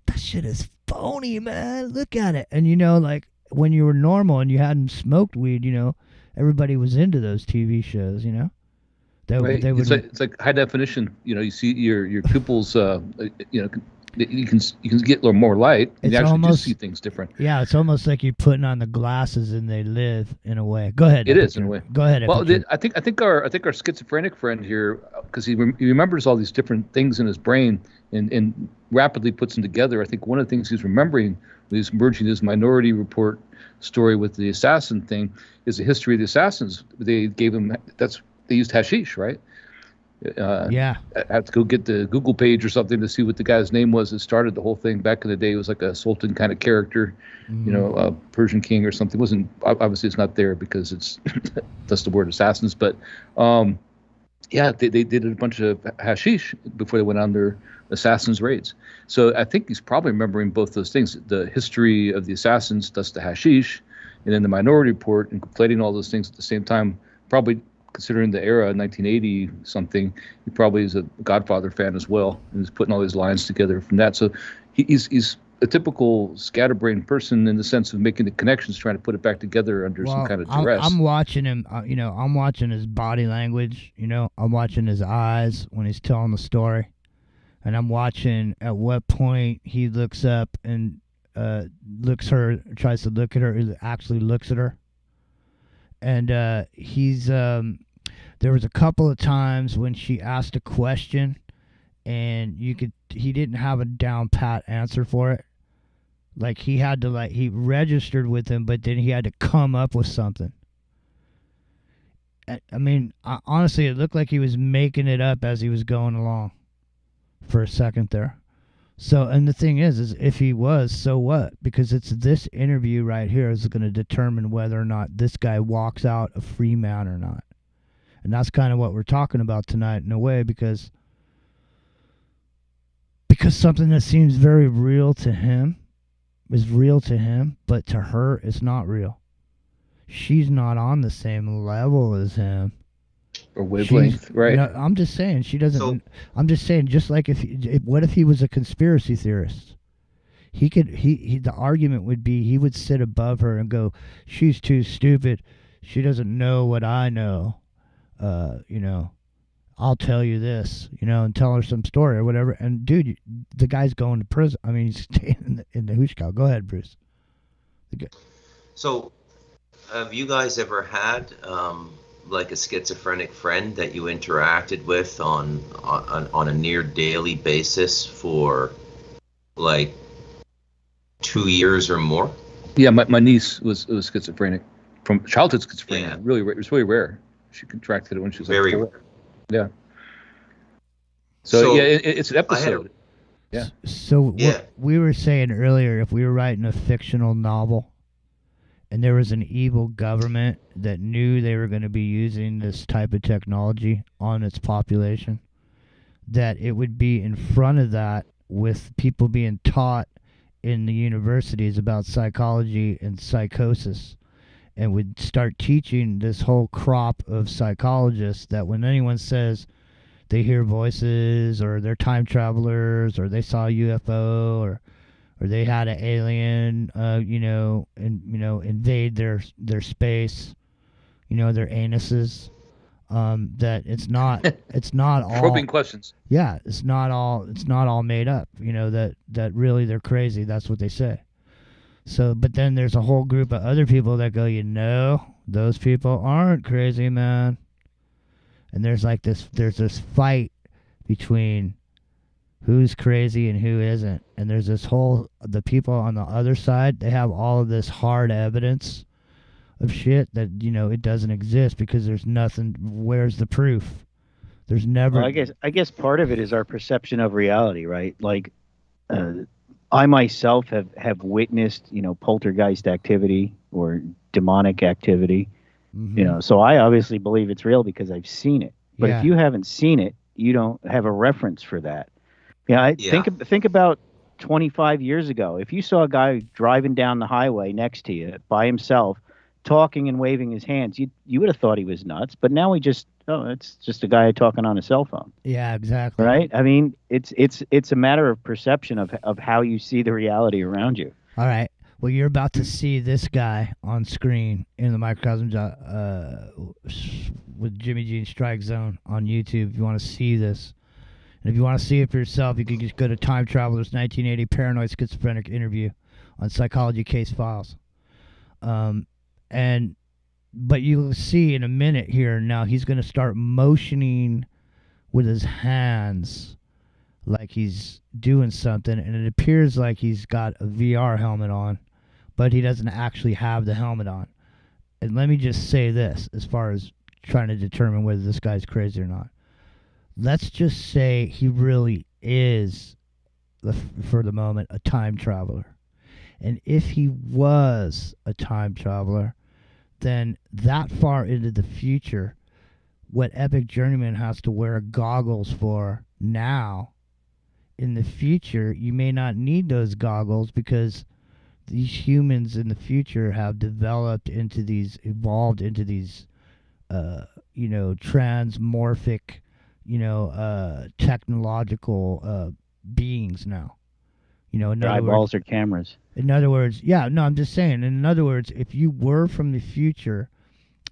That shit is phony, man. Look at it. And like when you were normal and you hadn't smoked weed, everybody was into those TV shows, Right. It's like high definition. You see your pupils. You can get a little more light. And you actually do see things different. Yeah, it's almost like you're putting on the glasses and they live in a way. Go ahead. It is in a way. Go ahead. Well, I think our schizophrenic friend here, because he remembers all these different things in his brain and rapidly puts them together. I think one of the things he's remembering when he's merging his Minority Report story with the assassin thing is the history of the assassins. They gave him they used hashish, right? Yeah. I have to go get the Google page or something to see what the guy's name was that started the whole thing. Back in the day, it was like a sultan kind of character, a Persian king or something. It wasn't, obviously it's not there because that's the word assassins. But they did a bunch of hashish before they went on their assassins raids. So I think he's probably remembering both those things: the history of the assassins, thus the hashish, and then the Minority Report, and conflating all those things at the same time. Probably, considering the era, 1980 something, he probably is a Godfather fan as well, and he's putting all these lines together from that. So he's a typical scatterbrained person in the sense of making the connections, trying to put it back together under some kind of duress. I'm watching him. I'm watching his body language. I'm watching his eyes when he's telling the story, and I'm watching at what point he looks up and tries to look at her, actually looks at her. And he's there was a couple of times when she asked a question and he didn't have a down pat answer for it. Like he had to he registered with him, but then he had to come up with something. I mean, honestly, it looked like he was making it up as he was going along for a second there. So, and the thing is if he was, so what? Because it's this interview right here is going to determine whether or not this guy walks out a free man or not. And that's kind of what we're talking about tonight in a way, because something that seems very real to him is real to him, but to her it's not real. She's not on the same level as him. Or wavelength, right? I'm just saying she doesn't. I'm just saying, just like what if he was a conspiracy theorist? The argument would be he would sit above her and go, "She's too stupid. She doesn't know what I know. I'll tell you this, and tell her some story or whatever." And dude, the guy's going to prison. I mean, he's staying in the hooshkow. Go ahead, Bruce. So, have you guys ever had like a schizophrenic friend that you interacted with on a near daily basis for like 2 years or more? Yeah, my niece was schizophrenic from childhood schizophrenia. Yeah. Really, it was really rare. She contracted it when she was very like 4. Yeah. So yeah, it's an episode. So what we were saying earlier, if we were writing a fictional novel and there was an evil government that knew they were going to be using this type of technology on its population, that it would be in front of that with people being taught in the universities about psychology and psychosis, and would start teaching this whole crop of psychologists that when anyone says they hear voices or they're time travelers or they saw a UFO or they had an alien, invade their space, their anuses. That it's not all probing questions. Yeah, it's not all made up. That really they're crazy. That's what they say. So, but then there's a whole group of other people that go, those people aren't crazy, man. And there's this fight between who's crazy and who isn't. And there's the people on the other side, they have all of this hard evidence of shit that, it doesn't exist because there's nothing. Where's the proof? There's never. Well, I guess part of it is our perception of reality, right? Like, I myself have witnessed, poltergeist activity or demonic activity, so I obviously believe it's real because I've seen it. But Yeah. if you haven't seen it, you don't have a reference for that. Think about 25 years ago. If you saw a guy driving down the highway next to you by himself, talking and waving his hands, you would have thought he was nuts. But now it's just a guy talking on a cell phone. Yeah, exactly. Right? I mean, it's a matter of perception of how you see the reality around you. All right. Well, you're about to see this guy on screen in the MicroCosm with Jimmy Gene Strike Zone on YouTube. If you want to see this, and if you want to see it for yourself, you can just go to Time Traveler's 1980 Paranoid Schizophrenic Interview on Psychology Case Files. But you'll see in a minute here now he's going to start motioning with his hands like he's doing something, and it appears like he's got a VR helmet on, but he doesn't actually have the helmet on. And let me just say this as far as trying to determine whether this guy's crazy or not. Let's just say he really is, for the moment, a time traveler. And if he was a time traveler, then that far into the future, what Epic Journeyman has to wear goggles for now, in the future, you may not need those goggles because these humans in the future have evolved into these, transmorphic, technological beings now. Their eyeballs are cameras. In other words, I'm just saying. In other words, if you were from the future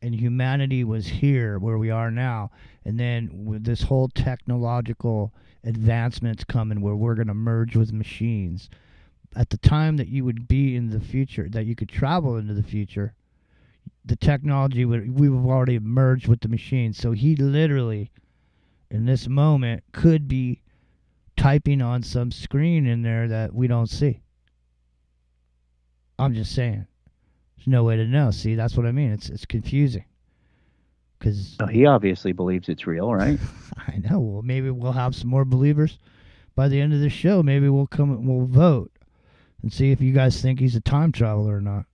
and humanity was here where we are now, and then with this whole technological advancements coming where we're going to merge with machines, at the time that you would be in the future, that you could travel into the future, the technology we have already merged with the machines. So he literally, in this moment, could be typing on some screen in there that we don't see. I'm just saying. There's no way to know. See, that's what I mean. It's confusing. Because he obviously believes it's real, right? I know. Well, maybe we'll have some more believers by the end of the show. Maybe we'll come and we'll vote and see if you guys think he's a time traveler or not.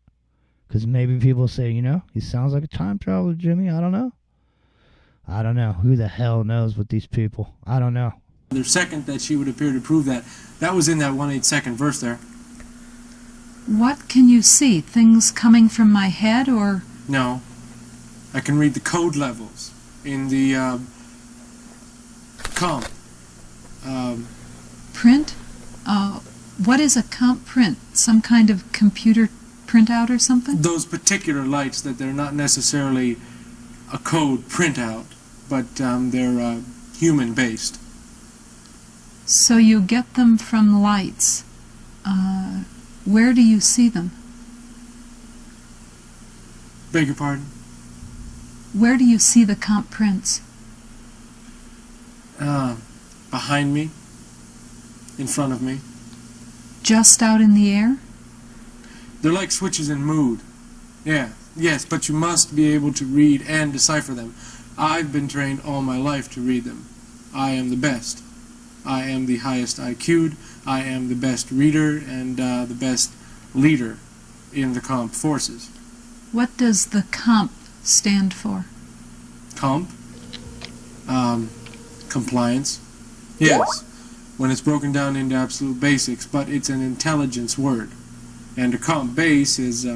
Because maybe people say, he sounds like a time traveler, Jimmy. I don't know. Who the hell knows with these people? I don't know. The second that she would appear to prove that was in that 1/8 verse there. What can you see? Things coming from my head, or? No. I can read the code levels in the comp. Print? What is a comp print? Some kind of computer printout or something? Those particular lights that they're not necessarily a code printout, but they're human-based. So you get them from lights. Where do you see them? Beg your pardon? Where do you see the comp prints? Behind me. In front of me. Just out in the air? They're like switches in mood. Yes, but you must be able to read and decipher them. I've been trained all my life to read them. I am the best. I am the highest IQ'd. I am the best reader and the best leader in the comp forces. What does the comp stand for? Comp? Compliance. Yes, when it's broken down into absolute basics, but it's an intelligence word. And a comp base is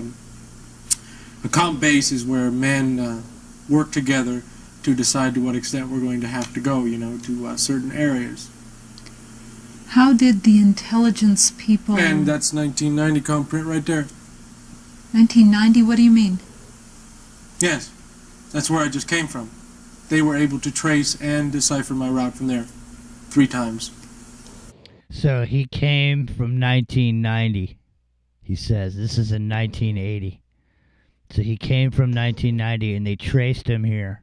where men work together to decide to what extent we're going to have to go, to certain areas. How did the intelligence people... And that's 1990 comp print right there. 1990? What do you mean? Yes, that's where I just came from. They were able to trace and decipher my route from there 3 times. So he came from 1990. He says this is in 1980. So he came from 1990 and they traced him here.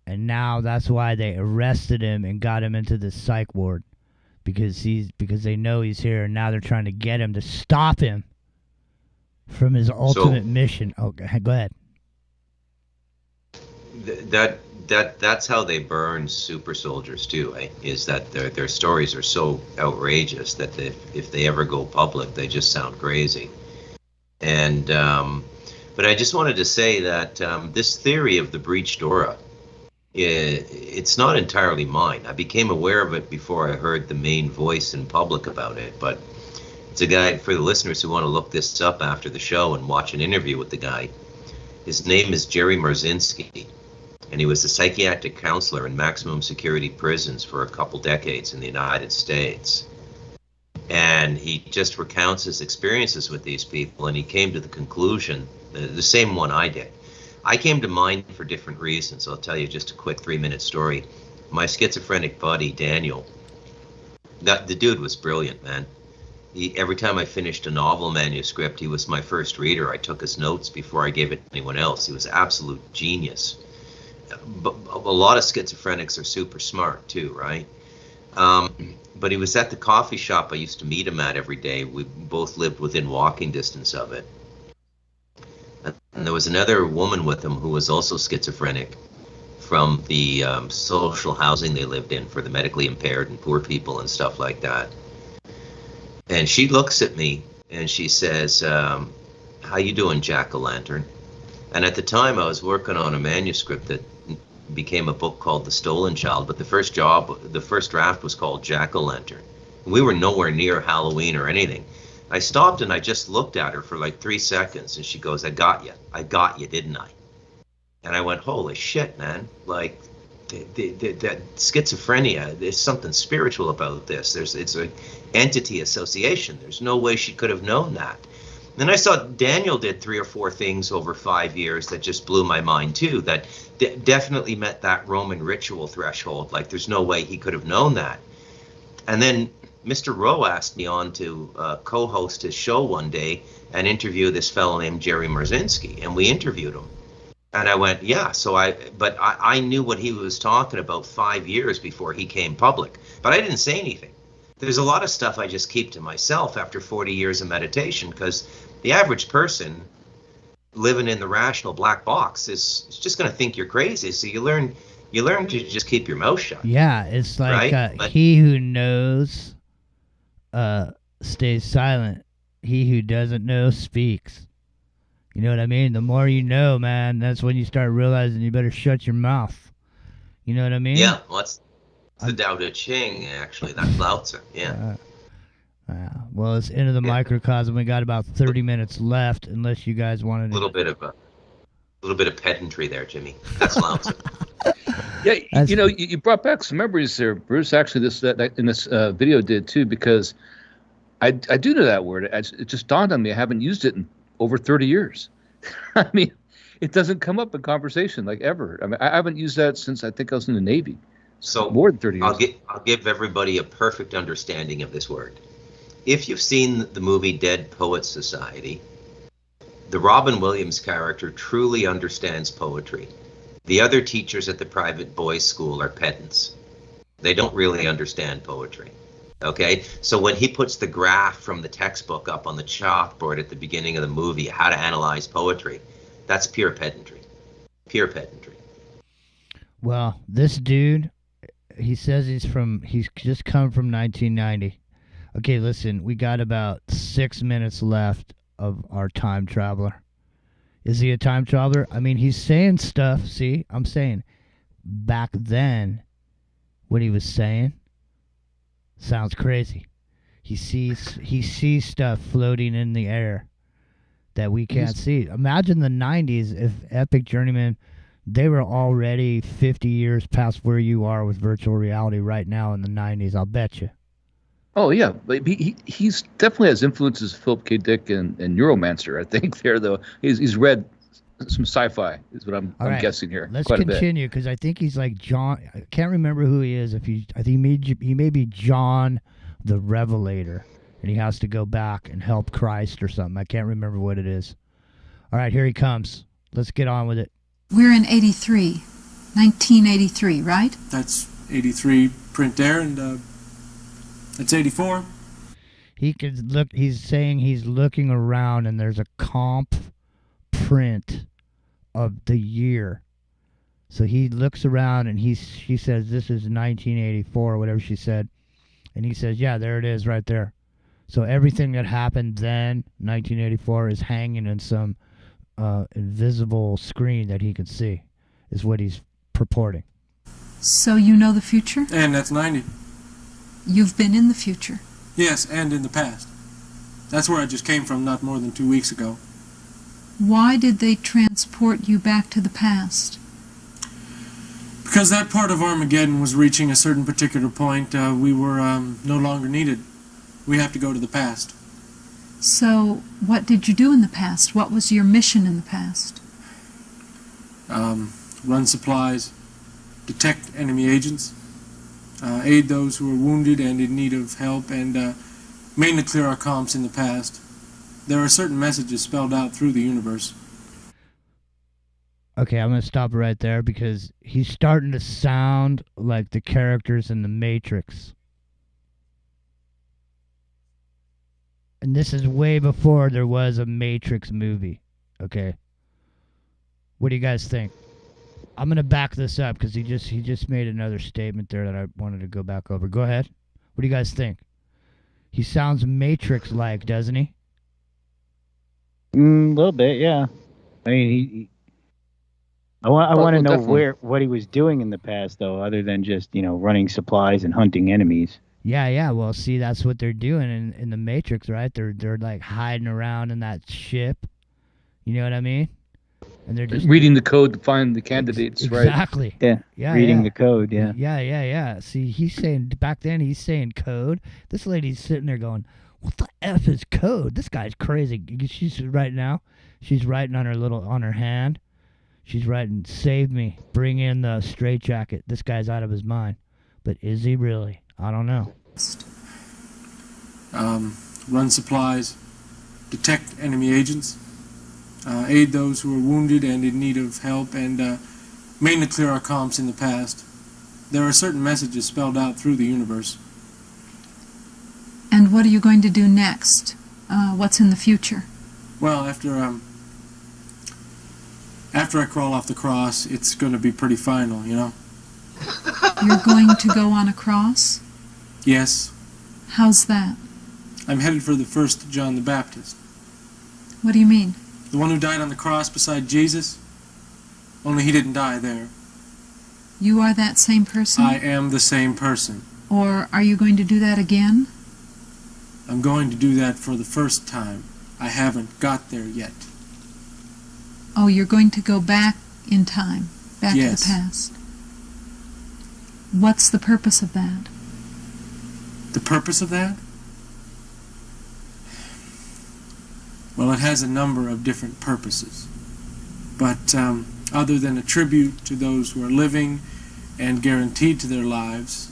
And now that's why they arrested him and got him into the psych ward. Because they know he's here, and now they're trying to get him to stop him from his ultimate mission. Oh, go ahead. That that's how they burn super soldiers too, eh? Is that their stories are so outrageous that if they ever go public, they just sound crazy. And but I just wanted to say that this theory of the breached aura, it's not entirely mine. I became aware of it before I heard the main voice in public about it, but it's a guy, for the listeners who want to look this up after the show and watch an interview with the guy. His name is Jerry Marzinski, and he was a psychiatric counselor in maximum security prisons for a couple decades in the United States. And he just recounts his experiences with these people, and he came to the conclusion, the same one I did. I came to mind for different reasons. I'll tell you just a quick 3-minute story. My schizophrenic buddy, Daniel, the dude was brilliant, man. Every time I finished a novel manuscript, he was my first reader. I took his notes before I gave it to anyone else. He was an absolute genius. But a lot of schizophrenics are super smart too, right? But he was at the coffee shop I used to meet him at every day. We both lived within walking distance of it. And there was another woman with him who was also schizophrenic from the social housing they lived in for the medically impaired and poor people and stuff like that. And she looks at me and she says, how you doing, Jack-o'-lantern? And at the time I was working on a manuscript that became a book called The Stolen Child, but the first draft was called Jack-o'-lantern. We were nowhere near Halloween or anything. I stopped and I just looked at her for like 3 seconds and she goes, I got you, didn't I? And I went, holy shit, man. Like, that schizophrenia, there's something spiritual about this. It's an entity association. There's no way she could have known that. Then I saw Daniel did 3 or 4 things over 5 years that just blew my mind too, that definitely met that Roman ritual threshold. Like, there's no way he could have known that. And then Mr. Rowe asked me on to co-host his show one day and interview this fellow named Jerry Marzinski, and we interviewed him. And I went, yeah, but I knew what he was talking about 5 years before he came public, but I didn't say anything. There's a lot of stuff I just keep to myself after 40 years of meditation, because the average person living in the rational black box is just going to think you're crazy. So you learn to just keep your mouth shut. Yeah, it's like right? He who knows stays silent. He who doesn't know speaks. You know what I mean? The more you know, man, that's when you start realizing you better shut your mouth. You know what I mean? Yeah, well, that's the Tao Te Ching, actually. That's Lao Tzu, yeah. Well, it's into the microcosm. We got about 30 minutes left, unless you guys wanted to... A little bit of pedantry there, Jimmy. That's Lao Tzu. Yeah, you brought back some memories there, Bruce. Actually, that in this video did too, because I do know that word. It just dawned on me. I haven't used it in over 30 years. I mean, it doesn't come up in conversation like ever. I mean, I haven't used that since I think I was in the Navy. So more than 30 years. I'll give everybody a perfect understanding of this word. If you've seen the movie Dead Poets Society, the Robin Williams character truly understands poetry. The other teachers at the private boys' school are pedants. They don't really understand poetry. Okay, so when he puts the graph from the textbook up on the chalkboard at the beginning of the movie, how to analyze poetry, that's pure pedantry. Pure pedantry. Well, this dude, he says he's just come from 1990. Okay, listen, we got about 6 minutes left of our time traveler. Is he a time traveler? I mean, he's saying stuff. See, I'm saying back then what he was saying sounds crazy. He sees stuff floating in the air that we can't see. Imagine the 90s if Epic Journeyman, they were already 50 years past where you are with virtual reality right now in the 90s. I'll bet you. Oh, yeah. But he's definitely has influences of Philip K. Dick and Neuromancer, I think, there, though. He's read some sci-fi, is what I'm guessing here. Let's continue, because I think he's like John. I can't remember who he is. I think he may be John the Revelator, and he has to go back and help Christ or something. I can't remember what it is. All right, here he comes. Let's get on with it. We're in 1983, right? That's 83 print there, and that's 84. He could look. He's saying he's looking around, and there's a comp print of the year So he looks around and she says, this is 1984 or whatever she said. And he says, yeah, there it is right there. So everything that happened then, 1984, is hanging in some invisible screen that he can see, is what he's purporting. So you know the future? And that's 90. You've been in the future. Yes, and in the past. That's where I just came from not more than 2 weeks ago. Why did they transport you back to the past? Because that part of Armageddon was reaching a certain particular point. We were no longer needed. We have to go to the past. So, what did you do in the past? What was your mission in the past? Run supplies, detect enemy agents, aid those who are wounded and in need of help, and mainly clear our comms in the past. There are certain messages spelled out through the universe. Okay, I'm going to stop right there because he's starting to sound like the characters in The Matrix. And this is way before there was a Matrix movie. Okay. What do you guys think? I'm going to back this up because he just made another statement there that I wanted to go back over. Go ahead. What do you guys think? He sounds Matrix-like, doesn't he? A little bit, yeah. I mean, I want to know what he was doing in the past, though, other than just, running supplies and hunting enemies. Yeah. Well, see, that's what they're doing in the Matrix, right? They're like hiding around in that ship. You know what I mean? And they're just reading the code to find the candidates, right? Exactly. Yeah. Reading the code, yeah. Yeah. See, he's saying back then he's saying code. This lady's sitting there going, "What the F is code? This guy's crazy." She's right now. She's writing on her hand. She's writing, "Save me. Bring in the straitjacket. This guy's out of his mind." But is he really? I don't know. Run supplies, detect enemy agents, aid those who are wounded and in need of help, and mainly clear our comms in the past. There are certain messages spelled out through the universe. And what are you going to do next? What's in the future? Well, after I crawl off the cross, it's going to be pretty final, You're going to go on a cross? Yes. How's that? I'm headed for the first John the Baptist. What do you mean? The one who died on the cross beside Jesus? Only he didn't die there. You are that same person? I am the same person. Or are you going to do that again? I'm going to do that for the first time. I haven't got there yet. Oh, you're going to go back in time, back Yes. to the past. What's the purpose of that? The purpose of that? Well, it has a number of different purposes. But other than a tribute to those who are living and guaranteed to their lives,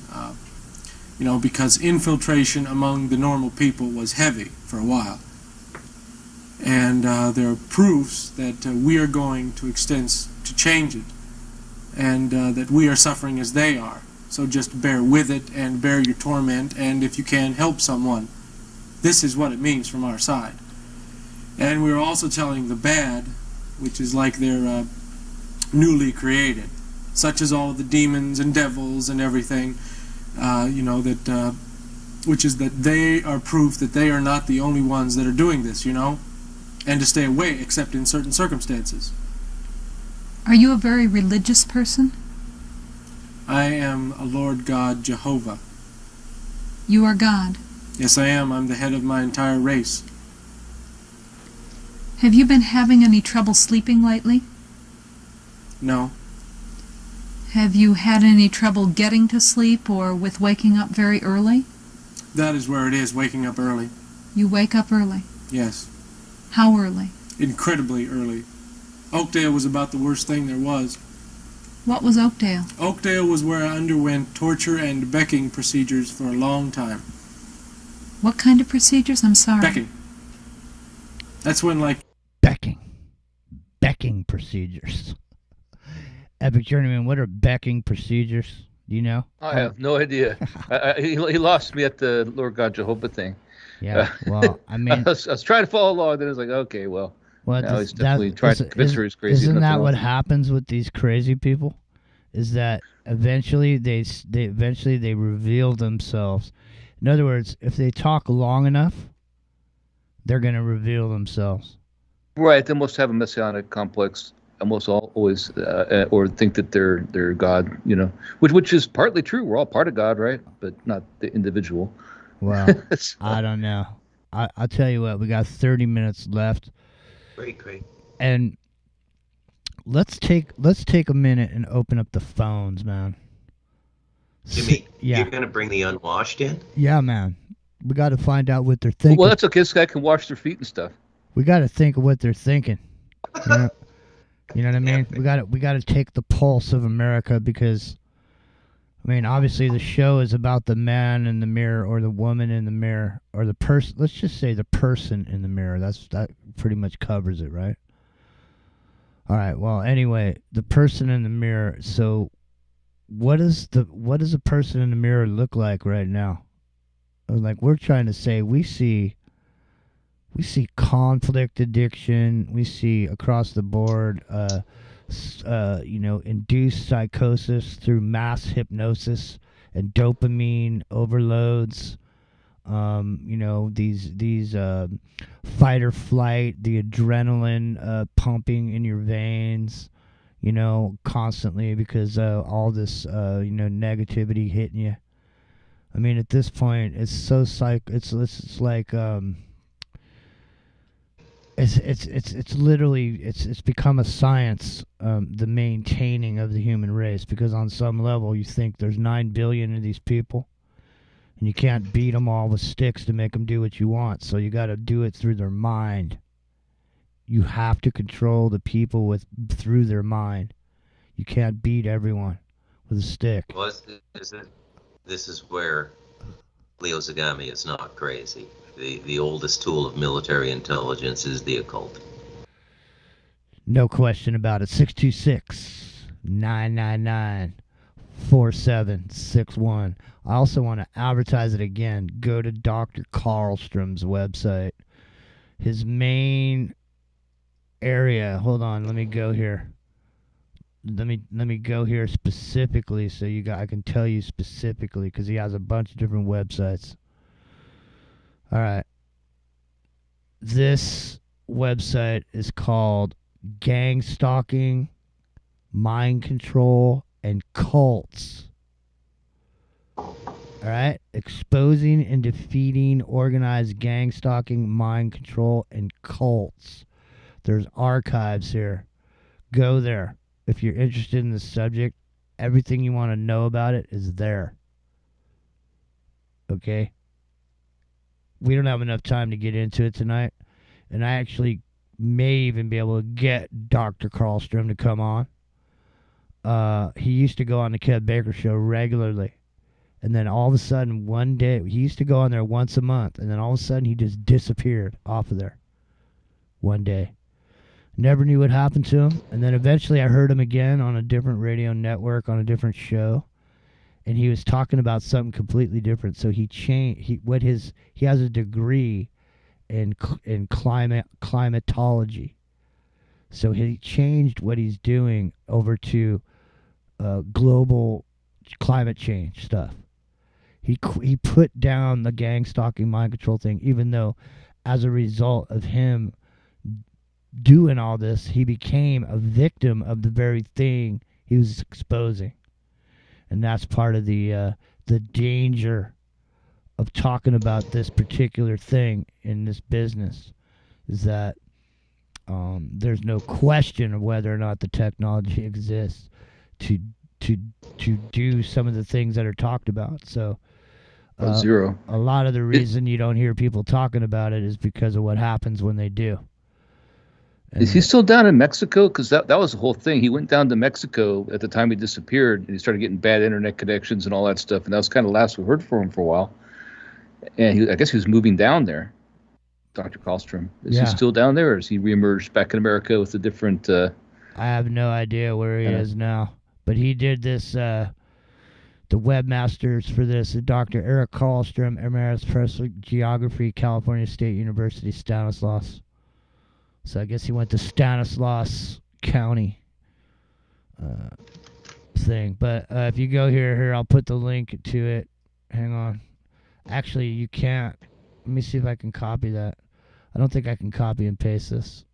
because infiltration among the normal people was heavy for a while. And there are proofs that we are going to extend to change it, and that we are suffering as they are. So just bear with it and bear your torment, and if you can, help someone. This is what it means from our side. And we're also telling the bad, which is like they're newly created, such as all the demons and devils and everything, which is that they are proof that they are not the only ones that are doing this, and to stay away except in certain circumstances. Are you a very religious person? I am a Lord God Jehovah. You are God. Yes, I am. I'm the head of my entire race. Have you been having any trouble sleeping lately? No. Have you had any trouble getting to sleep or with waking up very early? That is where it is, waking up early. You wake up early? Yes. How early? Incredibly early. Oakdale was about the worst thing there was. What was Oakdale? Oakdale was where I underwent torture and becking procedures for a long time. What kind of procedures? I'm sorry. Becking. That's when, Becking procedures. Epic Journeyman, what are becking procedures? Do you know? I have no idea. He lost me at the Lord God Jehovah thing. Yeah, well, I mean... I was trying to follow along, then I was like, okay, well, now he's definitely trying to convince her he's crazy. Isn't that what happens with these crazy people? is that eventually they reveal themselves. In other words, if they talk long enough, they're going to reveal themselves. Right. They must have a messianic complex, almost always, or think that they're God. Which is partly true. We're all part of God, right? But not the individual. Well, I don't know. I'll tell you what. We got 30 minutes left. Great. And let's take a minute and open up the phones, man. Jimmy, Yeah. you're going to bring the unwashed in? Yeah, man. We got to find out what they're thinking. Well, that's okay. This guy can wash their feet and stuff. We got to think of what they're thinking. You know what I mean? We got to take the pulse of America, because I mean, obviously the show is about the man in the mirror, or the woman in the mirror, or the person. Let's just say the person in the mirror. That pretty much covers it, right? All right. Well, anyway, the person in the mirror. So, what does a person in the mirror look like right now? Like, we're trying to say, we see conflict addiction. We see across the board, induced psychosis through mass hypnosis and dopamine overloads. These fight or flight, the adrenaline pumping in your veins, constantly, because all this negativity hitting you. I mean, at this point, it's so it's like it's literally it's become a science, the maintaining of the human race, because on some level you think there's 9 billion of these people, and you can't beat them all with sticks to make them do what you want, so you got to do it through their mind. You have to control the people through their mind. You can't beat everyone with a stick. Well, this is where Leo Zagami is not crazy. The oldest tool of military intelligence is the occult. No question about it. 626-999-4761. I also want to advertise it again. Go to Dr. Karlstrom's website. His main area. Hold on, let me go here. Let me go here specifically, so I can tell you specifically, because he has a bunch of different websites. All right. This website is called Gang Stalking, Mind Control, and Cults. All right? Exposing and defeating organized gang stalking, mind control, and cults. There's archives here. Go there. If you're interested in the subject, everything you want to know about it is there. Okay? We don't have enough time to get into it tonight, and I actually may even be able to get Dr. Karlstrom to come on. He used to go on the Kev Baker Show regularly, and then all of a sudden one day, he used to go on there once a month, and then all of a sudden he just disappeared off of there one day. Never knew what happened to him, and then eventually I heard him again on a different radio network on a different show. And he was talking about something completely different. So he changed. He has a degree in climatology. So he changed what he's doing over to global climate change stuff. He put down the gang stalking, mind control thing, even though as a result of him doing all this, he became a victim of the very thing he was exposing. And that's part of the danger of talking about this particular thing in this business, is that there's no question of whether or not the technology exists to do some of the things that are talked about. So zero. A lot of the reason you don't hear people talking about it is because of what happens when they do. Is he still down in Mexico? Because that was the whole thing. He went down to Mexico at the time he disappeared, and he started getting bad internet connections and all that stuff. And that was kind of the last we heard from him for a while. And I guess he was moving down there, Dr. Karlstrom. Is he still down there, or has he reemerged back in America with a different... I have no idea where he is now. But he did this, the webmasters for this, Dr. Eric Karlstrom, Emeritus Professor of Geography, California State University, Stanislaus. So I guess he went to Stanislaus County. thing. But if you go here, I'll put the link to it. Hang on. Actually, you can't. Let me see if I can copy that. I don't think I can copy and paste this.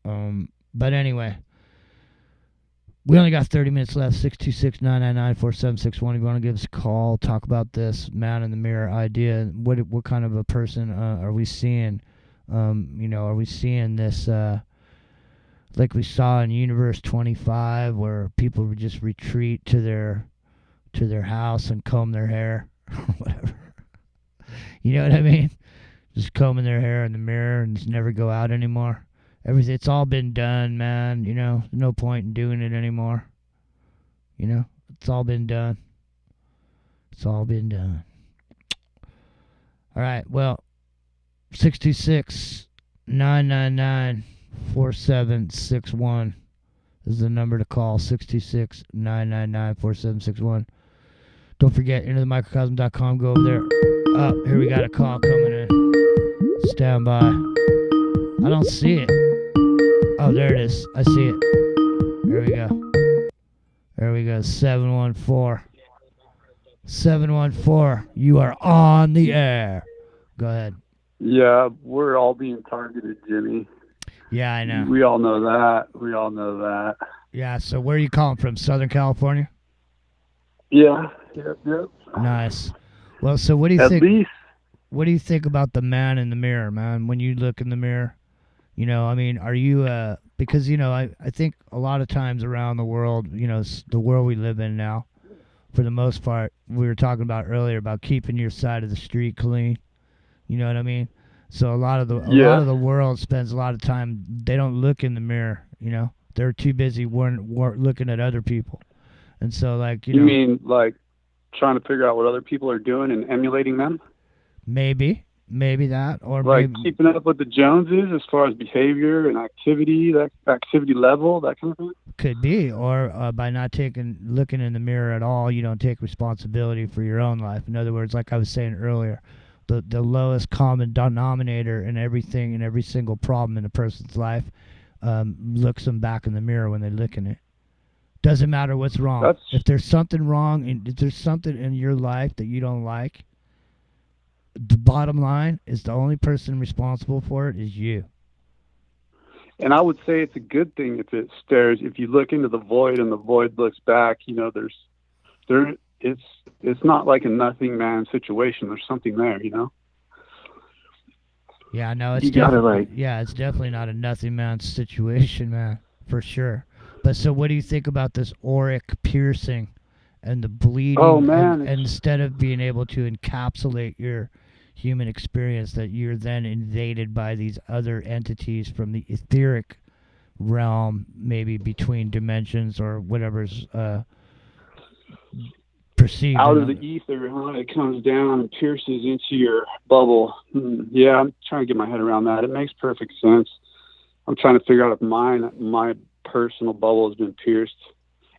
But anyway, we only got 30 minutes left. 626-999-4761. If you want to give us a call, talk about this man in the mirror idea. What kind of a person are we seeing? Are we seeing this like we saw in Universe 25, where people would just retreat to their house and comb their hair or whatever? You know what I mean? Just combing their hair in the mirror and just never go out anymore. It's all been done, man. No point in doing it anymore. It's all been done. It's all been done. All right, well, 626-999-4761 is the number to call. 626-999-4761. Don't forget, IntoTheMicrocosm.com. Go over there. Oh, here we got a call coming in. Stand by. I don't see it. Oh, there it is. I see it. There we go. There we go. 714. 714. You are on the air. Go ahead. Yeah, we're all being targeted, Jimmy. Yeah, I know. We all know that. Yeah, so where are you calling from? Southern California? Yeah. Yep. Nice. Well, so what do you At think? least. What do you think about the man in the mirror, man? When you look in the mirror, are you because I think a lot of times around the world, the world we live in now, for the most part, we were talking about earlier about keeping your side of the street clean. You know what I mean? So a lot of the world spends a lot of time. They don't look in the mirror. They're too busy looking at other people, and so You mean like trying to figure out what other people are doing and emulating them? Maybe that, or like maybe keeping up with the Joneses as far as behavior and activity, that activity level, that kind of thing. Could be, or by not looking in the mirror at all, you don't take responsibility for your own life. In other words, like I was saying earlier, the lowest common denominator in everything, in every single problem in a person's life, looks them back in the mirror when they look in it. Doesn't matter what's wrong. If there's something wrong, if there's something in your life that you don't like, the bottom line is the only person responsible for it is you. And I would say it's a good thing if it stares. If you look into the void and the void looks back, it's not like a nothing man situation. There's something there, Yeah, no, it's it's definitely not a nothing man situation, man, for sure. But so, what do you think about this auric piercing and the bleeding? Oh man! And instead of being able to encapsulate your human experience, that you're then invaded by these other entities from the etheric realm, maybe between dimensions or whatever's perceived out of the ether, it comes down and pierces into your bubble. Yeah, I'm trying to get my head around that. It makes perfect sense. I'm trying to figure out if my personal bubble has been pierced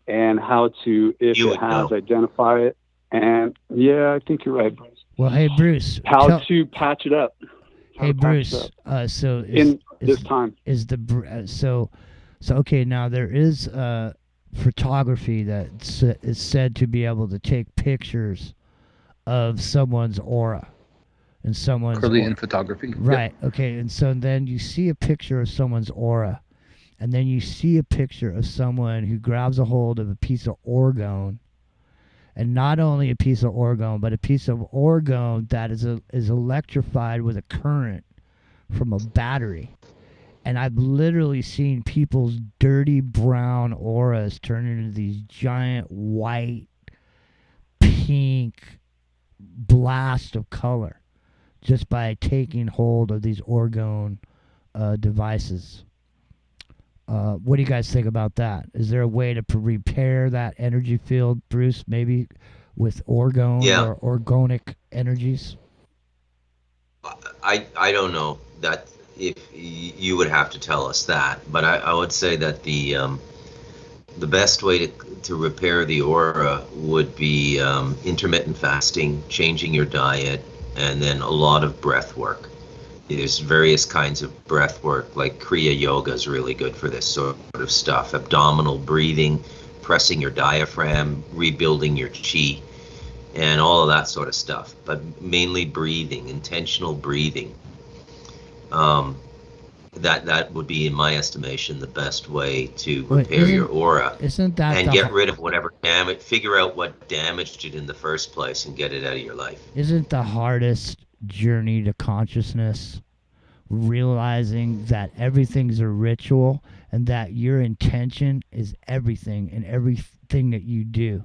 and how to, if it has, identify it. And yeah, I think you're right, Bruce. Well, hey, Bruce. How to patch it up. Hey, Bruce. So okay, now there is photography that is said to be able to take pictures of someone's aura and someone's Kirlian photography. Right. Yep. Okay. And so then you see a picture of someone's aura, and then you see a picture of someone who grabs a hold of a piece of orgone. And not only a piece of orgone, but a piece of orgone that is electrified with a current from a battery. And I've literally seen people's dirty brown auras turn into these giant white, pink blast of color just by taking hold of these orgone devices. What do you guys think about that? Is there a way to repair that energy field, Bruce, maybe with orgone or organic energies? I don't know that if you would have to tell us that, but I would say that the best way to repair the aura would be intermittent fasting, changing your diet, and then a lot of breath work. There's various kinds of breath work, like Kriya Yoga is really good for this sort of stuff. Abdominal breathing, suppressing your diaphragm, rebuilding your chi, and all of that sort of stuff. But mainly breathing, intentional breathing. That would be, in my estimation, the best way to repair your aura. Isn't that and get rid of whatever damage, figure out what damaged it in the first place and get it out of your life. Isn't the hardest journey to consciousness realizing that everything's a ritual and that your intention is everything and everything that you do?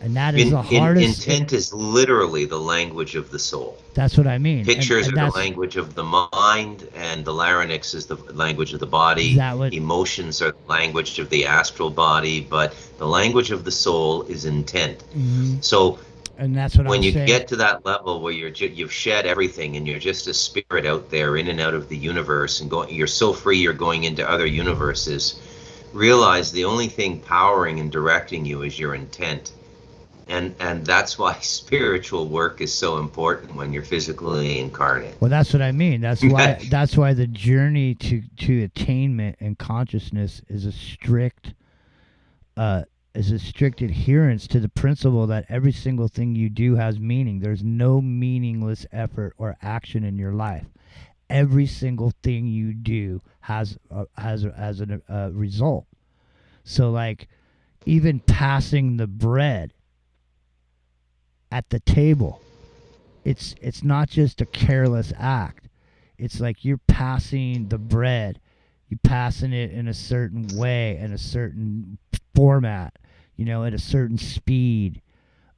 And that is the hardest. Intent is literally the language of the soul. That's what I mean. Pictures are the language of the mind, and the larynx is the language of the body. Emotions are the language of the astral body, but the language of the soul is intent. Mm-hmm. So and that's what when I'm you saying. get to that level where you've shed everything and you're just a spirit out there in and out of the universe and you're so free you're going into other universes, realize the only thing powering and directing you is your intent. And that's why spiritual work is so important when you're physically incarnate. Well, that's what I mean. That's why the journey to attainment and consciousness is a strict adherence to the principle that every single thing you do has meaning. There's no meaningless effort or action in your life. Every single thing you do has a result. So, like, even passing the bread at the table, it's not just a careless act. It's like you're passing the bread, you're passing it in a certain way, in a certain format, at a certain speed.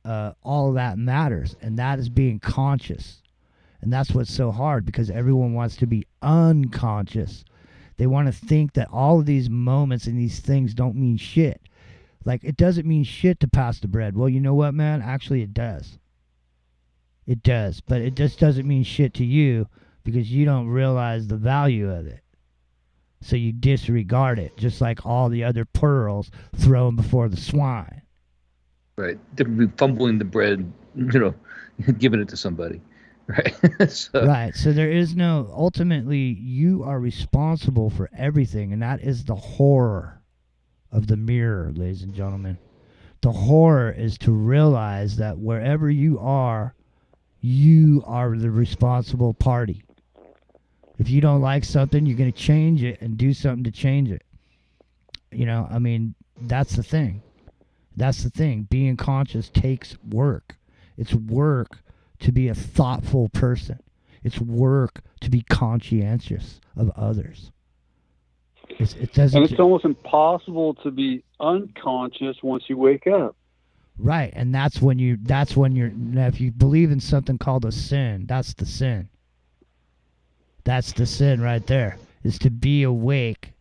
All of that matters, and that is being conscious. And that's what's so hard, because everyone wants to be unconscious. They want to think that all of these moments and these things don't mean shit. Like, it doesn't mean shit to pass the bread. Well, you know what, man? Actually, it does. It does. But it just doesn't mean shit to you because you don't realize the value of it. So you disregard it, just like all the other pearls thrown before the swine. Right. Different fumbling the bread, giving it to somebody. Right. Right. So there is no, ultimately, you are responsible for everything. And that is the horror of the mirror, ladies and gentlemen. The horror is to realize that wherever you are the responsible party. If you don't like something, you're going to change it and do something to change it. That's the thing. That's the thing. Being conscious takes work. It's work to be a thoughtful person. It's work to be conscientious of others. It doesn't. And it's almost impossible to be unconscious once you wake up. Right, and that's when you're. Now, if you believe in something called a sin, that's the sin. That's the sin right there. Is to be awake,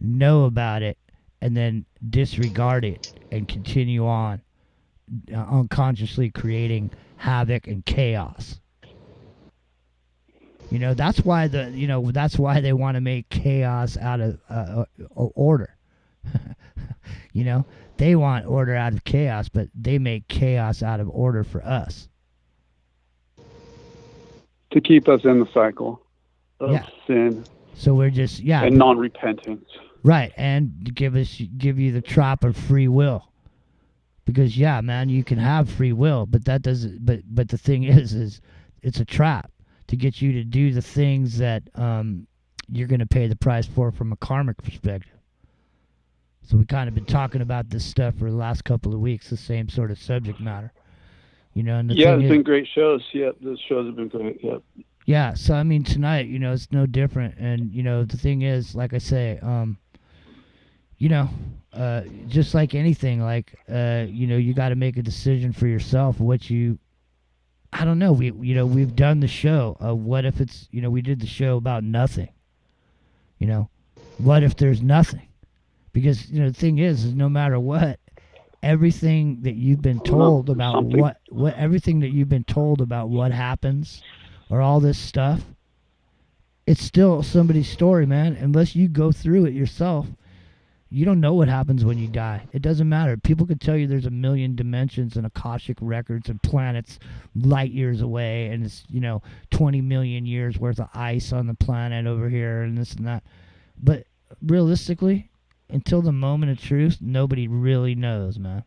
know about it, and then disregard it and continue on, unconsciously creating havoc and chaos. That's why that's why they want to make chaos out of order. They want order out of chaos, but they make chaos out of order for us. To keep us in the cycle of sin. So we're just and non-repentance. Right, and give you the trap of free will. Because man, you can have free will, but that doesn't. But the thing is it's a trap to get you to do the things that you're going to pay the price for from a karmic perspective. So we kind of been talking about this stuff for the last couple of weeks, the same sort of subject matter. And it's been great shows. Yeah, those shows have been great. Yeah. Yeah, so tonight, it's no different. And the thing is, like I say, just like anything, you got to make a decision for yourself. I don't know. We've done the show. What if it's, we did the show about nothing. What if there's nothing? Because the thing is no matter what, everything that you've been told about everything that you've been told about what happens, or all this stuff, it's still somebody's story, man. Unless you go through it yourself, you don't know what happens when you die. It doesn't matter. People could tell you there's a million dimensions and Akashic records and planets light years away, and it's 20 million years worth of ice on the planet over here and this and that. But realistically, until the moment of truth, nobody really knows, man.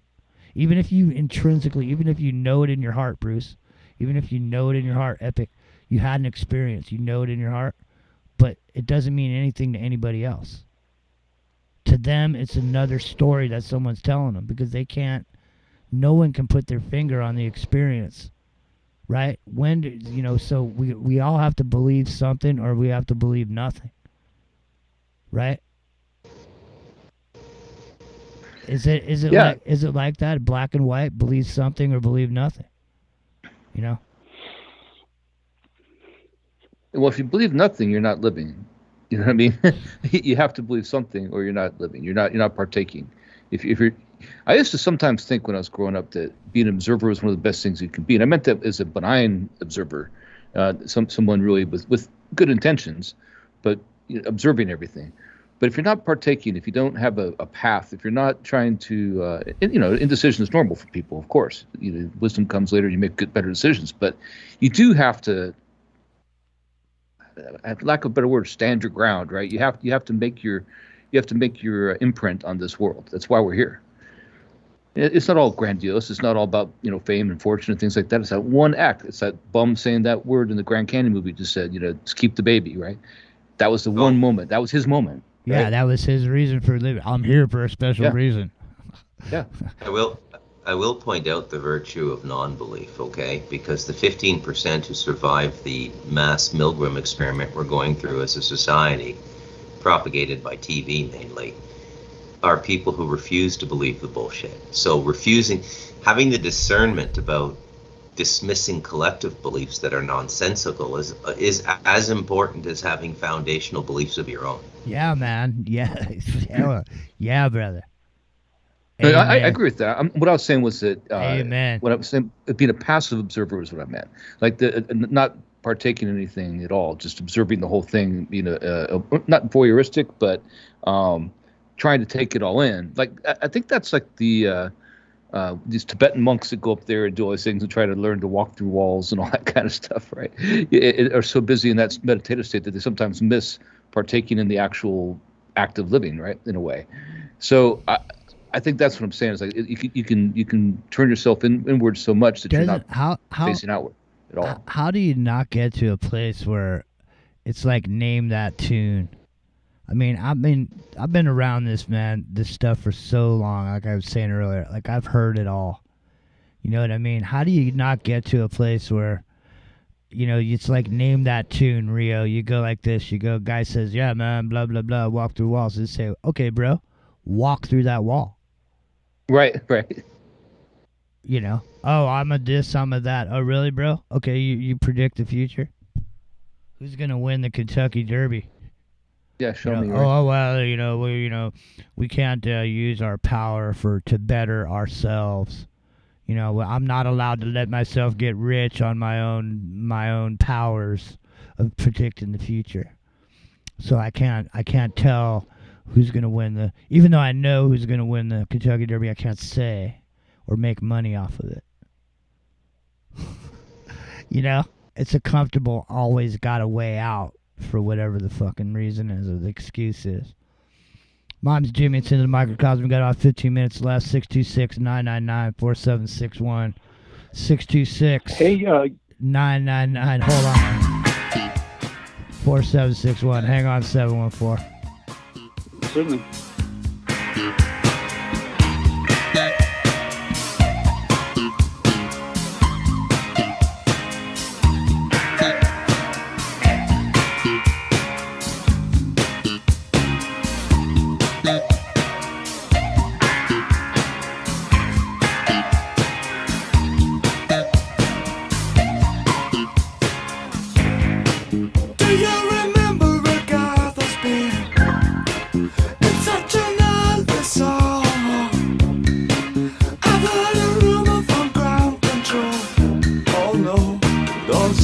Even if you intrinsically, even if you know it in your heart, Bruce, even if you know it in your heart, Epic, you had an experience, you know it in your heart, but it doesn't mean anything to anybody else. To them, it's another story that someone's telling them because they can't, no one can put their finger on the experience, right? So we all have to believe something or we have to believe nothing, right? Is it like that, black and white, believe something or believe nothing, you know? Well, if you believe nothing, you're not living. You know what I mean? You have to believe something, or you're not living. You're not partaking. If you're, I used to sometimes think when I was growing up that being an observer was one of the best things you can be, and I meant that as a benign observer, someone really with good intentions, but observing everything. But if you're not partaking, if you don't have a path, if you're not trying to, indecision is normal for people, of course. Wisdom comes later. You make better decisions, but you do have to. For lack of a better word, stand your ground, right? You have to make your imprint on this world. That's why we're here. It's not all grandiose. It's not all about fame and fortune and things like that. It's that one act. It's that bum saying that word in the Grand Canyon movie. Just said, just keep the baby, right? That was the one moment. That was his moment. Yeah, right? that was his reason for living. I'm here for a special reason. Yeah. I will point out the virtue of non-belief, okay? Because the 15% who survived the mass Milgram experiment we're going through as a society, propagated by TV mainly, are people who refuse to believe the bullshit. So having the discernment about dismissing collective beliefs that are nonsensical is as important as having foundational beliefs of your own. Yeah, man. Yeah. Yeah, brother. No, I agree with that. What I was saying was that Amen. What I was saying, being a passive observer is what I meant. Like not partaking in anything at all, just observing the whole thing, not voyeuristic, but trying to take it all in. Like I think that's like the these Tibetan monks that go up there and do all these things and try to learn to walk through walls and all that kind of stuff, right? Are so busy in that meditative state that they sometimes miss partaking in the actual act of living, right? In a way. So I think that's what I'm saying. Is like you can turn yourself inward so much that you're not facing outward at all. How do you not get to a place where it's like name that tune? I mean, I've been around this stuff for so long. Like I was saying earlier, like I've heard it all. You know what I mean? How do you not get to a place where, it's like name that tune, Rio? You go like this. You go, guy says, yeah, man, blah blah blah. Walk through walls. And say, okay, bro, walk through that wall. Right. Oh, I'm a this, I'm a that. Oh, really, bro? Okay, you predict the future? Who's going to win the Kentucky Derby? Yeah, show me. Right. Oh, well, we can't use our power to better ourselves. I'm not allowed to let myself get rich on my own powers of predicting the future. So I can't tell who's going to win even though I know who's going to win the Kentucky Derby, I can't say or make money off of it. It's a comfortable, always got a way out for whatever the fucking reason is or the excuse is. Mom's Jimmy, it's into the microcosm. We got about 15 minutes left. 626-999-4761. 626-999. Hold on. 4761. Hang on, 714. Certainly.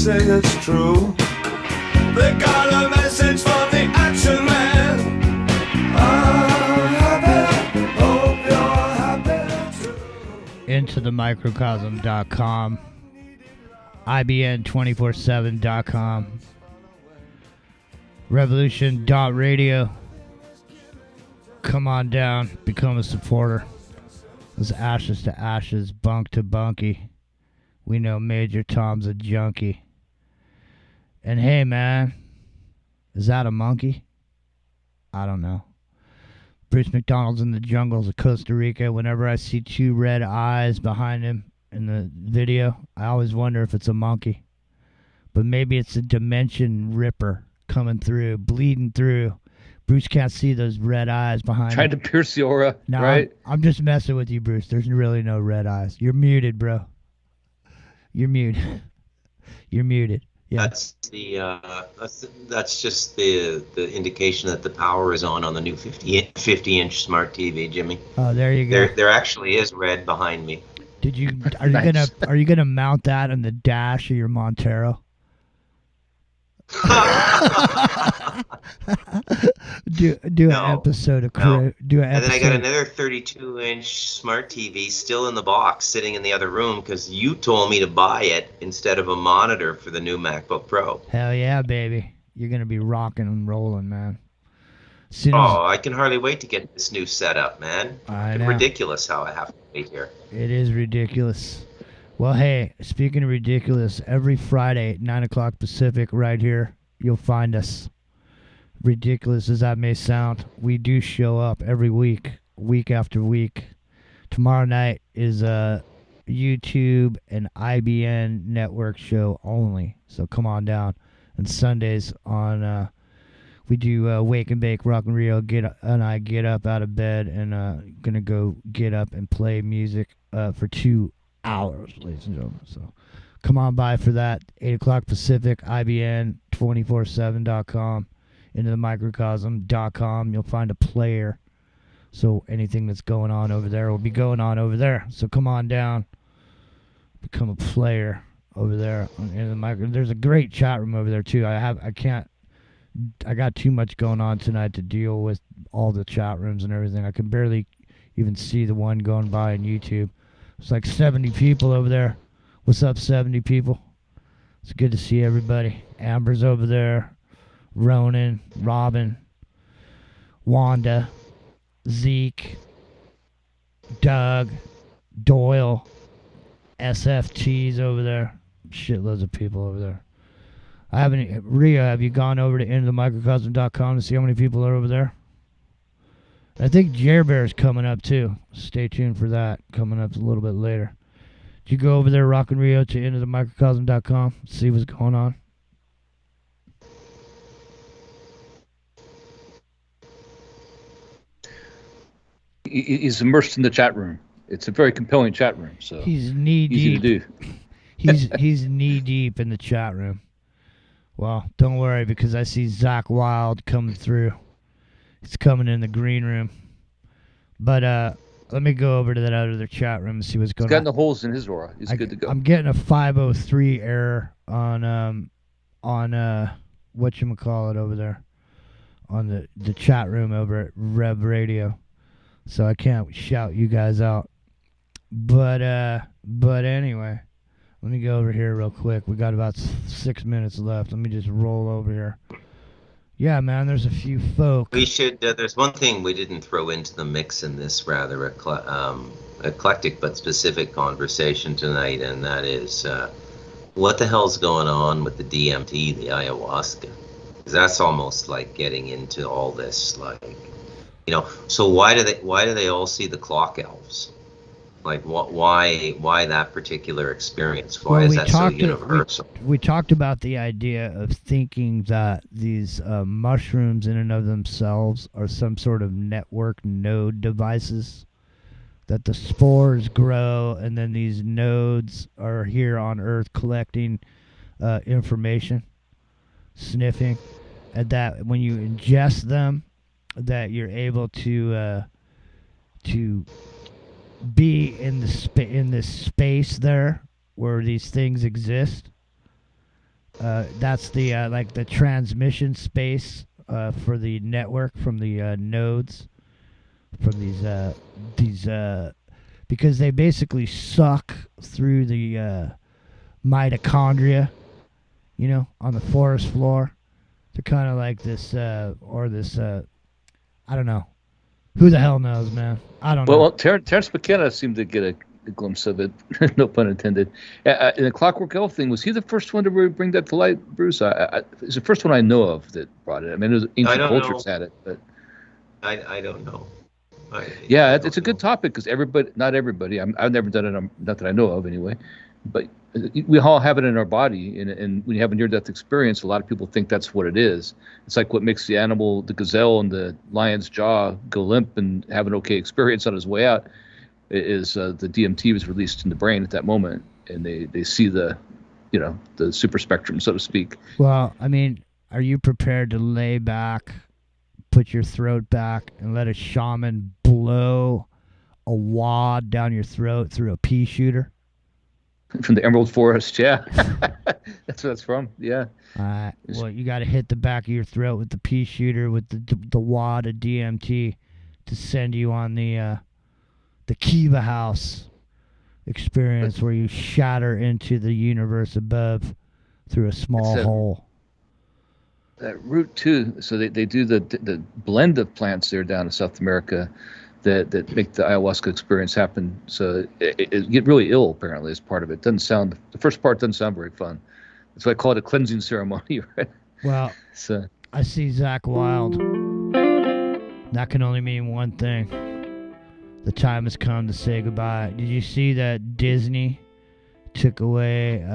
Say it's true. They got a message from the action man. I'm happy, hope you're happy too. Into the microcosm.com, IBN247.com, revolution.radio, come on down, become a supporter. It's ashes to ashes, bunk to bunky. We know Major Tom's a junkie. And hey, man, is that a monkey? I don't know. Bruce McDonald's in the jungles of Costa Rica. Whenever I see two red eyes behind him in the video, I always wonder if it's a monkey. But maybe it's a dimension ripper coming through, bleeding through. Bruce can't see those red eyes behind Trying him. to pierce the aura, No, right? I'm just messing with you, Bruce. There's really no red eyes. You're muted, bro. You're muted. You're muted. Yeah. That's just the indication that the power is on the new 50-inch smart TV, Jimmy. Oh, there you go. There actually is red behind me. Are you gonna mount that on the dash of your Montero? do an episode of do an episode. And then I got another 32-inch smart TV still in the box sitting in the other room because you told me to buy it instead of a monitor for the new MacBook Pro. Hell yeah, baby. You're going to be rocking and rolling, man. I can hardly wait to get this new setup, man. I It's know. ridiculous how I have to wait here. It is ridiculous. Well, hey, speaking of ridiculous, every Friday at 9 o'clock Pacific right here, you'll find us. Ridiculous as that may sound, we do show up every week, week after week. Tomorrow night is a YouTube and IBN network show only, so come on down. And Sundays on, we do Wake and Bake, Rock and Rio, I get up out of bed and gonna go get up and play music for 2 hours, ladies and gentlemen. So come on by for that. 8 o'clock Pacific, IBN 247.com, into the microcosm.com. You'll find a player. So anything that's going on over there will be going on over there. So come on down, become a player over there in the micro. There's a great chat room over there too. I got too much going on tonight to deal with all the chat rooms and everything. I can barely even see the one going by on YouTube. It's like 70 people over there. What's up, 70 people? It's good to see everybody. Amber's over there. Ronan, Robin, Wanda, Zeke, Doug, Doyle, SFT's over there. Shitloads of people over there. Rio, have you gone over to intothemicrocosm.com to see how many people are over there? I think Jer Bear's coming up too. Stay tuned for that. Coming up a little bit later. Did you go over there, Rock and Rio, to intothemicrocosm.com, see what's going on? He's immersed in the chat room. It's a very compelling chat room. So he's knee easy deep. to do. He's knee deep in the chat room. Well, don't worry, because I see Zach Wild coming through. It's coming in the green room. But let me go over to that other chat room and see what's going on. He's got no holes in his aura. He's good to go. I'm getting a 503 error on whatchamacallit over there on the chat room over at Rev Radio. So I can't shout you guys out. But anyway, let me go over here real quick. We got about 6 minutes left. Let me just roll over here. Yeah, man, there's a few folk. We should. There's one thing we didn't throw into the mix in this rather eclectic but specific conversation tonight, and that is what the hell's going on with the DMT, the ayahuasca? Because that's almost like getting into all this, like, So why do they all see the clock elves? Like, why that particular experience? Why is that so universal? We talked about the idea of thinking that these mushrooms in and of themselves are some sort of network node devices, that the spores grow and then these nodes are here on Earth collecting information, sniffing, and that when you ingest them, that you're able to be in this space there where these things exist. That's the like the transmission space for the network from the nodes, from these because they basically suck through the mitochondria, on the forest floor. They're kind of like this I don't know. Who the hell knows, man? I don't know. Well, Terrence McKenna seemed to get a glimpse of it. No pun intended. In the Clockwork Elf thing, was he the first one to really bring that to light, Bruce? It's the first one I know of that brought it. I mean, it was ancient cultures had it, but I don't know. It's a good topic because not everybody. I've never done it. Not that I know of, anyway. But we all have it in our body, and when you have a near-death experience, a lot of people think that's what it is. It's like what makes the animal, the gazelle and the lion's jaw, go limp and have an okay experience on his way out. Is the DMT was released in the brain at that moment, and they see the super spectrum, so to speak. Well, I mean, are you prepared to lay back, put your throat back, and let a shaman blow a wad down your throat through a pea shooter? From the Emerald Forest, yeah. That's what it's from, yeah. All right. Well, you got to hit the back of your throat with the pea shooter with the wad of DMT to send you on the Kiva House experience where you shatter into the universe above through a small hole. That root too. So they do the blend of plants there down in South America that make the ayahuasca experience happen. So it get really ill apparently as part of it. The first part doesn't sound very fun. That's why I call it a cleansing ceremony, right? Well, so I see Zach Wilde. That can only mean one thing. The time has come to say goodbye. Did you see that Disney took away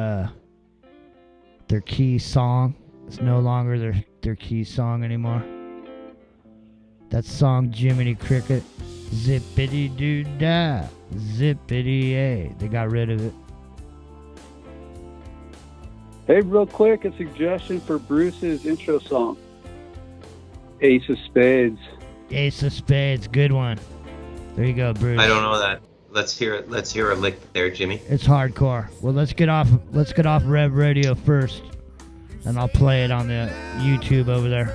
their key song? It's no longer their key song anymore. That song, Jiminy Cricket, zippity-doo-dah, zippity-yay. They got rid of it. Hey, real quick, a suggestion for Bruce's intro song. Ace of Spades. Ace of Spades, good one. There you go, Bruce. I don't know that. Let's hear it. Let's hear a lick there, Jimmy. It's hardcore. Well, let's get off Rev Radio first, and I'll play it on the YouTube over there.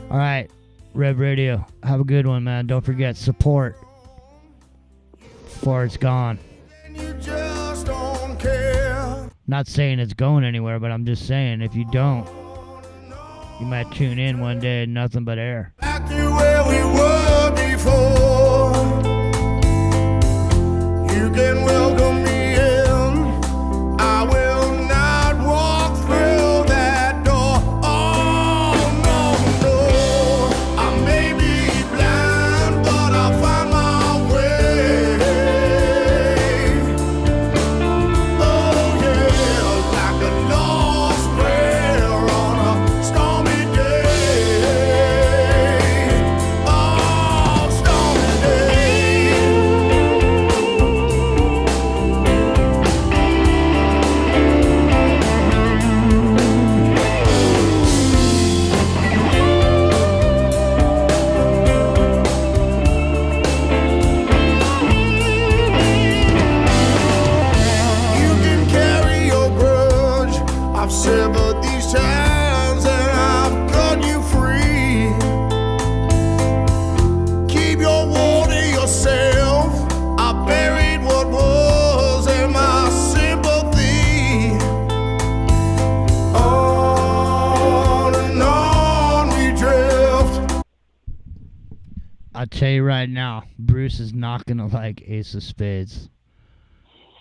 All right, Rev Radio. Have a good one, man. Don't forget, support before it's gone. Not saying it's going anywhere, but I'm just saying if you don't, you might tune in one day and nothing but air. Back to where we were before. You can welcome me in. I will not walk through that door. Oh, no, no. I may be blind, but I'll find my way. Oh, yeah, like a lost prayer on a stormy day. Oh, stormy day. You can carry your grudge. I've severed these ties and I've cut you free. Keep your war to yourself. I buried what was in my sympathy. On and on we drift. I'll tell you right now, Bruce is not going to like Ace of Spades.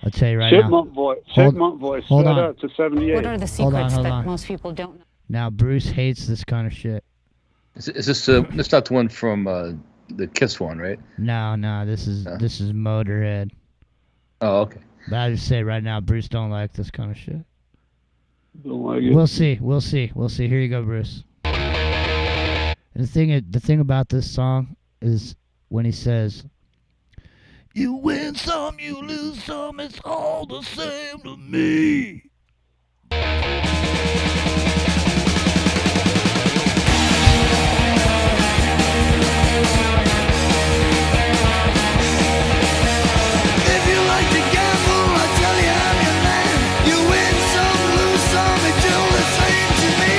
I'll tell you right now. Chipmunk voice. Hold- Chipmunk voice. hold Straight on. up to 78. What are the Hold on, secrets hold that on. most people don't know? Now, Bruce hates this kind of shit. is this that's not the one from the Kiss one, right? No, this is Motorhead. Oh, okay. But I just say right now, Bruce don't like this kind of shit. Don't like it. We'll see. Here you go, Bruce. And the thing about this song is when he says, "You win some, you lose some, it's all the same to me." If you like to gamble, I tell you I'm your man. You win some, lose some, it's all the same to me.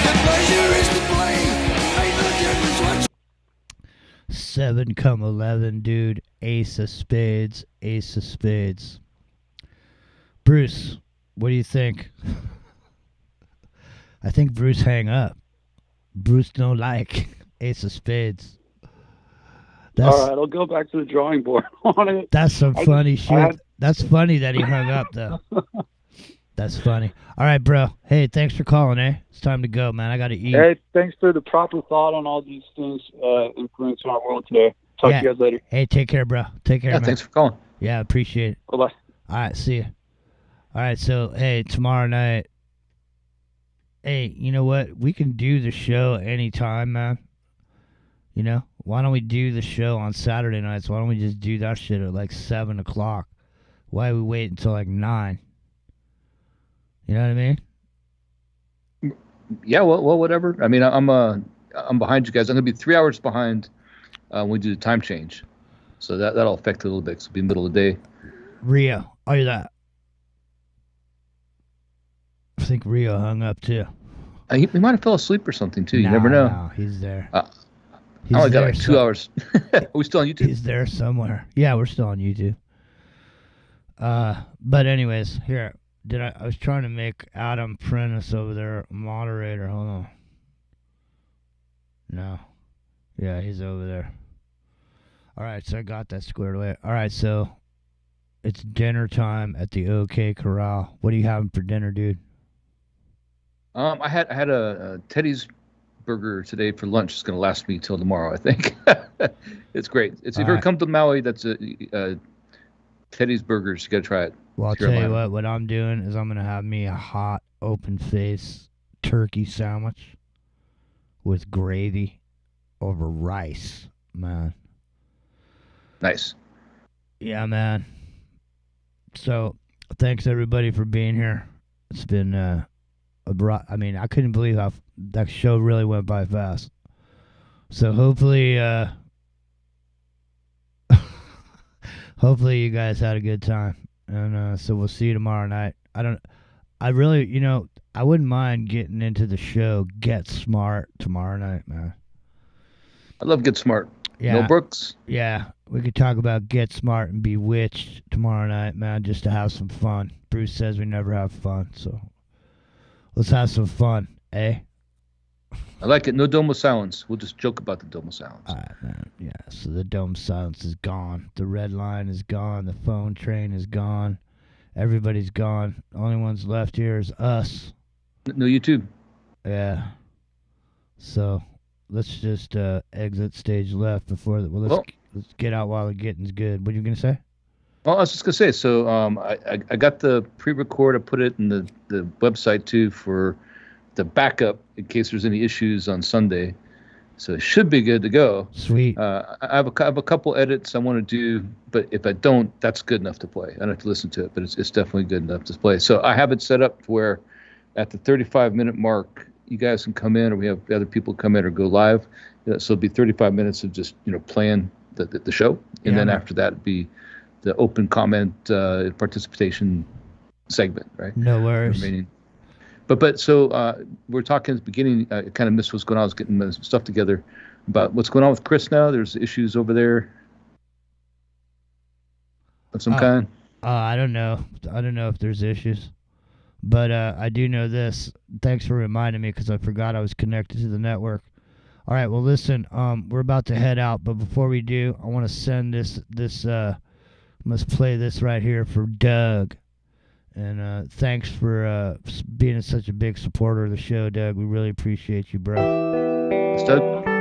The pleasure is to blame. Ain't no difference what 7-11, dude. Ace of Spades. Bruce, what do you think? I think Bruce hang up. Bruce don't like Ace of Spades. That's, All right, I'll go back to the drawing board on it. That's some I funny just- shit. That's funny that he hung up, though. That's funny. All right, bro. Hey, thanks for calling, eh? It's time to go, man. I got to eat. Hey, thanks for the proper thought on all these things influencing our world today. Talk to you guys later. Hey, take care, bro. Take care, man. Thanks for calling. Yeah, appreciate it. Bye-bye. All right, see you. All right, so, hey, tomorrow night, hey, you know what? We can do the show anytime, man. You know? Why don't we do the show on Saturday nights? Why don't we just do that shit at like 7 o'clock? Why we wait until like 9? You know what I mean? Yeah, well, whatever. I mean, I'm behind you guys. I'm gonna be 3 hours behind when we do the time change, so that'll affect it a little bit. 'Cause it'll be middle of the day. Rio, are you that? I think Rio hung up too. He might have fell asleep or something too. You never know. No, he's there. I only got like 2 hours. Are we still on YouTube? He's there somewhere. Yeah, we're still on YouTube. But anyways, here. I was trying to make Adam Prentice over there moderator. Hold on. No. Yeah, he's over there. All right, so I got that squared away. All right, so it's dinner time at the OK Corral. What are you having for dinner, dude? I had a Teddy's burger today for lunch. It's gonna last me till tomorrow, I think. It's great. If you ever come to Maui, that's a Teddy's Burgers. You gotta try it. Well, I'll tell you what I'm doing is I'm going to have me a hot, open-face turkey sandwich with gravy over rice, man. Nice. Yeah, man. So, thanks, everybody, for being here. It's been, I mean, I couldn't believe how that show really went by fast. So, hopefully, hopefully you guys had a good time. And so we'll see you tomorrow night. I really, you know, I wouldn't mind getting into the show Get Smart tomorrow night, man. I love Get Smart. Yeah. Mel Brooks. Yeah, we could talk about Get Smart and Bewitched tomorrow night, man, just to have some fun. Bruce says we never have fun, so let's have some fun, eh? I like it. No dome of silence. We'll just joke about the dome of silence. All right, man. Yeah, so the dome silence is gone. The red line is gone. The phone train is gone. Everybody's gone. The only ones left here is us. No YouTube. Yeah. So let's just exit stage left before that. Well, let's get out while the getting's good. What are you gonna say? Well, I was just gonna say. So I got the pre-record. I put it in the website too for the backup in case there's any issues on Sunday. So it should be good to go. Sweet. I have a couple edits I want to do, but if I don't, that's good enough to play. I don't have to listen to it, but it's definitely good enough to play. So I have it set up where at the 35-minute mark, you guys can come in, or we have other people come in or go live. So it'll be 35 minutes of just playing the show, and then after that it'd be the open comment participation segment, right? No worries. Remaining. But so we're talking at the beginning. I kind of missed what's going on. I was getting some stuff together about what's going on with Chris now. There's issues over there of some kind. I don't know. I don't know if there's issues, but I do know this. Thanks for reminding me because I forgot I was connected to the network. All right. Well, listen. We're about to head out, but before we do, I want to send this. Let's play this right here for Doug. And thanks for being such a big supporter of the show, Doug. We really appreciate you, bro. Thanks, Doug.